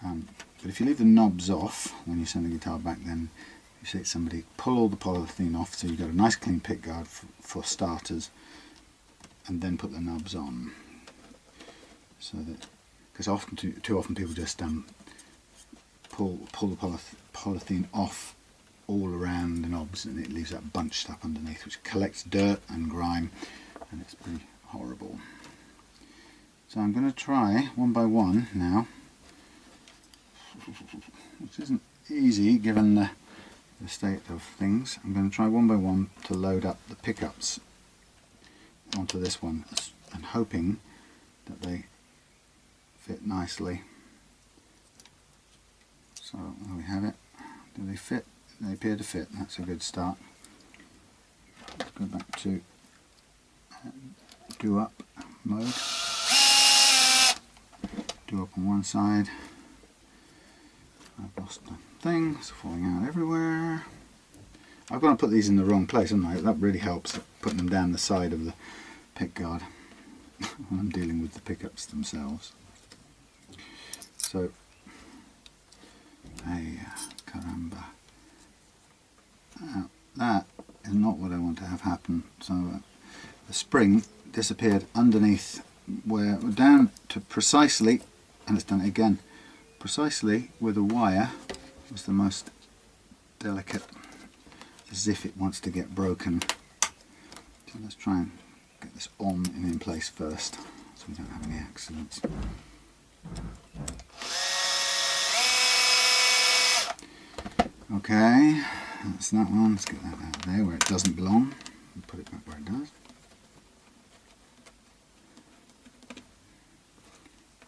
But if you leave the knobs off when you send the guitar back, then you say to somebody, pull all the polythene off so you've got a nice clean pickguard for starters, and then put the knobs on. So that, because often too often people just pull the polythene off all around the knobs, and it leaves that bunched up underneath which collects dirt and grime, and it's pretty horrible. So I'm going to try one by one now, which isn't easy given the state of things. I'm going to try one by one to load up the pickups onto this one, and hoping that they fit nicely. So there we have it. Do they fit? They appear to fit. That's a good start. Let's go back to do up mode. Do up on one side. I've lost the thing, it's falling out everywhere. I've got to put these in the wrong place, haven't I? That really helps, putting them down the side of the pickguard when I'm dealing with the pickups themselves. So, hey, caramba. Now, that is not what I want to have happen. So the spring disappeared underneath, where we're down to precisely, and it's done it again, precisely where the wire was the most delicate, as if it wants to get broken. So let's try and get this on and in place first, so we don't have any accidents. Okay, that's that one. Let's get that out of there where it doesn't belong and put it back where it does.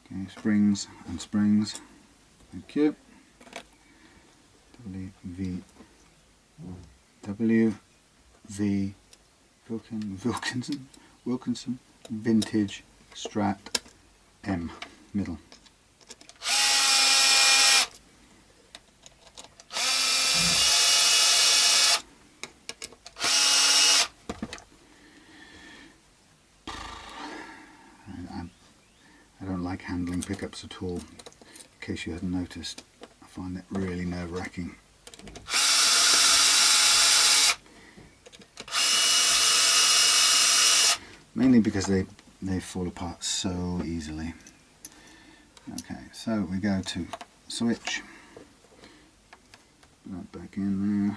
Okay, springs and springs. Thank you. Wilkinson vintage strat M middle. I don't like handling pickups at all, in case you hadn't noticed. I find it really nerve-wracking. Mainly because they fall apart so easily. Okay, so we go to switch, put that back in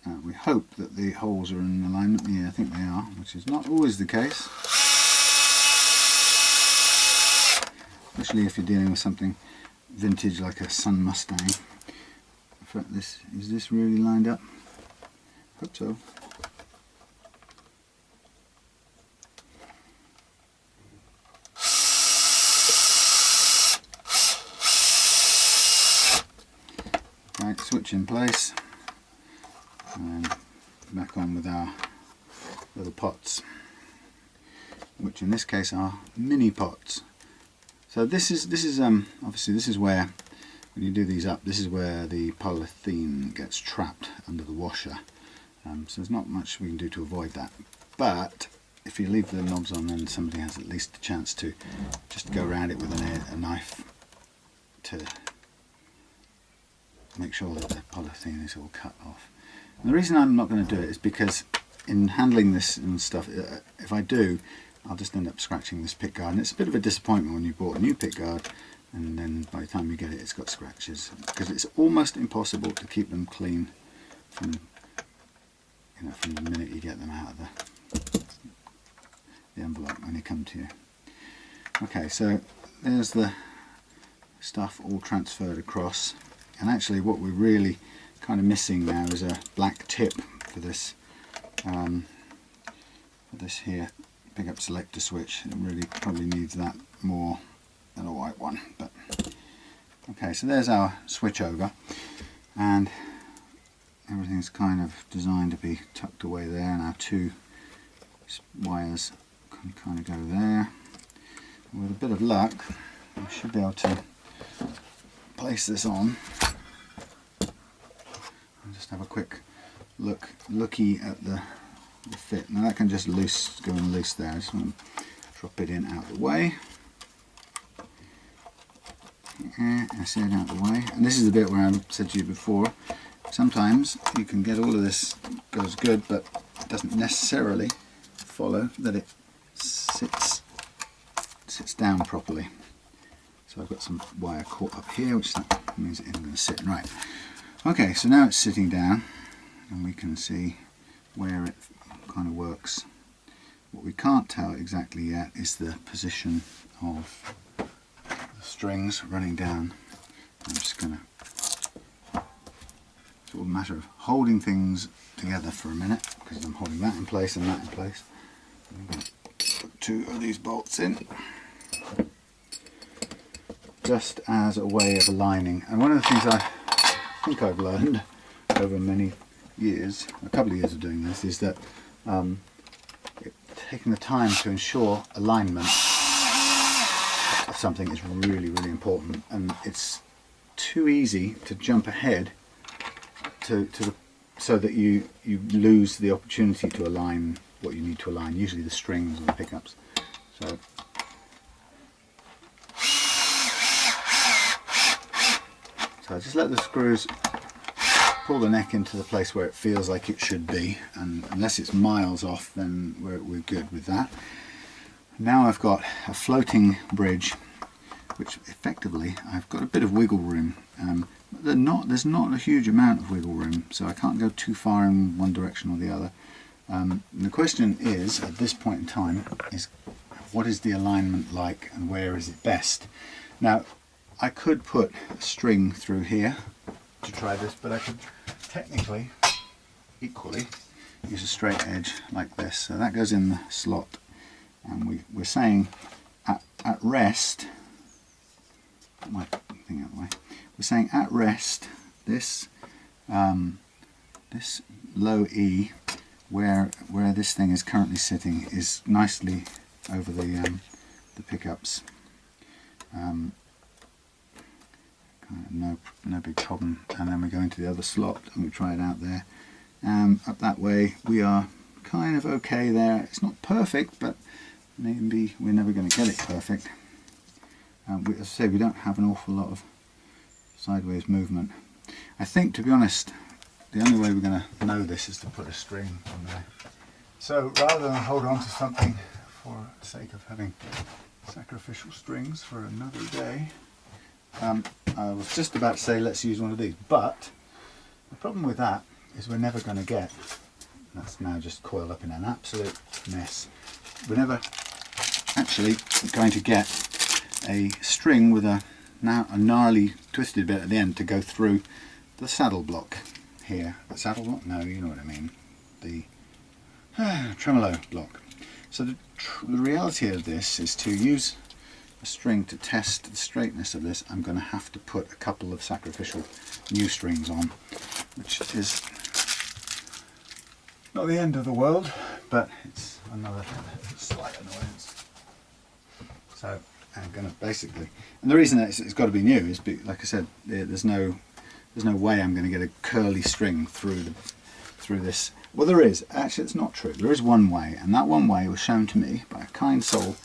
there. We hope that the holes are in alignment. Yeah, I think they are, which is not always the case. Especially if you're dealing with something vintage like a Sun Mustang. In fact, is this really lined up? Hope so. Right, switch in place, and back on with our little pots, which in this case are mini pots. So this is obviously this is where, when you do these up, this is where the polythene gets trapped under the washer, So there's not much we can do to avoid that. But if you leave the knobs on, then somebody has at least a chance to just go around it with a knife to make sure that the polythene is all cut off. And the reason I'm not going to do it is because in handling this and stuff, if I do, I'll just end up scratching this pickguard, and it's a bit of a disappointment when you bought a new pickguard and then by the time you get it, it's got scratches, because it's almost impossible to keep them clean from, you know, from the minute you get them out of the envelope when they come to you. Okay, so there's the stuff all transferred across, and actually what we're really kind of missing now is a black tip for this here pickup selector switch. It really probably needs that more than a white one. But okay, so there's our switch over, and everything's kind of designed to be tucked away there, and our two wires can kind of go there. With a bit of luck, we should be able to place this on and just have a quick looky at the fit. Now that can just go in loose there. I just want to drop it in out of the way. I said out of the way, and this is the bit where I said to you before, sometimes you can get all of this goes good, but it doesn't necessarily follow that it sits down properly. So I've got some wire caught up here, which that means it isn't going to sit right. Okay, so now it's sitting down, and we can see where it kind of works. What we can't tell exactly yet is the position of the strings running down. I'm just going to, it's all a matter of holding things together for a minute, because I'm holding that in place and that in place. I'm going to put two of these bolts in, just as a way of aligning. And one of the things I think I've learned over many years, a couple of years of doing this, is that taking the time to ensure alignment of something is really, really important, and it's too easy to jump ahead so that you lose the opportunity to align what you need to align, usually the strings and the pickups. So I just let the screws pull the neck into the place where it feels like it should be, and unless it's miles off, then we're good with that. Now I've got a floating bridge, which effectively I've got a bit of wiggle room. There's not a huge amount of wiggle room, so I can't go too far in one direction or the other. And the question is, at this point in time, is what is the alignment like and where is it best? Now, I could put a string through here to try this, but I could technically, equally, use a straight edge like this. So that goes in the slot, and we're saying at rest, put my thing out of the way, we're saying at rest, this this low E, where this thing is currently sitting, is nicely over the pickups. No big problem. And then we go into the other slot and we try it out there. Up that way we are kind of okay there. It's not perfect, but maybe we're never going to get it perfect. As I say, we don't have an awful lot of sideways movement. I think, to be honest, the only way we're going to know this is to put a string on there. So rather than hold on to something for the sake of having sacrificial strings for another day, I was just about to say let's use one of these, but the problem with that is we're never going to get, that's now just coiled up in an absolute mess, we're never actually going to get a string with a gnarly twisted bit at the end to go through the saddle block here. The saddle block? No, you know what I mean. The tremolo block. So the reality of this is, to use a string to test the straightness of this, I'm going to have to put a couple of sacrificial new strings on, which is not the end of the world, but it's another slight annoyance. So I'm going to basically, and the reason that it's got to be new is, like I said, there's no way I'm going to get a curly string through this Well, there is. Actually, it's not true. There is one way, and that one way was shown to me by a kind soul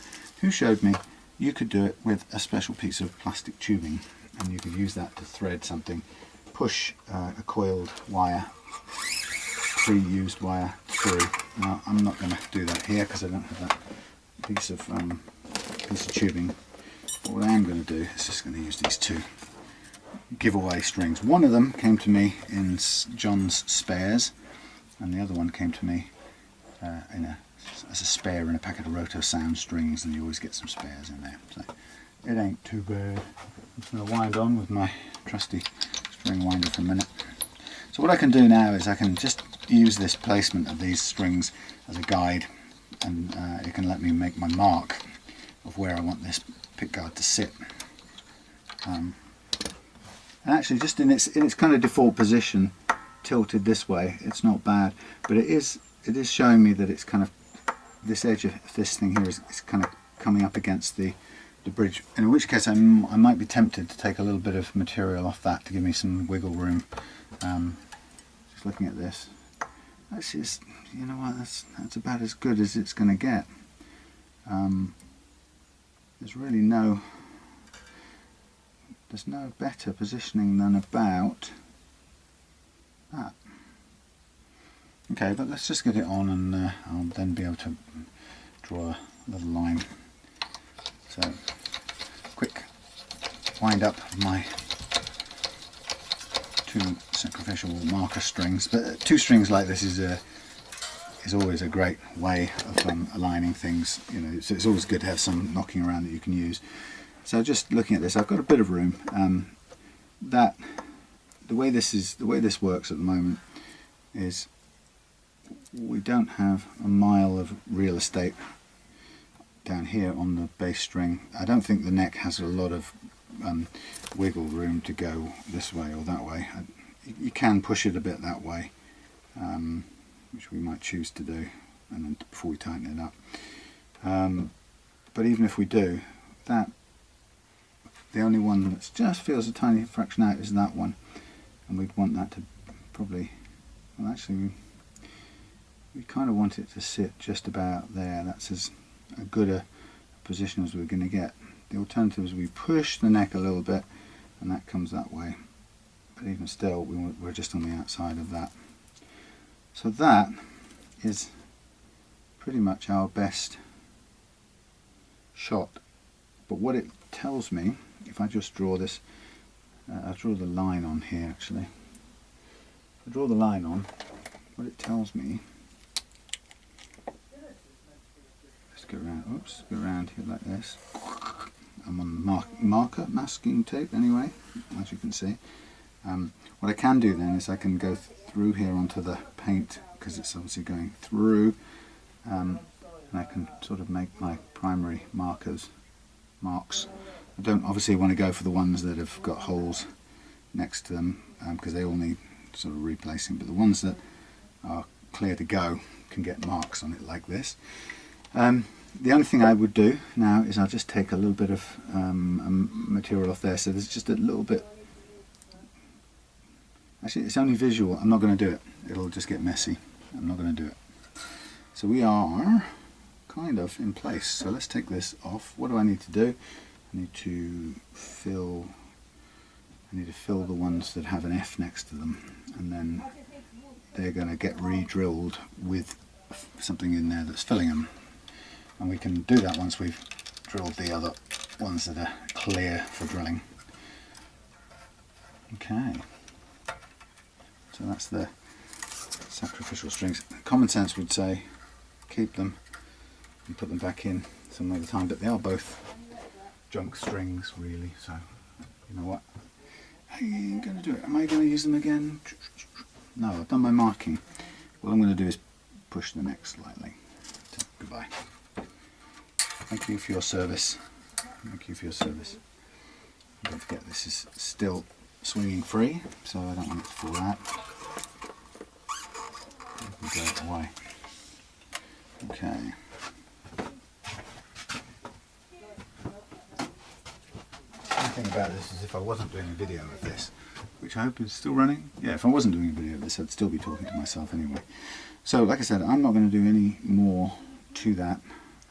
who showed me you could do it with a special piece of plastic tubing, and you could use that to thread something, push a coiled wire, pre-used wire through. Now, I'm not going to do that here because I don't have that piece of tubing. But what I am going to do is just going to use these two giveaway strings. One of them came to me in John's spares, and the other one came to me as a spare in a packet of Roto Sound strings, and you always get some spares in there, so it ain't too bad. I'm just going to wind on with my trusty string winder for a minute. So what I can do now is I can just use this placement of these strings as a guide, and it can let me make my mark of where I want this pickguard to sit. And actually, just in its kind of default position, tilted this way, it's not bad, but it is showing me that it's kind of, this edge of this thing here is kind of coming up against the bridge, in which case I might be tempted to take a little bit of material off that to give me some wiggle room. Just looking at this, actually, you know what, that's about as good as it's going to get. There's really no better positioning than about that. Okay, but let's just get it on, and I'll then be able to draw a little line. So, quick wind up of my two sacrificial marker strings. But two strings like this is always a great way of aligning things. You know, it's always good to have some knocking around that you can use. So just looking at this, I've got a bit of room. The way this works at the moment is we don't have a mile of real estate down here on the bass string. I don't think the neck has a lot of wiggle room to go this way or that way. You can push it a bit that way, which we might choose to do, and then before we tighten it up. But even if we do that, the only one that just feels a tiny fraction out is that one, and we'd want that to probably, well, actually we kind of want it to sit just about there. That's as good a position as we're going to get. The alternative is we push the neck a little bit and that comes that way, but even still we're just on the outside of that. So that is pretty much our best shot. But what it tells me, if I just draw this, I'll draw the line on here actually. If I draw the line on, what it tells me, let's go around, oops, go around here like this. I'm on marker masking tape anyway, as you can see. What I can do then is I can go through here onto the paint, because it's obviously going through, and I can sort of make my primary marks. I don't obviously want to go for the ones that have got holes next to them, because they all need sort of replacing, but the ones that are clear to go can get marks on it like this. The only thing I would do now is I'll just take a little bit of material off there, so there's just a little bit. Actually, it's only visual. I'm not going to do it. It'll just get messy. I'm not going to do it. So we are kind of in place. So let's take this off. What do I need to do? I need to fill the ones that have an F next to them, and then they're going to get re-drilled with something in there that's filling them. And we can do that once we've drilled the other ones that are clear for drilling. Okay, so that's the sacrificial strings. Common sense would say keep them and put them back in some other time, but they are both junk strings really, so you know what, I ain't going to do it. Am I going to use them again? No, I've done my marking. What I'm going to do is push the neck slightly. So, goodbye. Thank you for your service. Thank you for your service. Don't forget this is still swinging free, so I don't want it to fall out. Go away. Okay. thing about this is if I wasn't doing a video of this, which I hope is still running. Yeah, if I wasn't doing a video of this, I'd still be talking to myself anyway. So like I said, I'm not going to do any more to that.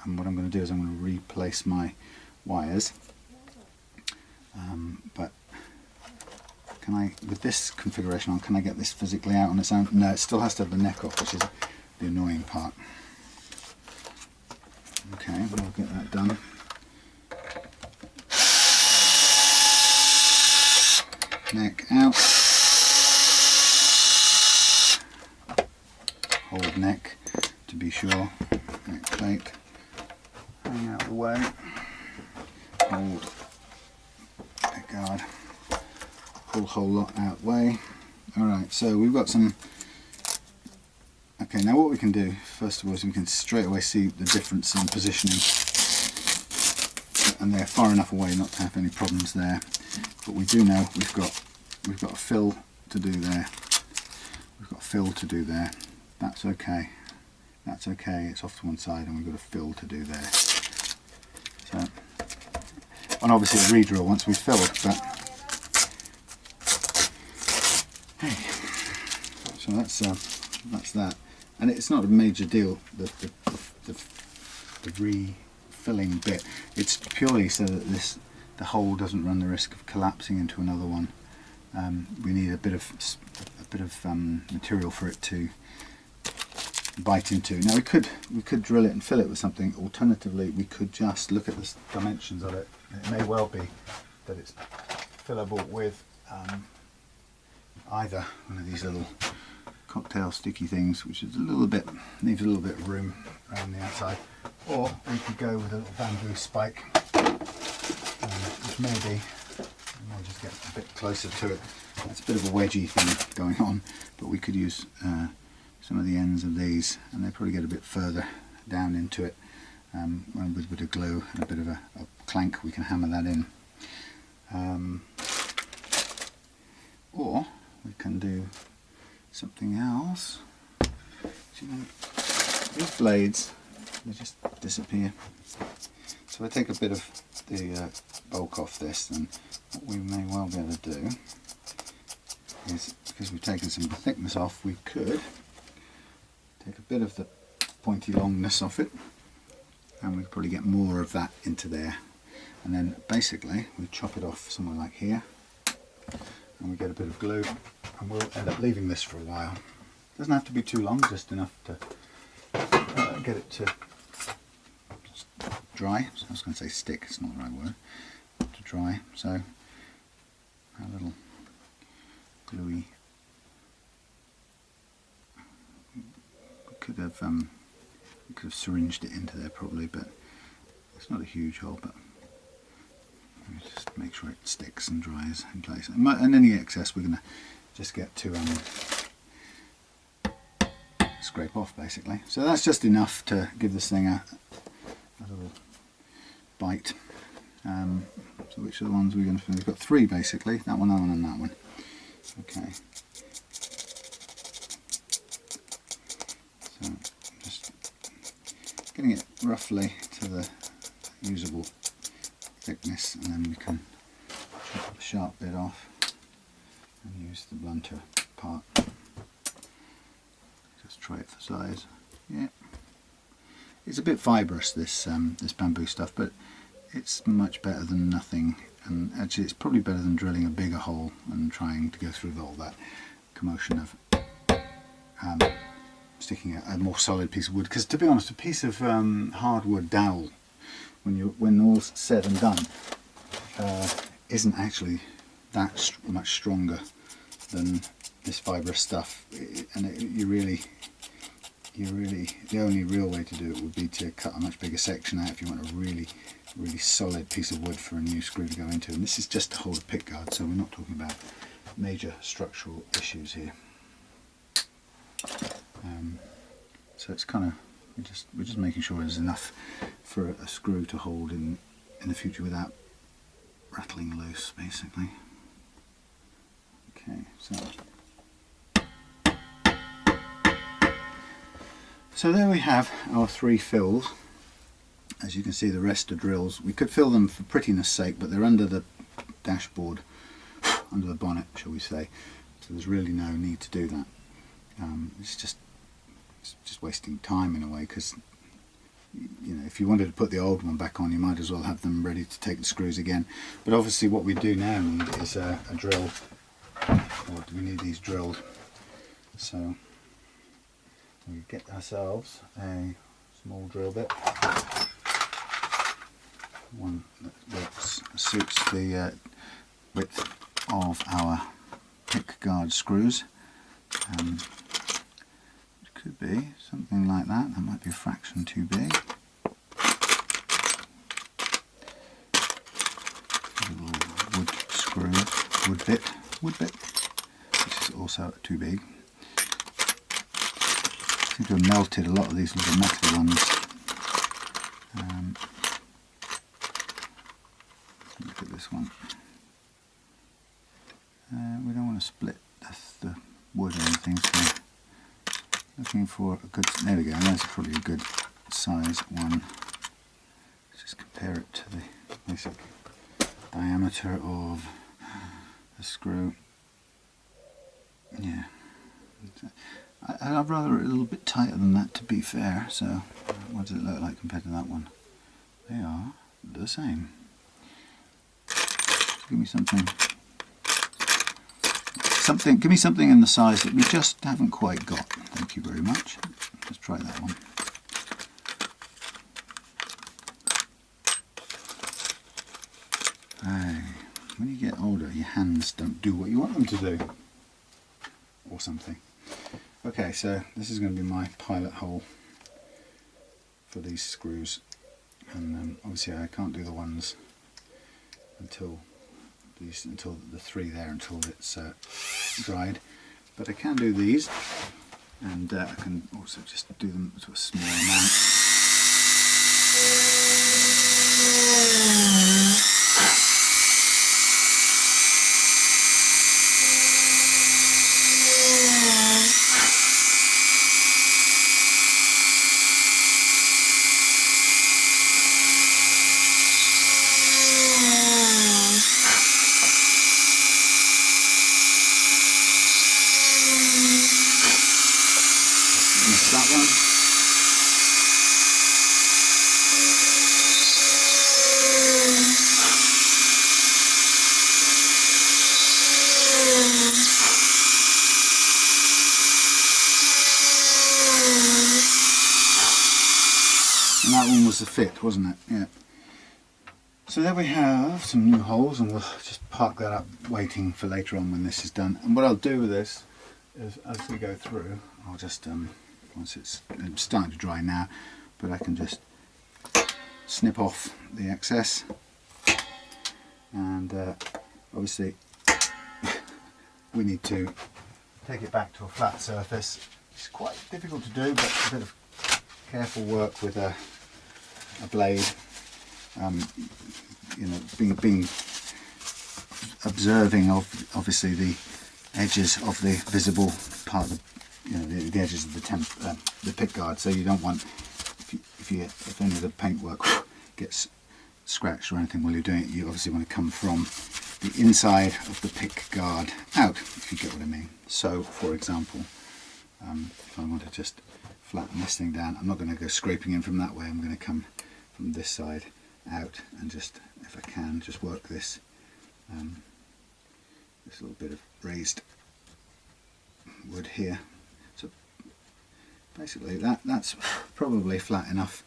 And what I'm going to do is I'm going to replace my wires. But can I, with this configuration on, can I get this physically out on its own? No, it still has to have the neck off, which is the annoying part. Okay, we'll get that done. Neck out. Hold neck to be sure. Neck plate. Hang out of the way. Hold Pickguard. Pull the whole lot out the way. Alright, so we've got some. Okay, now what we can do first of all is we can straight away see the difference in positioning. And they're far enough away not to have any problems there. But we do know we've got a fill to do there. We've got a fill to do there. That's okay. That's okay. It's off to one side, and we've got a fill to do there. So, and obviously a re-drill once we've filled. But hey, so that's that. And it's not a major deal. The refilling bit. It's purely so that the hole doesn't run the risk of collapsing into another one. We need a bit of material for it to bite into. Now we could drill it and fill it with something. Alternatively, we could just look at the dimensions of it. It may well be that it's fillable with either one of these little cocktail sticky things, which is leaves a little bit of room around the outside, or we could go with a little bamboo spike, which maybe I'll just get a bit closer to it. It's a bit of a wedgy thing going on, but we could use some of the ends of these, and they probably get a bit further down into it. And with a bit of glue and a bit of a clank, we can hammer that in. Or we can do something else. So, these blades, they just disappear. So if I take a bit of the bulk off this, then what we may well be able to do is, because we've taken some of the thickness off, we could take a bit of the pointy longness off it, and we could probably get more of that into there. And then basically we chop it off somewhere like here, and we get a bit of glue, and we'll end up leaving this for a while. Doesn't have to be too long, just enough to get it to dry. So I was going to say stick, it's not the right word. To dry. So a little gluey. We could have syringed it into there probably, but it's not a huge hole. But just make sure it sticks and dries in place. And any excess we're going to just get to scrape off basically. So that's just enough to give this thing a little bite. So which are the ones we're going to? We've got three basically. That one, and that one. Okay. So just getting it roughly to the usable thickness, and then we can chop the sharp bit off and use the blunter part. Just try it for size. Yeah, it's a bit fibrous, this this bamboo stuff, but it's much better than nothing. And actually, it's probably better than drilling a bigger hole and trying to go through all that commotion of sticking a more solid piece of wood. Because to be honest, a piece of hardwood dowel, when all's said and done, isn't actually that much stronger than this fibrous stuff. And the only real way to do it would be to cut a much bigger section out if you want a really solid piece of wood for a new screw to go into. And this is just to hold a pickguard, so we're not talking about major structural issues here. So it's kind of, we're just making sure there's enough for a screw to hold in the future without rattling loose, basically. Okay, so there we have our three fills. As you can see, the rest are drills. We could fill them for prettiness sake, but they're under the dashboard, under the bonnet, shall we say. So there's really no need to do that. It's just wasting time in a way, because if you wanted to put the old one back on, you might as well have them ready to take the screws again. But obviously what we do now need is a drill, or we need these drilled. So we get ourselves a small drill bit, one that suits the width of our Pickguard screws. It could be something like that. That might be a fraction too big. A little wood screw, wood bit, which is also too big. I seem to have melted a lot of these little metal ones. Look at this one. We don't want to split the wood or anything, so looking for a good, there we go, that's probably a good size one. Let's just compare it to the basic diameter of the screw. Yeah, I'd rather it a little bit tighter than that, to be fair. So what does it look like compared to that one? They are the same. Give me something, give me something in the size that we just haven't quite got. Thank you very much. Let's try that one. Hey, when you get older, your hands don't do what you want them to do, or something. Okay, so this is going to be my pilot hole for these screws, and obviously I can't do the ones until the three there, until it's dried, but I can do these, and I can also just do them to a small amount. That one. And that one was the fit, wasn't it? Yeah. So there we have some new holes, and we'll just park that up waiting for later on when this is done. And what I'll do with this is, as we go through, I'll just once it's starting to dry now, but I can just snip off the excess, and obviously we need to take it back to a flat surface. It's quite difficult to do, but a bit of careful work with a blade, being observing of obviously the edges of the visible part of the, the edges of the pickguard. So you don't want, if any of the paintwork gets scratched or anything while you're doing it, you obviously want to come from the inside of the pickguard out, if you get what I mean. So for example, if I want to just flatten this thing down, I'm not going to go scraping in from that way. I'm going to come from this side out, and just, if I can, just work this this little bit of raised wood here. So basically that's probably flat enough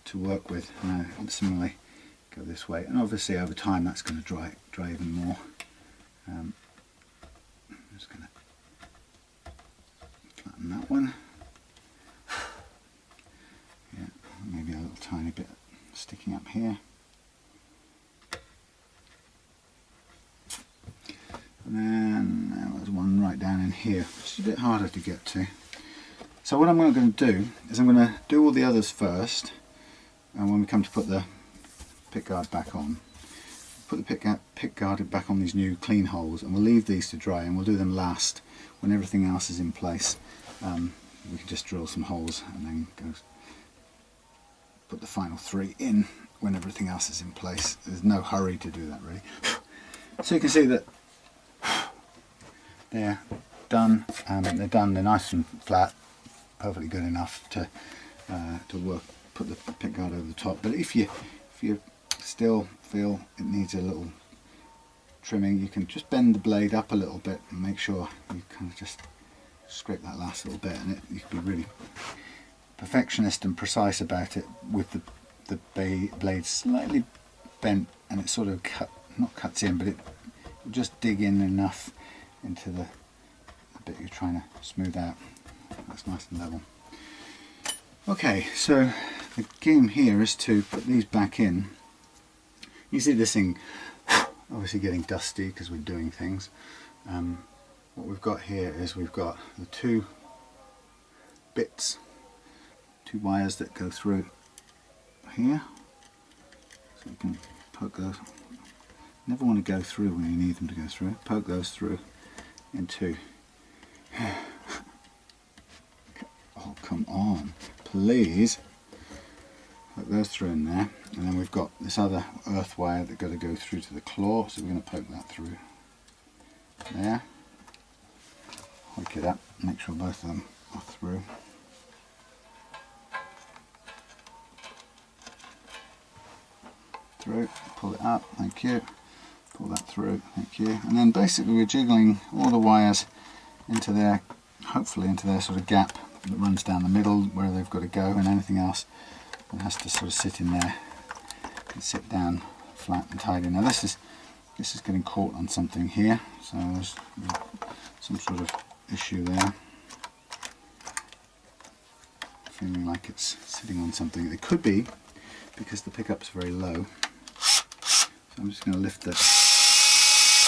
to work with. Now, and similarly go this way, and obviously over time that's going to dry even more. I'm just going to flatten that one. Yeah, maybe a little tiny bit sticking up here. And then there was one right down in here, which is a bit harder to get to. So what I'm going to do is I'm going to do all the others first, and when we come to put the pickguard back on, put the pickguard back on these new clean holes, and we'll leave these to dry, and we'll do them last when everything else is in place. We can just drill some holes and then go put the final 3 in when everything else is in place. There's no hurry to do that really. So you can see that they're done. They're nice and flat, perfectly good enough to work. Put the pickguard over the top. But if you still feel it needs a little trimming, you can just bend the blade up a little bit and make sure you kind of just scrape that last little bit, and you can be really perfectionist and precise about it with the blade slightly bent, and it sort of not cuts in, but it will just dig in enough into the bit you're trying to smooth out. That's nice and level. Okay, so the game here is to put these back in. You see this thing obviously getting dusty because we're doing things. What we've got here is we've got the two bits, two wires that go through here, so you can poke those. Never want to go through when you need them to go through. Poke those through into. Oh, come on, please. Poke those through in there, and then we've got this other earth wire that's got to go through to the claw, so we're going to poke that through there. Hook it up, make sure both of them are through. Through, pull it up, thank you. Pull that through, thank you. And then basically we're jiggling all the wires into their, hopefully into their sort of gap that runs down the middle where they've got to go, and anything else that has to sort of sit in there can sit down flat and tidy. Now this is getting caught on something here, so there's some sort of issue there. Feeling like it's sitting on something. It could be because the pickup's very low. So I'm just going to lift the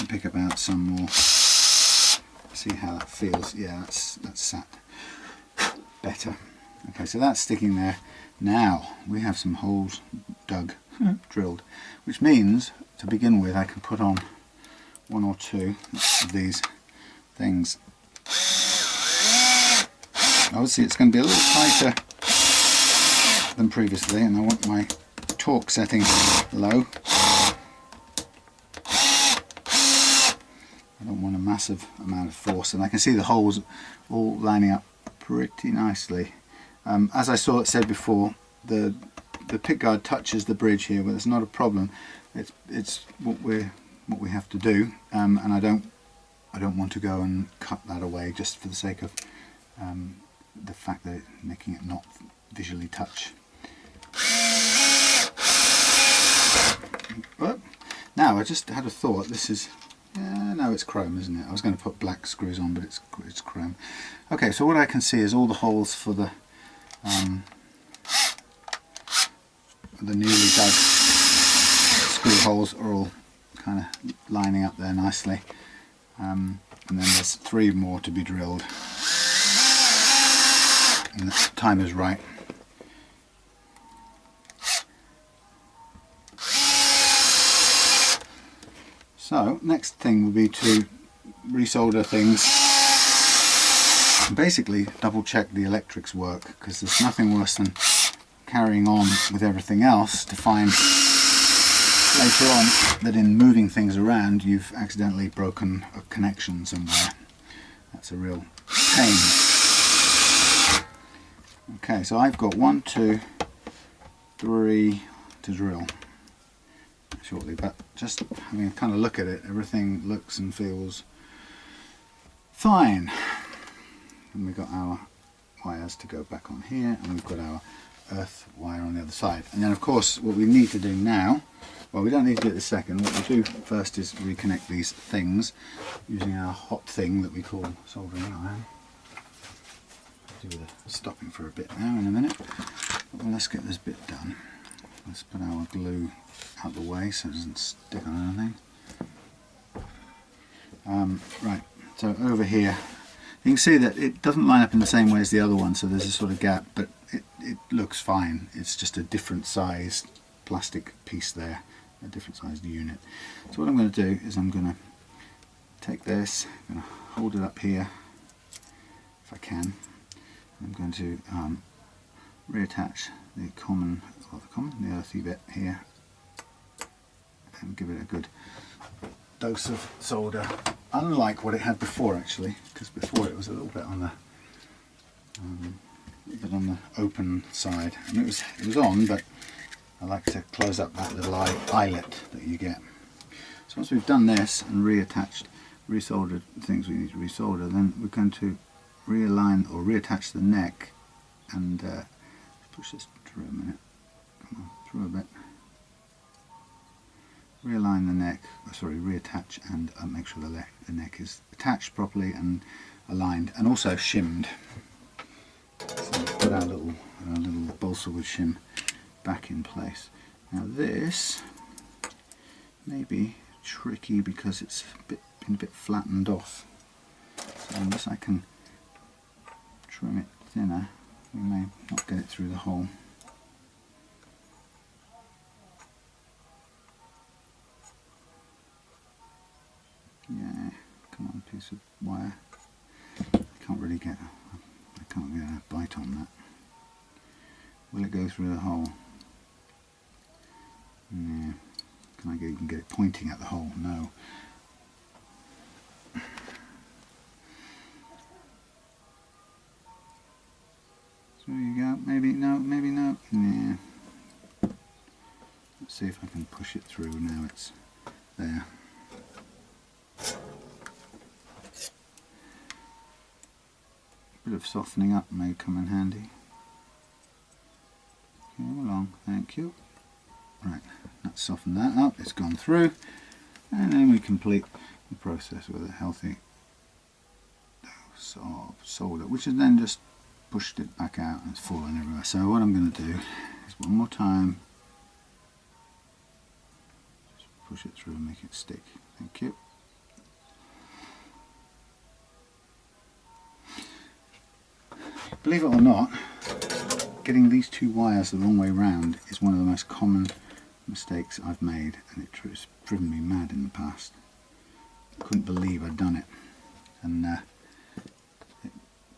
pickup out some more. See how that feels. Yeah, that's sat better. Okay, so that's sticking there. Now we have some holes dug, drilled, which means to begin with I can put on one or two of these things. Obviously it's going to be a little tighter than previously, and I want my torque setting low. I don't want a massive amount of force, and I can see the holes all lining up pretty nicely. As I said before, the pickguard touches the bridge here, but it's not a problem. It's what we have to do, and I don't want to go and cut that away just for the sake of the fact that making it not visually touch. But now I just had a thought. This is no, it's chrome, isn't it? I was going to put black screws on, but it's chrome. Okay, so what I can see is all the holes for the newly dug screw holes are all kind of lining up there nicely, and then there's 3 more to be drilled, and the time is right. So next thing would be to resolder things, and basically double check the electrics work, because there's nothing worse than carrying on with everything else to find later on that in moving things around you've accidentally broken a connection somewhere. That's a real pain. Okay, so I've got 1, 2, 3 to drill shortly, but just having a kind of look at it, everything looks and feels fine. And we've got our wires to go back on here, and we've got our earth wire on the other side. And then of course what we need to do now, well, we don't need to do it this second. What we do first is reconnect these things using our hot thing that we call soldering iron. I'll do the stopping for a bit now in a minute. Well, let's get this bit done. Let's put our glue out the way so it doesn't stick on anything. Right, so over here you can see that it doesn't line up in the same way as the other one, so there's a sort of gap, but it looks fine. It's just a different sized plastic piece there, a different sized unit. So what I'm going to do is I'm going to take this, I'm going to hold it up here if I can. I'm going to reattach the the earthy bit here and give it a good dose of solder, unlike what it had before actually, because before it was a little bit on the open side, and it was on, but I like to close up that little eyelet that you get. So once we've done this and resoldered things we need to resolder, then we're going to realign or reattach the neck and push this through a minute. Come on, through a bit. Realign the neck, reattach and make sure the neck is attached properly and aligned, and also shimmed. So we've put our little balsa wood shim back in place. Now this may be tricky because it's been a bit flattened off. So unless I can trim it thinner, we may not get it through the hole. Yeah, come on, piece of wire. I can't get a bite on that. Will it go through the hole? Yeah. Can I even get it pointing at the hole? No. So there you go. Maybe no, maybe no. Yeah. Let's see if I can push it through. Now it's there. A bit of softening up may come in handy. Come along, thank you. Right, let's soften that up, it's gone through, and then we complete the process with a healthy dose of solder, which has then just pushed it back out and it's fallen everywhere. So what I'm going to do is one more time, just push it through and make it stick. Thank you. Believe it or not, getting these two wires the wrong way round is one of the most common mistakes I've made, and it's driven me mad in the past. I couldn't believe I'd done it, and it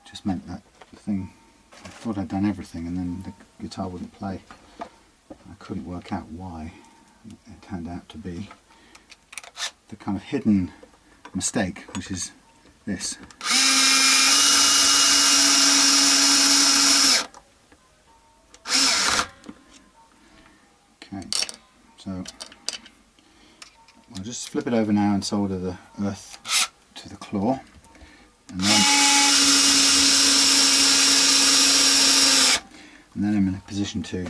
just meant that the thing, I thought I'd done everything and then the guitar wouldn't play. I couldn't work out why. It turned out to be the kind of hidden mistake, which is this. Okay, so I'll just flip it over now and solder the earth to the claw, and then I'm in a position to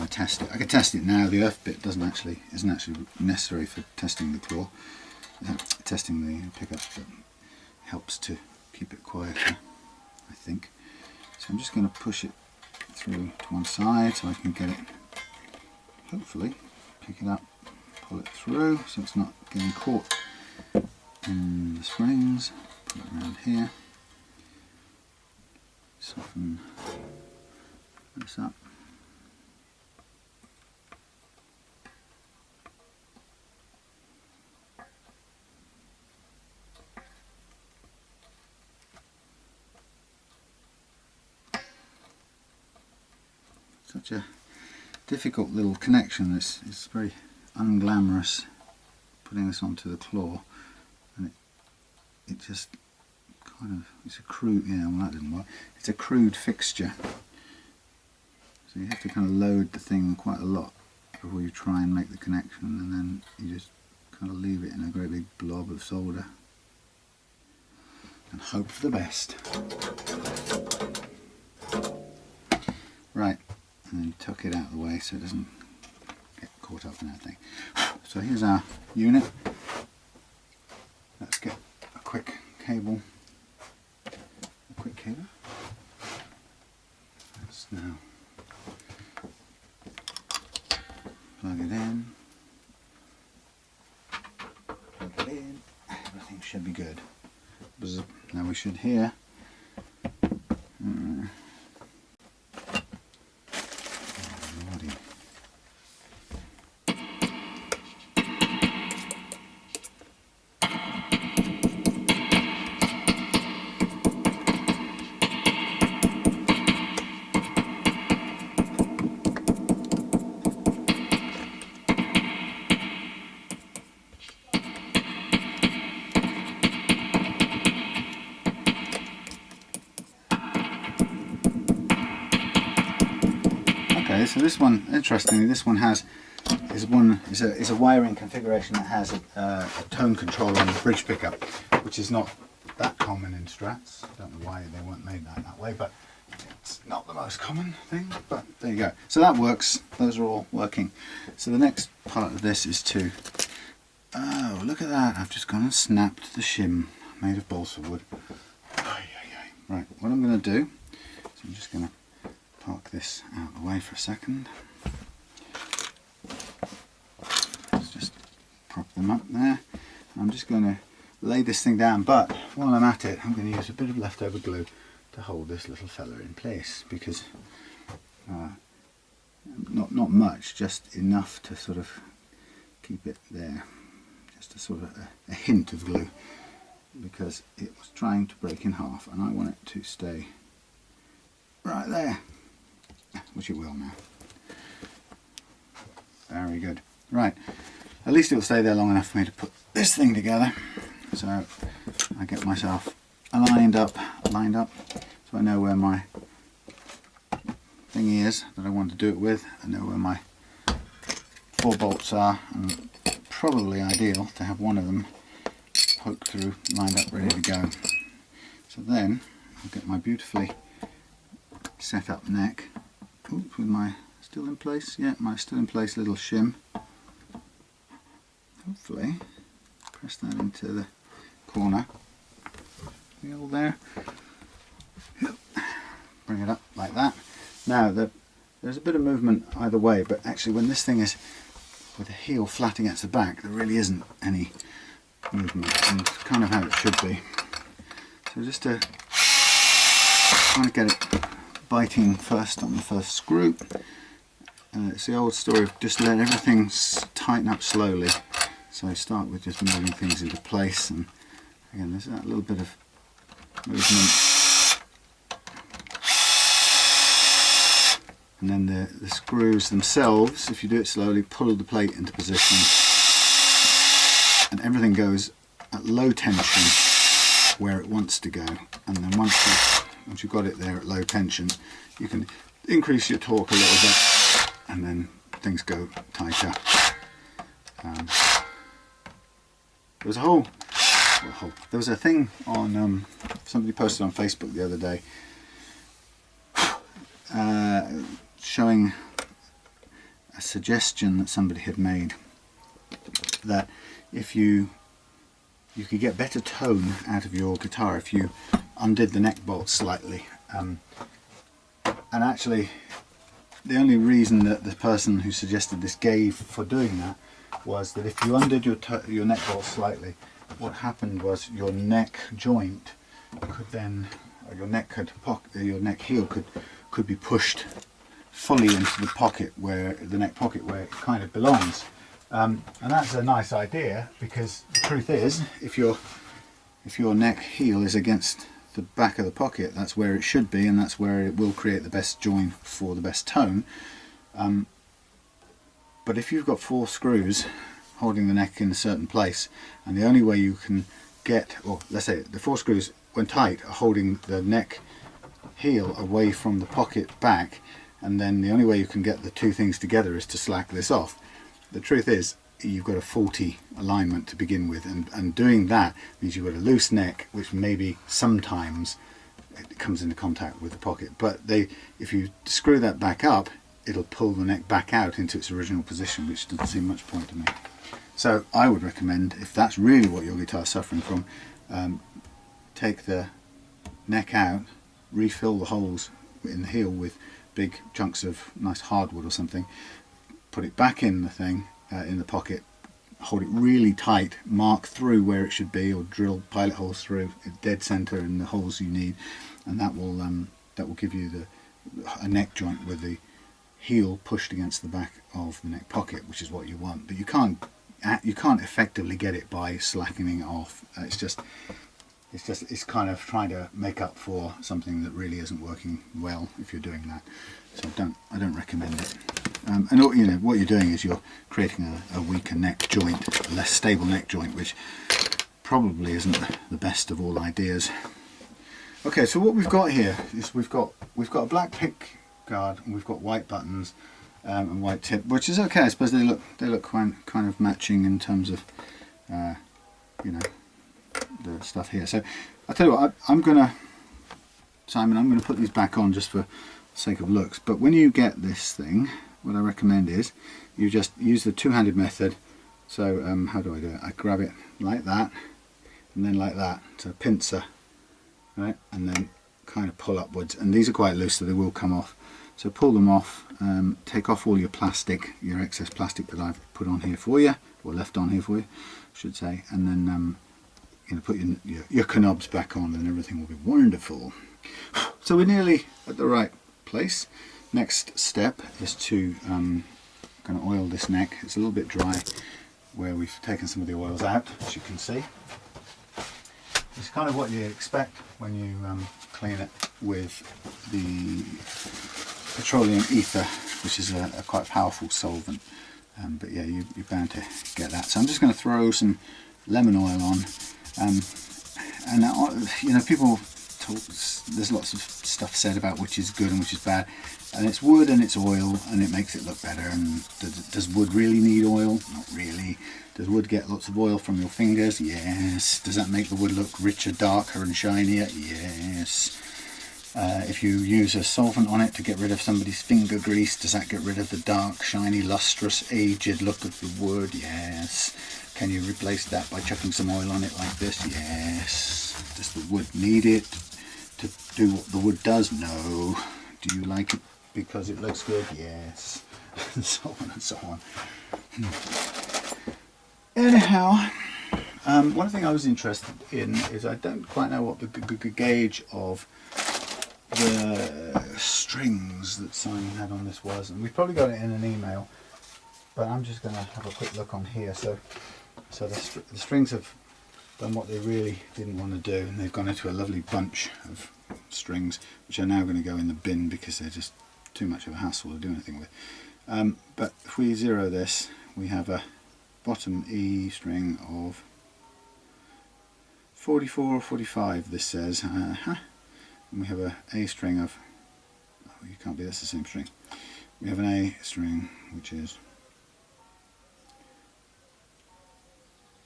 test it. I can test it now. The earth bit isn't actually necessary for testing the claw. Testing the pickup helps to keep it quieter, I think. So I'm just going to push it through to one side so I can get it. Hopefully pick it up, pull it through so it's not getting caught in the springs. Put it around here, soften this up. Such a difficult little connection. It's very unglamorous putting this onto the claw, and it just kind of, it's a crude, yeah, well that didn't work. It's a crude fixture, so you have to kind of load the thing quite a lot before you try and make the connection, and then you just kind of leave it in a great big blob of solder and hope for the best. Right, and then tuck it out of the way so it doesn't get caught up in that thing. So here's our unit. Let's get a quick cable. Let's now plug it in. Everything should be good. Now we should hear. Okay, so this one, interestingly, this one is a wiring configuration that has a tone control on the bridge pickup, which is not that common in strats. I don't know why they weren't made that way, but it's not the most common thing. But there you go. So that works. Those are all working. So the next part of this is to, oh, look at that! I've just gone and snapped the shim made of balsa wood. Right, what I'm going to do is I'm just going to park this out of the way for a second. Let's just prop them up there. I'm just going to lay this thing down, but while I'm at it, I'm going to use a bit of leftover glue to hold this little fella in place, because not much, just enough to sort of keep it there, just a sort of a hint of glue, because it was trying to break in half and I want it to stay right there, which it will now. Very good. Right, at least it will stay there long enough for me to put this thing together. So I get myself lined up, so I know where my thing is that I want to do it with. I know where my 4 bolts are, and probably ideal to have one of them poked through, lined up, ready to go. So then I'll get my beautifully set up neck. Oops, with my still in place, yeah, my still in place little shim. Hopefully press that into the corner. Feel there. Yep. Bring it up like that. Now there's a bit of movement either way, but actually when this thing is with the heel flat against the back, there really isn't any movement, and it's kind of how it should be. So just to try to get it biting first on the first screw. It's the old story of just let everything tighten up slowly. So start with just moving things into place, and again there's that little bit of movement, and then the screws themselves, if you do it slowly, pull the plate into position, and everything goes at low tension where it wants to go. And then once you've got it there at low tension, you can increase your torque a little bit, and then things go tighter. There was a thing on somebody posted on Facebook the other day showing a suggestion that somebody had made that if you could get better tone out of your guitar if you undid the neck bolt slightly, and actually the only reason that the person who suggested this gave for doing that was that if you undid your neck bolt slightly, what happened was your neck joint could then, or your neck heel could be pushed fully into the pocket, where the neck pocket where it kind of belongs. And that's a nice idea, because the truth is, if your neck heel is against the back of the pocket, that's where it should be, and that's where it will create the best join for the best tone. But if you've got 4 screws holding the neck in a certain place, and the only way you can get, or let's say the 4 screws when tight are holding the neck heel away from the pocket back, and then the only way you can get the 2 things together is to slack this off. The truth is, you've got a faulty alignment to begin with, and doing that means you've got a loose neck, which maybe sometimes it comes into contact with the pocket, but if you screw that back up, it'll pull the neck back out into its original position, which doesn't seem much point to me. So I would recommend, if that's really what your guitar is suffering from, take the neck out, refill the holes in the heel with big chunks of nice hardwood or something, put it back in the thing, in the pocket, hold it really tight, mark through where it should be, or drill pilot holes through dead center in the holes you need, and that will give you a neck joint with the heel pushed against the back of the neck pocket, which is what you want. But you can't effectively get it by slackening it off. It's kind of trying to make up for something that really isn't working well if you're doing that. So I don't recommend it. And what you're doing is you're creating a weaker neck joint, a less stable neck joint, which probably isn't the best of all ideas. Okay, so what we've got here is we've got a black guard, and we've got white buttons and white tip, which is okay. I suppose they look kind of matching in terms of you know, the stuff here. So I tell you what, Simon, I'm gonna put these back on just for the sake of looks. But when you get this thing, what I recommend is you just use the two-handed method. So how do I do it? I grab it like that, and then like that. So pincer, right, and then kind of pull upwards. And these are quite loose, so they will come off. So pull them off. Take off all your plastic, your excess plastic that I've put on here for you, or left on here for you, I should say. And then you know, put your knobs back on, and everything will be wonderful. So we're nearly at the right place. Next step is to going to oil this neck. It's a little bit dry where we've taken some of the oils out, as you can see. It's kind of what you expect when you clean it with the petroleum ether, which is a quite powerful solvent. But yeah, you're bound to get that. So I'm just going to throw some lemon oil on. And you know, people talk, there's lots of stuff said about which is good and which is bad. And it's wood and it's oil, and it makes it look better. And does wood really need oil? Not really. Does wood get lots of oil from your fingers? Yes. Does that make the wood look richer, darker and shinier? Yes. If you use a solvent on it to get rid of somebody's finger grease, does that get rid of the dark, shiny, lustrous, aged look of the wood? Yes. Can you replace that by chucking some oil on it like this? Yes. Does the wood need it to do what the wood does? No. Do you like it because it looks good? Yes. And so on and so on. Anyhow, one thing I was interested in is I don't quite know what the gauge of the strings that Simon had on this was, and we probably got it in an email, but I'm just going to have a quick look on here. So the strings have done what they really didn't want to do, and they've gone into a lovely bunch of strings, which are now going to go in the bin because they're just too much of a hassle to do anything with. But if we zero this, we have a bottom E string of 44 or 45, this says. And we have a A string of, oh, you can't be, that's the same string. We have an A string which is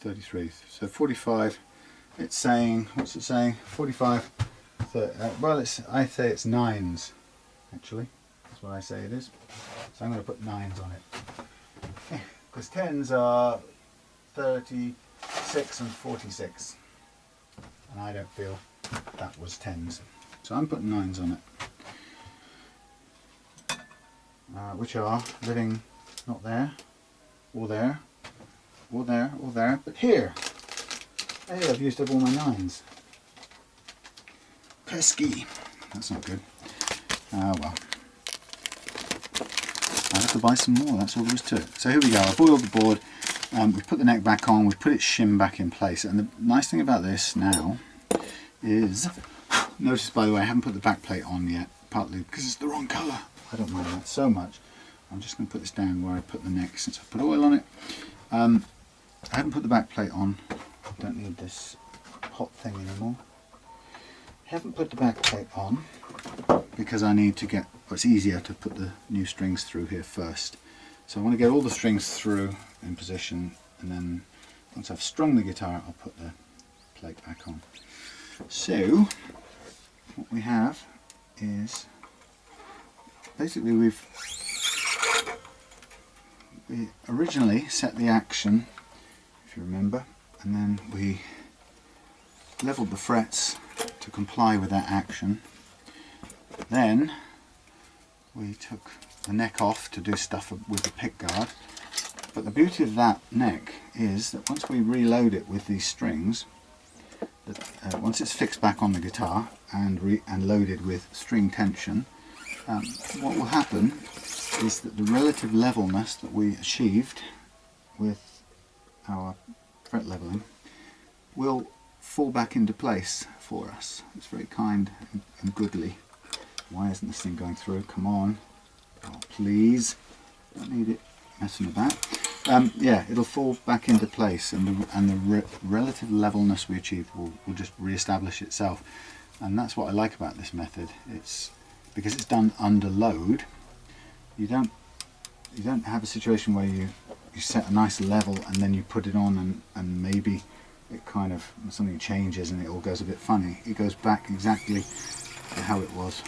33, so 45. It's saying, what's it saying? 45, 30, well, I say it's nines, actually. That's what I say it is. So I'm going to put nines on it. Because tens are 36 and 46. And I don't feel that was tens. So I'm putting nines on it. Which are living not there, or there, or there, or there, but here. Hey, I've used up all my nines. Pesky. That's not good. Ah well. I have to buy some more, that's all there is to it. So here we go, I've oiled the board, we've put the neck back on, we've put its shim back in place. And the nice thing about this now is, notice by the way I haven't put the back plate on yet, partly because it's the wrong colour. I don't mind that so much. I'm just going to put this down where I put the neck since I put oil on it. I haven't put the back plate on, I don't need this hot thing anymore. I haven't put the back plate on because I need to get, well, it's easier to put the new strings through here first. So I want to get all the strings through in position, and then once I've strung the guitar I'll put the plate back on. So what we have is basically we originally set the action, if you remember, and then we leveled the frets to comply with that action. Then we took the neck off to do stuff with the pickguard. But the beauty of that neck is that once we reload it with these strings, that once it's fixed back on the guitar and loaded with string tension, what will happen is that the relative levelness that we achieved with our fret leveling will fall back into place for us. It's very kind and goodly. Why isn't this thing going through? Come on. Oh, please. Don't need it messing about. Yeah, it'll fall back into place, and the relative levelness we achieved will just re-establish itself. And that's what I like about this method. It's because it's done under load, you don't have a situation where you set a nice level and then you put it on and maybe it kind of, something changes and it all goes a bit funny. It goes back exactly to how it was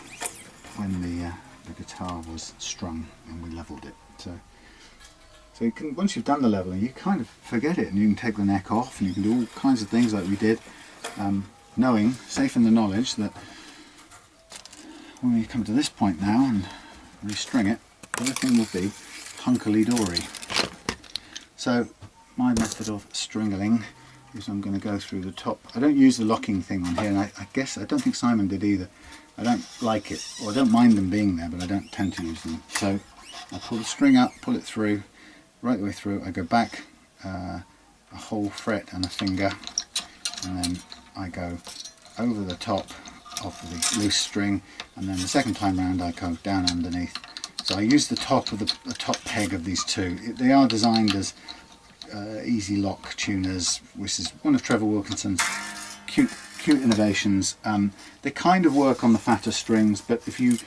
when the guitar was strung and we leveled it. So you can, once you've done the leveling, you kind of forget it, and you can take the neck off and you can do all kinds of things like we did, knowing, safe in the knowledge that when we come to this point now and restring it, everything will be hunkily-dory. So my method of stringling is I'm going to go through the top. I don't use the locking thing on here, and I guess I don't think Simon did either. I don't like it, or I don't mind them being there, but I don't tend to use them. So I pull the string up, pull it through, right the way through. I go back a whole fret and a finger, and then I go over the top of the loose string, and then the second time round I go down underneath. So I use the top of the top peg of these two. They are designed as easy lock tuners, which is one of Trevor Wilkinson's cute innovations. They kind of work on the fatter strings, but if you,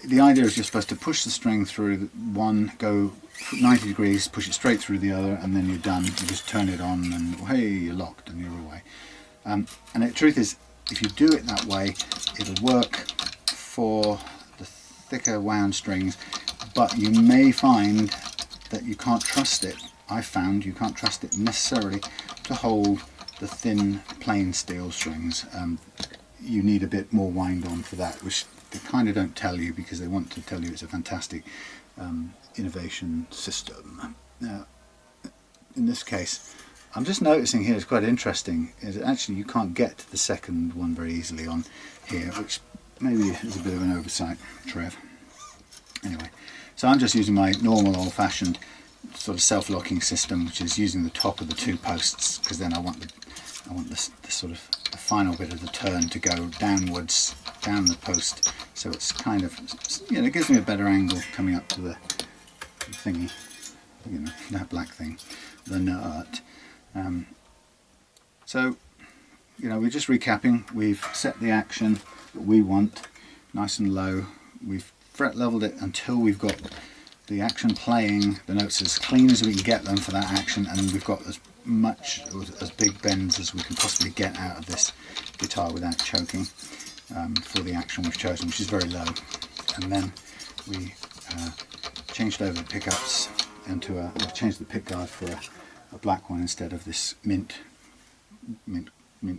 the idea is you're supposed to push the string through one, go 90 degrees, push it straight through the other, and then you're done. You just turn it on and hey, you're locked and you're away. And the truth is, if you do it that way, it'll work for the thicker wound strings, but you may find that you can't trust it. I found you can't trust it necessarily to hold the thin plain steel strings. You need a bit more wind on for that, which they kind of don't tell you because they want to tell you it's a fantastic innovation system. Now, in this case, I'm just noticing here, it's quite interesting, is that actually you can't get to the second one very easily on here, which maybe is a bit of an oversight, Trev. Anyway, so I'm just using my normal old-fashioned sort of self-locking system, which is using the top of the two posts, because then I want the sort of the final bit of the turn to go downwards, down the post, so it's kind of, you know, it gives me a better angle coming up to the thingy, you know, that black thing, the nut. So, you know, we're just recapping. We've set the action that we want nice and low. We've fret leveled it until we've got the action playing the notes as clean as we can get them for that action, and we've got as much, as big bends as we can possibly get out of this guitar without choking for the action we've chosen, which is very low. And then we changed over the pickups into a, we changed the pickguard for a black one instead of this mint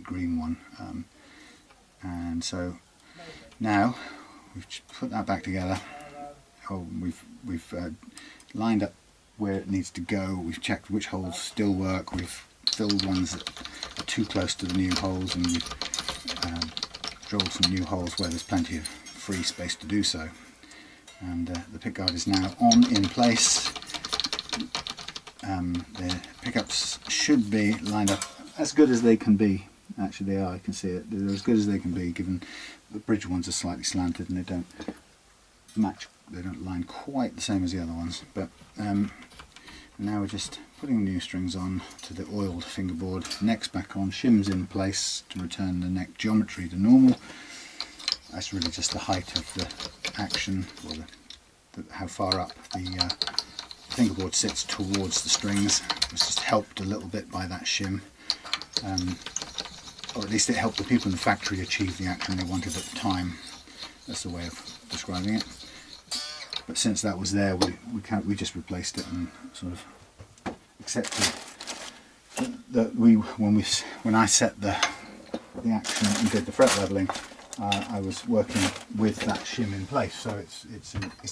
green one. And so now we've put that back together. Oh, we've lined up where it needs to go. We've checked which holes still work. We've filled ones that are too close to the new holes, and we've drilled some new holes where there's plenty of free space to do so. And the pickguard is now in place. The pickups should be lined up as good as they can be. Actually, they are. I can see it. They're as good as they can be, given the bridge ones are slightly slanted and they don't match. They don't line quite the same as the other ones. But now we're just putting new strings on to the oiled fingerboard. Neck's back on. Shim's in place to return the neck geometry to normal. That's really just the height of the action, or how far up the fingerboard sits towards the strings. It's just helped a little bit by that shim, or at least it helped the people in the factory achieve the action they wanted at the time. That's the way of describing it. But since that was there, we just replaced it and sort of accepted that when I set the action and did the fret leveling, I was working with that shim in place. So it's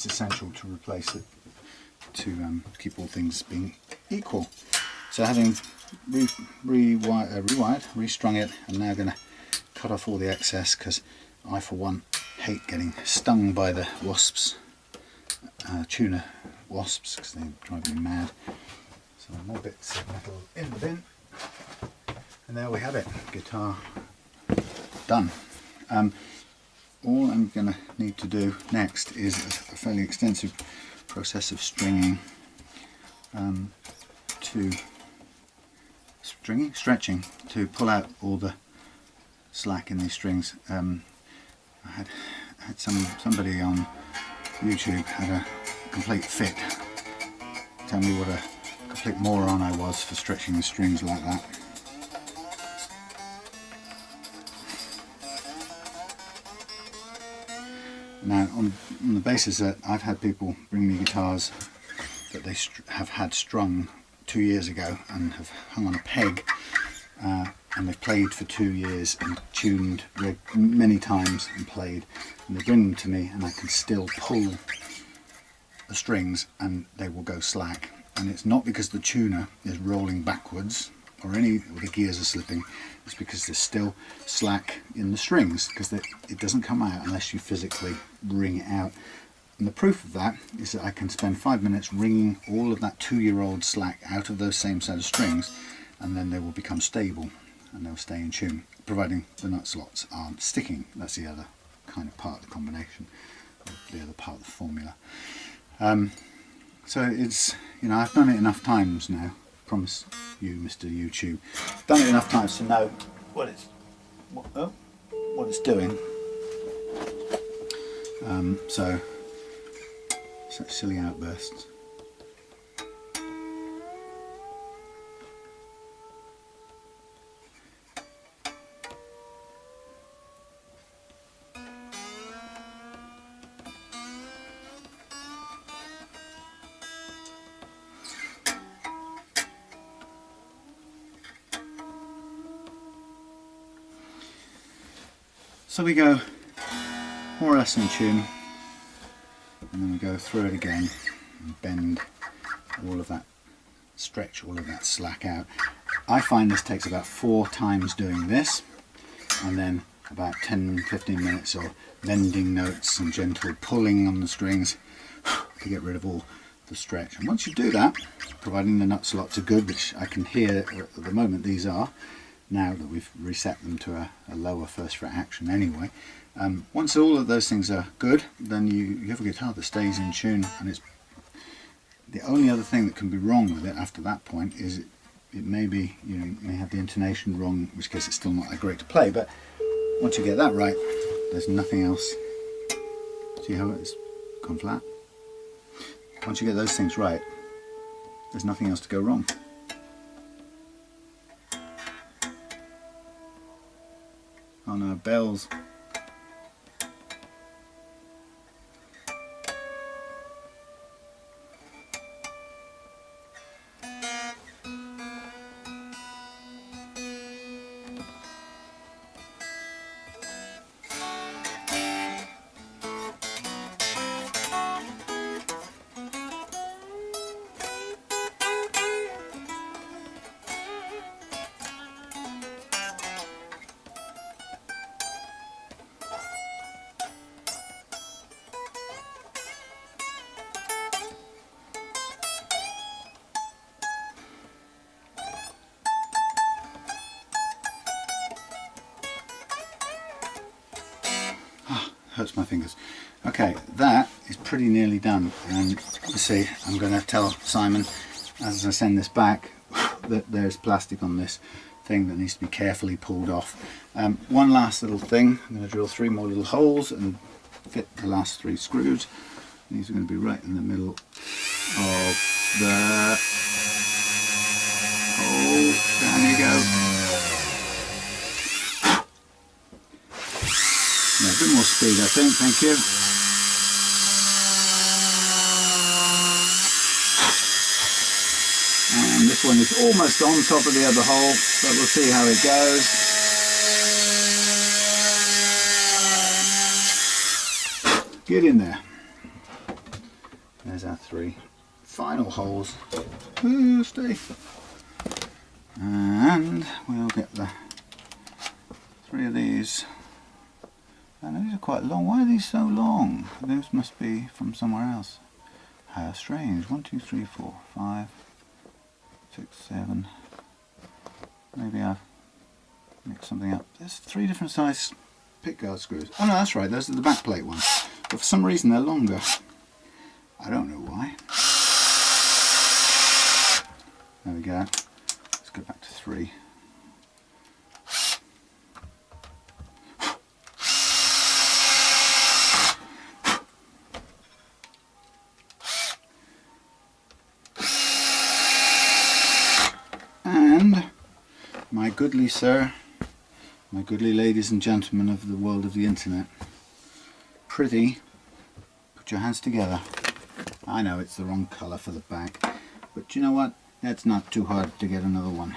essential to replace it to keep all things being equal. So having rewired, restrung it, I'm now going to cut off all the excess, because I for one hate getting stung by the wasps, tuner wasps, because they drive me mad. So more bits of metal in the bin, and there we have it, guitar done. All I'm going to need to do next is a fairly extensive process of stringing, stretching to pull out all the slack in these strings. I had had somebody on YouTube had a complete fit. Tell me what a complete moron I was for stretching the strings like that. Now, on the basis that I've had people bring me guitars that they have had strung 2 years ago and have hung on a peg, and they've played for 2 years and tuned many times and played, and they bring them to me and I can still pull the strings and they will go slack. And it's not because the tuner is rolling backwards or the gears are slipping, it's because there's still slack in the strings, because it doesn't come out unless you physically wring it out. And the proof of that is that I can spend 5 minutes wringing all of that 2-year-old slack out of those same set of strings, and then they will become stable and they'll stay in tune, providing the nut slots aren't sticking. That's the other kind of part of the combination, the other part of the formula. So it's, you know, I've done it enough times now, promise you, Mr. YouTube, done it enough times to know what it's doing. So such silly outbursts. So we go more or less in tune, and then we go through it again and bend all of that, stretch all of that slack out. I find this takes about 4 times doing this, and then about 10-15 minutes of bending notes and gentle pulling on the strings to get rid of all the stretch. And once you do that, providing the nut slots are good, which I can hear at the moment these are, now that we've reset them to a lower first fret action anyway. Once all of those things are good, then you have a guitar that stays in tune, and it's the only other thing that can be wrong with it after that point is it may be, you know, you may have the intonation wrong, in which case it's still not that great to play, but once you get that right, there's nothing else. See how it's gone flat? Once you get those things right, there's nothing else to go wrong. Oh no, bells. Hurts my fingers. Okay, that is pretty nearly done, and obviously I'm going to tell Simon as I send this back that there's plastic on this thing that needs to be carefully pulled off. One last little thing, I'm going to drill 3 more little holes and fit the last 3 screws. These are going to be right in the middle of the hole. There you go. Yeah, a bit more speed I think, thank you. And this one is almost on top of the other hole, but we'll see how it goes. Get in there. There's our 3 final holes. Ooh, stay. And we'll get the 3 of these. And these are quite long. Why are these so long? Those must be from somewhere else. How strange. 1, 2, 3, 4, 5, 6, 7. Maybe I've mixed something up. There's 3 different size pickguard screws. Oh no, that's right. Those are the back plate ones. But for some reason they're longer. I don't know why. There we go. Let's go back to 3. goodly sir, my goodly ladies and gentlemen of the world of the internet, prithee, put your hands together. I know it's the wrong colour for the back, but you know what? That's not too hard to get another one.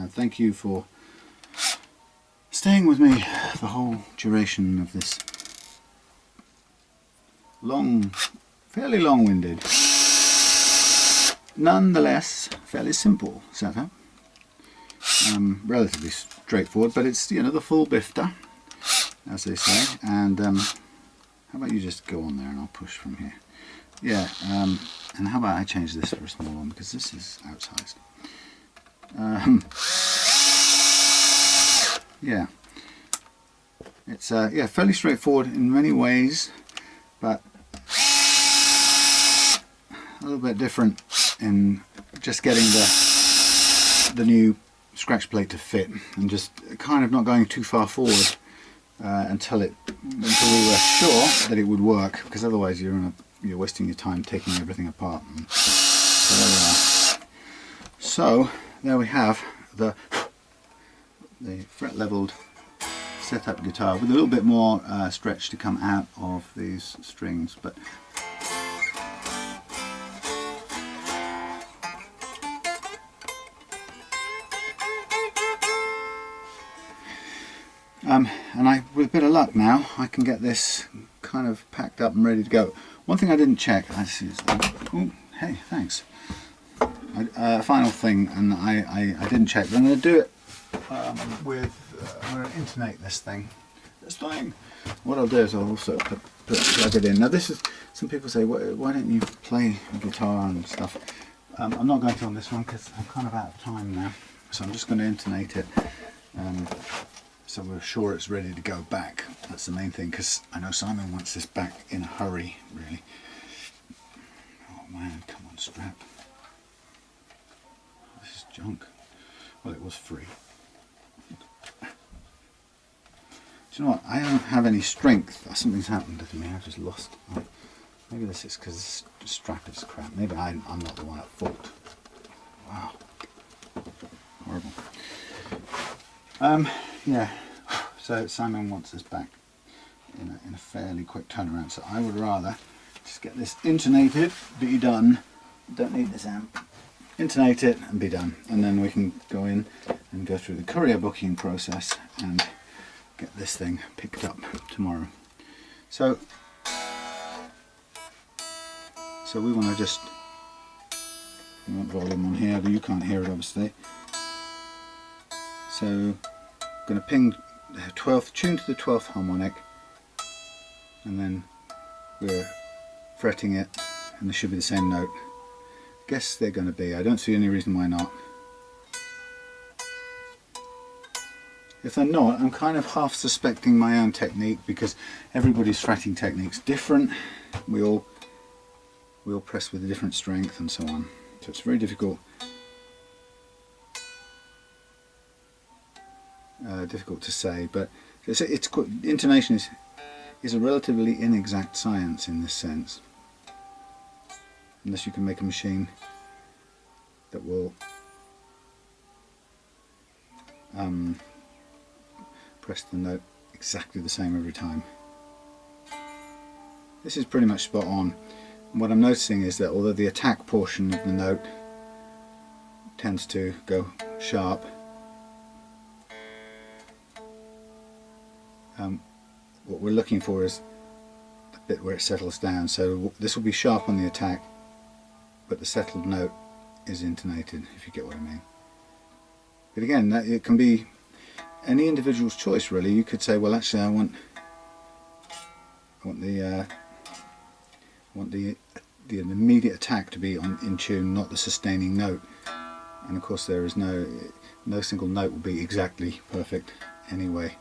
Thank you for staying with me the whole duration of this long, fairly long-winded, nonetheless fairly simple setup. Relatively straightforward, but it's, you know, the full bifter, as they say. And how about you just go on there and I'll push from here. Yeah, and how about I change this for a small one, because this is outsized. Yeah, it's yeah, fairly straightforward in many ways, but a little bit different in just getting the new scratch plate to fit, and just kind of not going too far forward until we were sure that it would work, because otherwise you're wasting your time taking everything apart. And so there we are. So there we have the fret leveled setup guitar with a little bit more stretch to come out of these strings, but and with a bit of luck now, I can get this kind of packed up and ready to go. One thing I didn't check, oh, hey, thanks. Final thing, and I didn't check, but I'm going to do it I'm going to intonate this thing. What I'll do is I'll also plug it in. Now this is, some people say, why don't you play guitar and stuff? I'm not going to on this one because I'm kind of out of time now, so I'm just going to intonate it. So we're sure it's ready to go back. That's the main thing, because I know Simon wants this back in a hurry, really. Oh man, come on, strap. This is junk. Well, it was free. Do you know what? I don't have any strength. Something's happened to me. I've just lost. Maybe this is because the strap is crap. Maybe I'm not the one at fault. Wow. Horrible. Yeah, so Simon wants this back in a fairly quick turnaround, so I would rather just get this intonated, be done. Don't need this amp. Intonate it and be done, and then we can go in and go through the courier booking process and get this thing picked up tomorrow. So we want to we want volume on here, but you can't hear it obviously. So I'm going to ping the 12th, tune to the 12th harmonic, and then we're fretting it, and they should be the same note. Guess they're going to be. I don't see any reason why not. If they're not, I'm kind of half suspecting my own technique, because everybody's fretting technique's different. We all press with a different strength and so on. So it's very difficult. Difficult to say, but intonation is a relatively inexact science in this sense, unless you can make a machine that will press the note exactly the same every time. This is pretty much spot on. And what I'm noticing is that although the attack portion of the note tends to go sharp, what we're looking for is the bit where it settles down. So this will be sharp on the attack, but the settled note is intonated, if you get what I mean. But again, it can be any individual's choice, really. You could say, well, actually, I want the immediate attack to be in tune, not the sustaining note. And of course, there is no single note will be exactly perfect anyway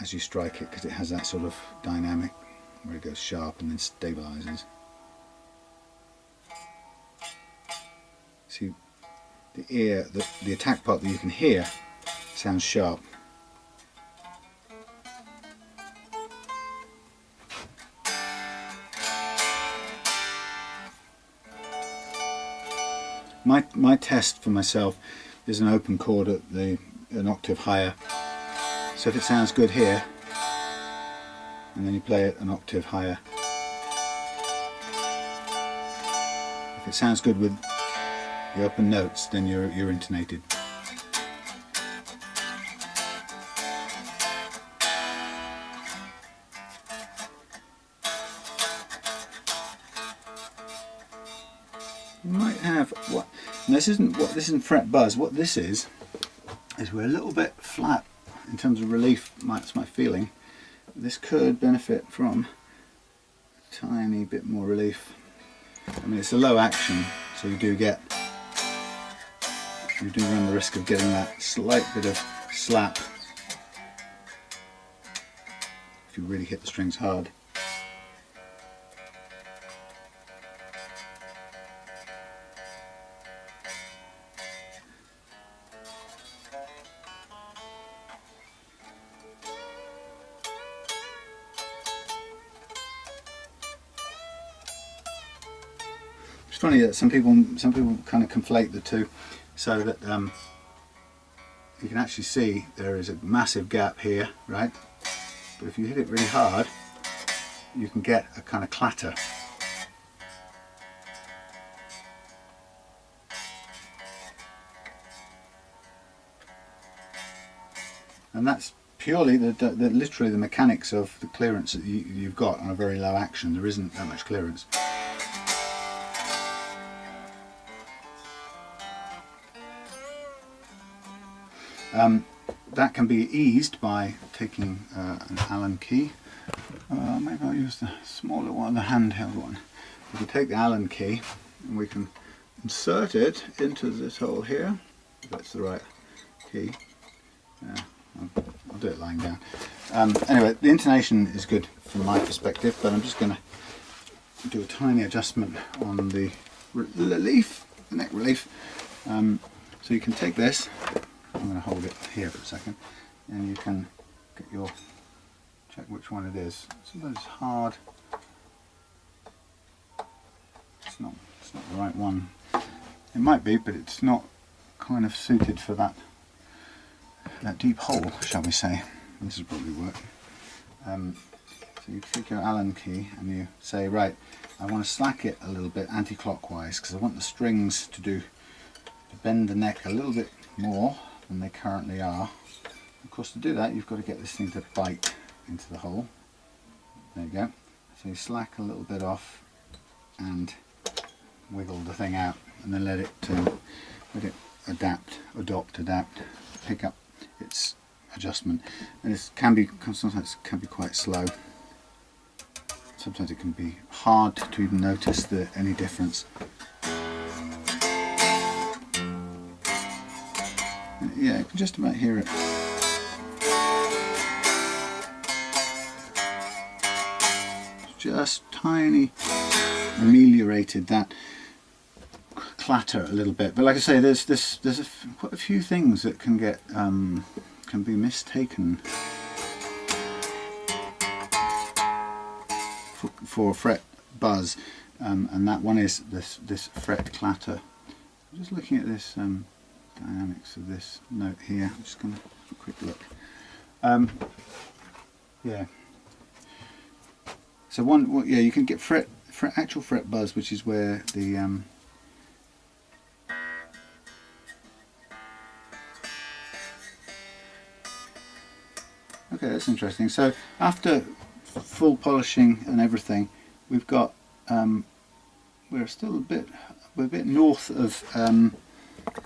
as you strike it, because it has that sort of dynamic where it goes sharp and then stabilizes. See, the ear, the attack part that you can hear sounds sharp. My test for myself is an open chord at an octave higher. So if it sounds good here, and then you play it an octave higher. If it sounds good with the open notes, then you're intonated. You might have what? And this isn't fret buzz. What this is we're a little bit flat in terms of relief. That's my feeling. This could benefit from a tiny bit more relief. I mean, it's a low action, so you do run the risk of getting that slight bit of slap if you really hit the strings hard. It's funny that some people kind of conflate the two, so that you can actually see there is a massive gap here, right? But if you hit it really hard, you can get a kind of clatter. And that's purely literally the mechanics of the clearance that you've got on a very low action. There isn't that much clearance. That can be eased by taking an Allen key. Maybe I'll use the smaller one, the handheld one. We can take the Allen key and we can insert it into this hole here, if that's the right key. I'll do it lying down. Anyway, the intonation is good from my perspective, but I'm just going to do a tiny adjustment on the relief, the neck relief. So you can take this. I'm going to hold it here for a second, and you can check which one it is. Sometimes it's hard. It's not the right one. It might be, but it's not kind of suited for that deep hole, shall we say. This will probably work. So you take your Allen key and you say, right, I want to slack it a little bit anti-clockwise because I want the strings to bend the neck a little bit more than they currently are. Of course, to do that, you've got to get this thing to bite into the hole. There you go. So you slack a little bit off and wiggle the thing out, and then let it adapt, pick up its adjustment. And sometimes it can be quite slow. Sometimes it can be hard to even notice any difference. Yeah, you can just about hear it. Just tiny ameliorated that clatter a little bit, but like I say, there's quite a few things that can get can be mistaken for fret buzz, and that one is this fret clatter. I'm just looking at this dynamics of this note here. I'm just going to have a quick look. Yeah. So yeah, you can get actual fret buzz, which is where the okay, that's interesting. So after full polishing and everything, we've got we're still a bit north of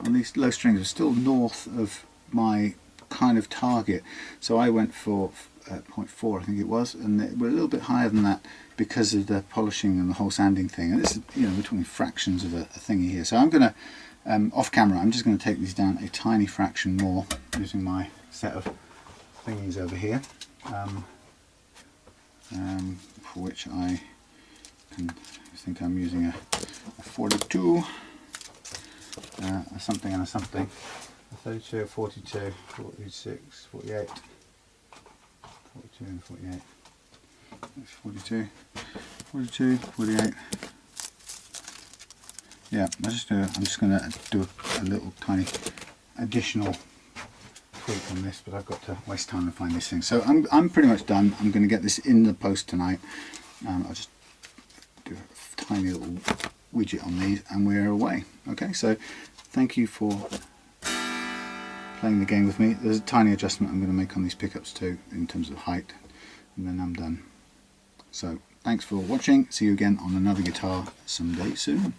on these low strings. We're still north of my kind of target. So I went for 0.4, I think it was, and we're a little bit higher than that because of the polishing and the whole sanding thing. And this is, we're talking fractions of a thingy here. So I'm going to off camera, I'm just going to take these down a tiny fraction more using my set of thingies over here, for which I think I'm using a 42, a something and a something, a 32, 42, 46, 48, 42 and 48, 42, 42, 48. Yeah, I'm just going to do a little tiny additional tweak on this, but I've got to waste time and find this thing. So I'm pretty much done. I'm going to get this in the post tonight. I'll just do a tiny little widget on these and we're away. Okay, so thank you for playing the game with me. There's a tiny adjustment I'm going to make on these pickups too in terms of height, and then I'm done. So thanks for watching. See you again on another guitar someday soon.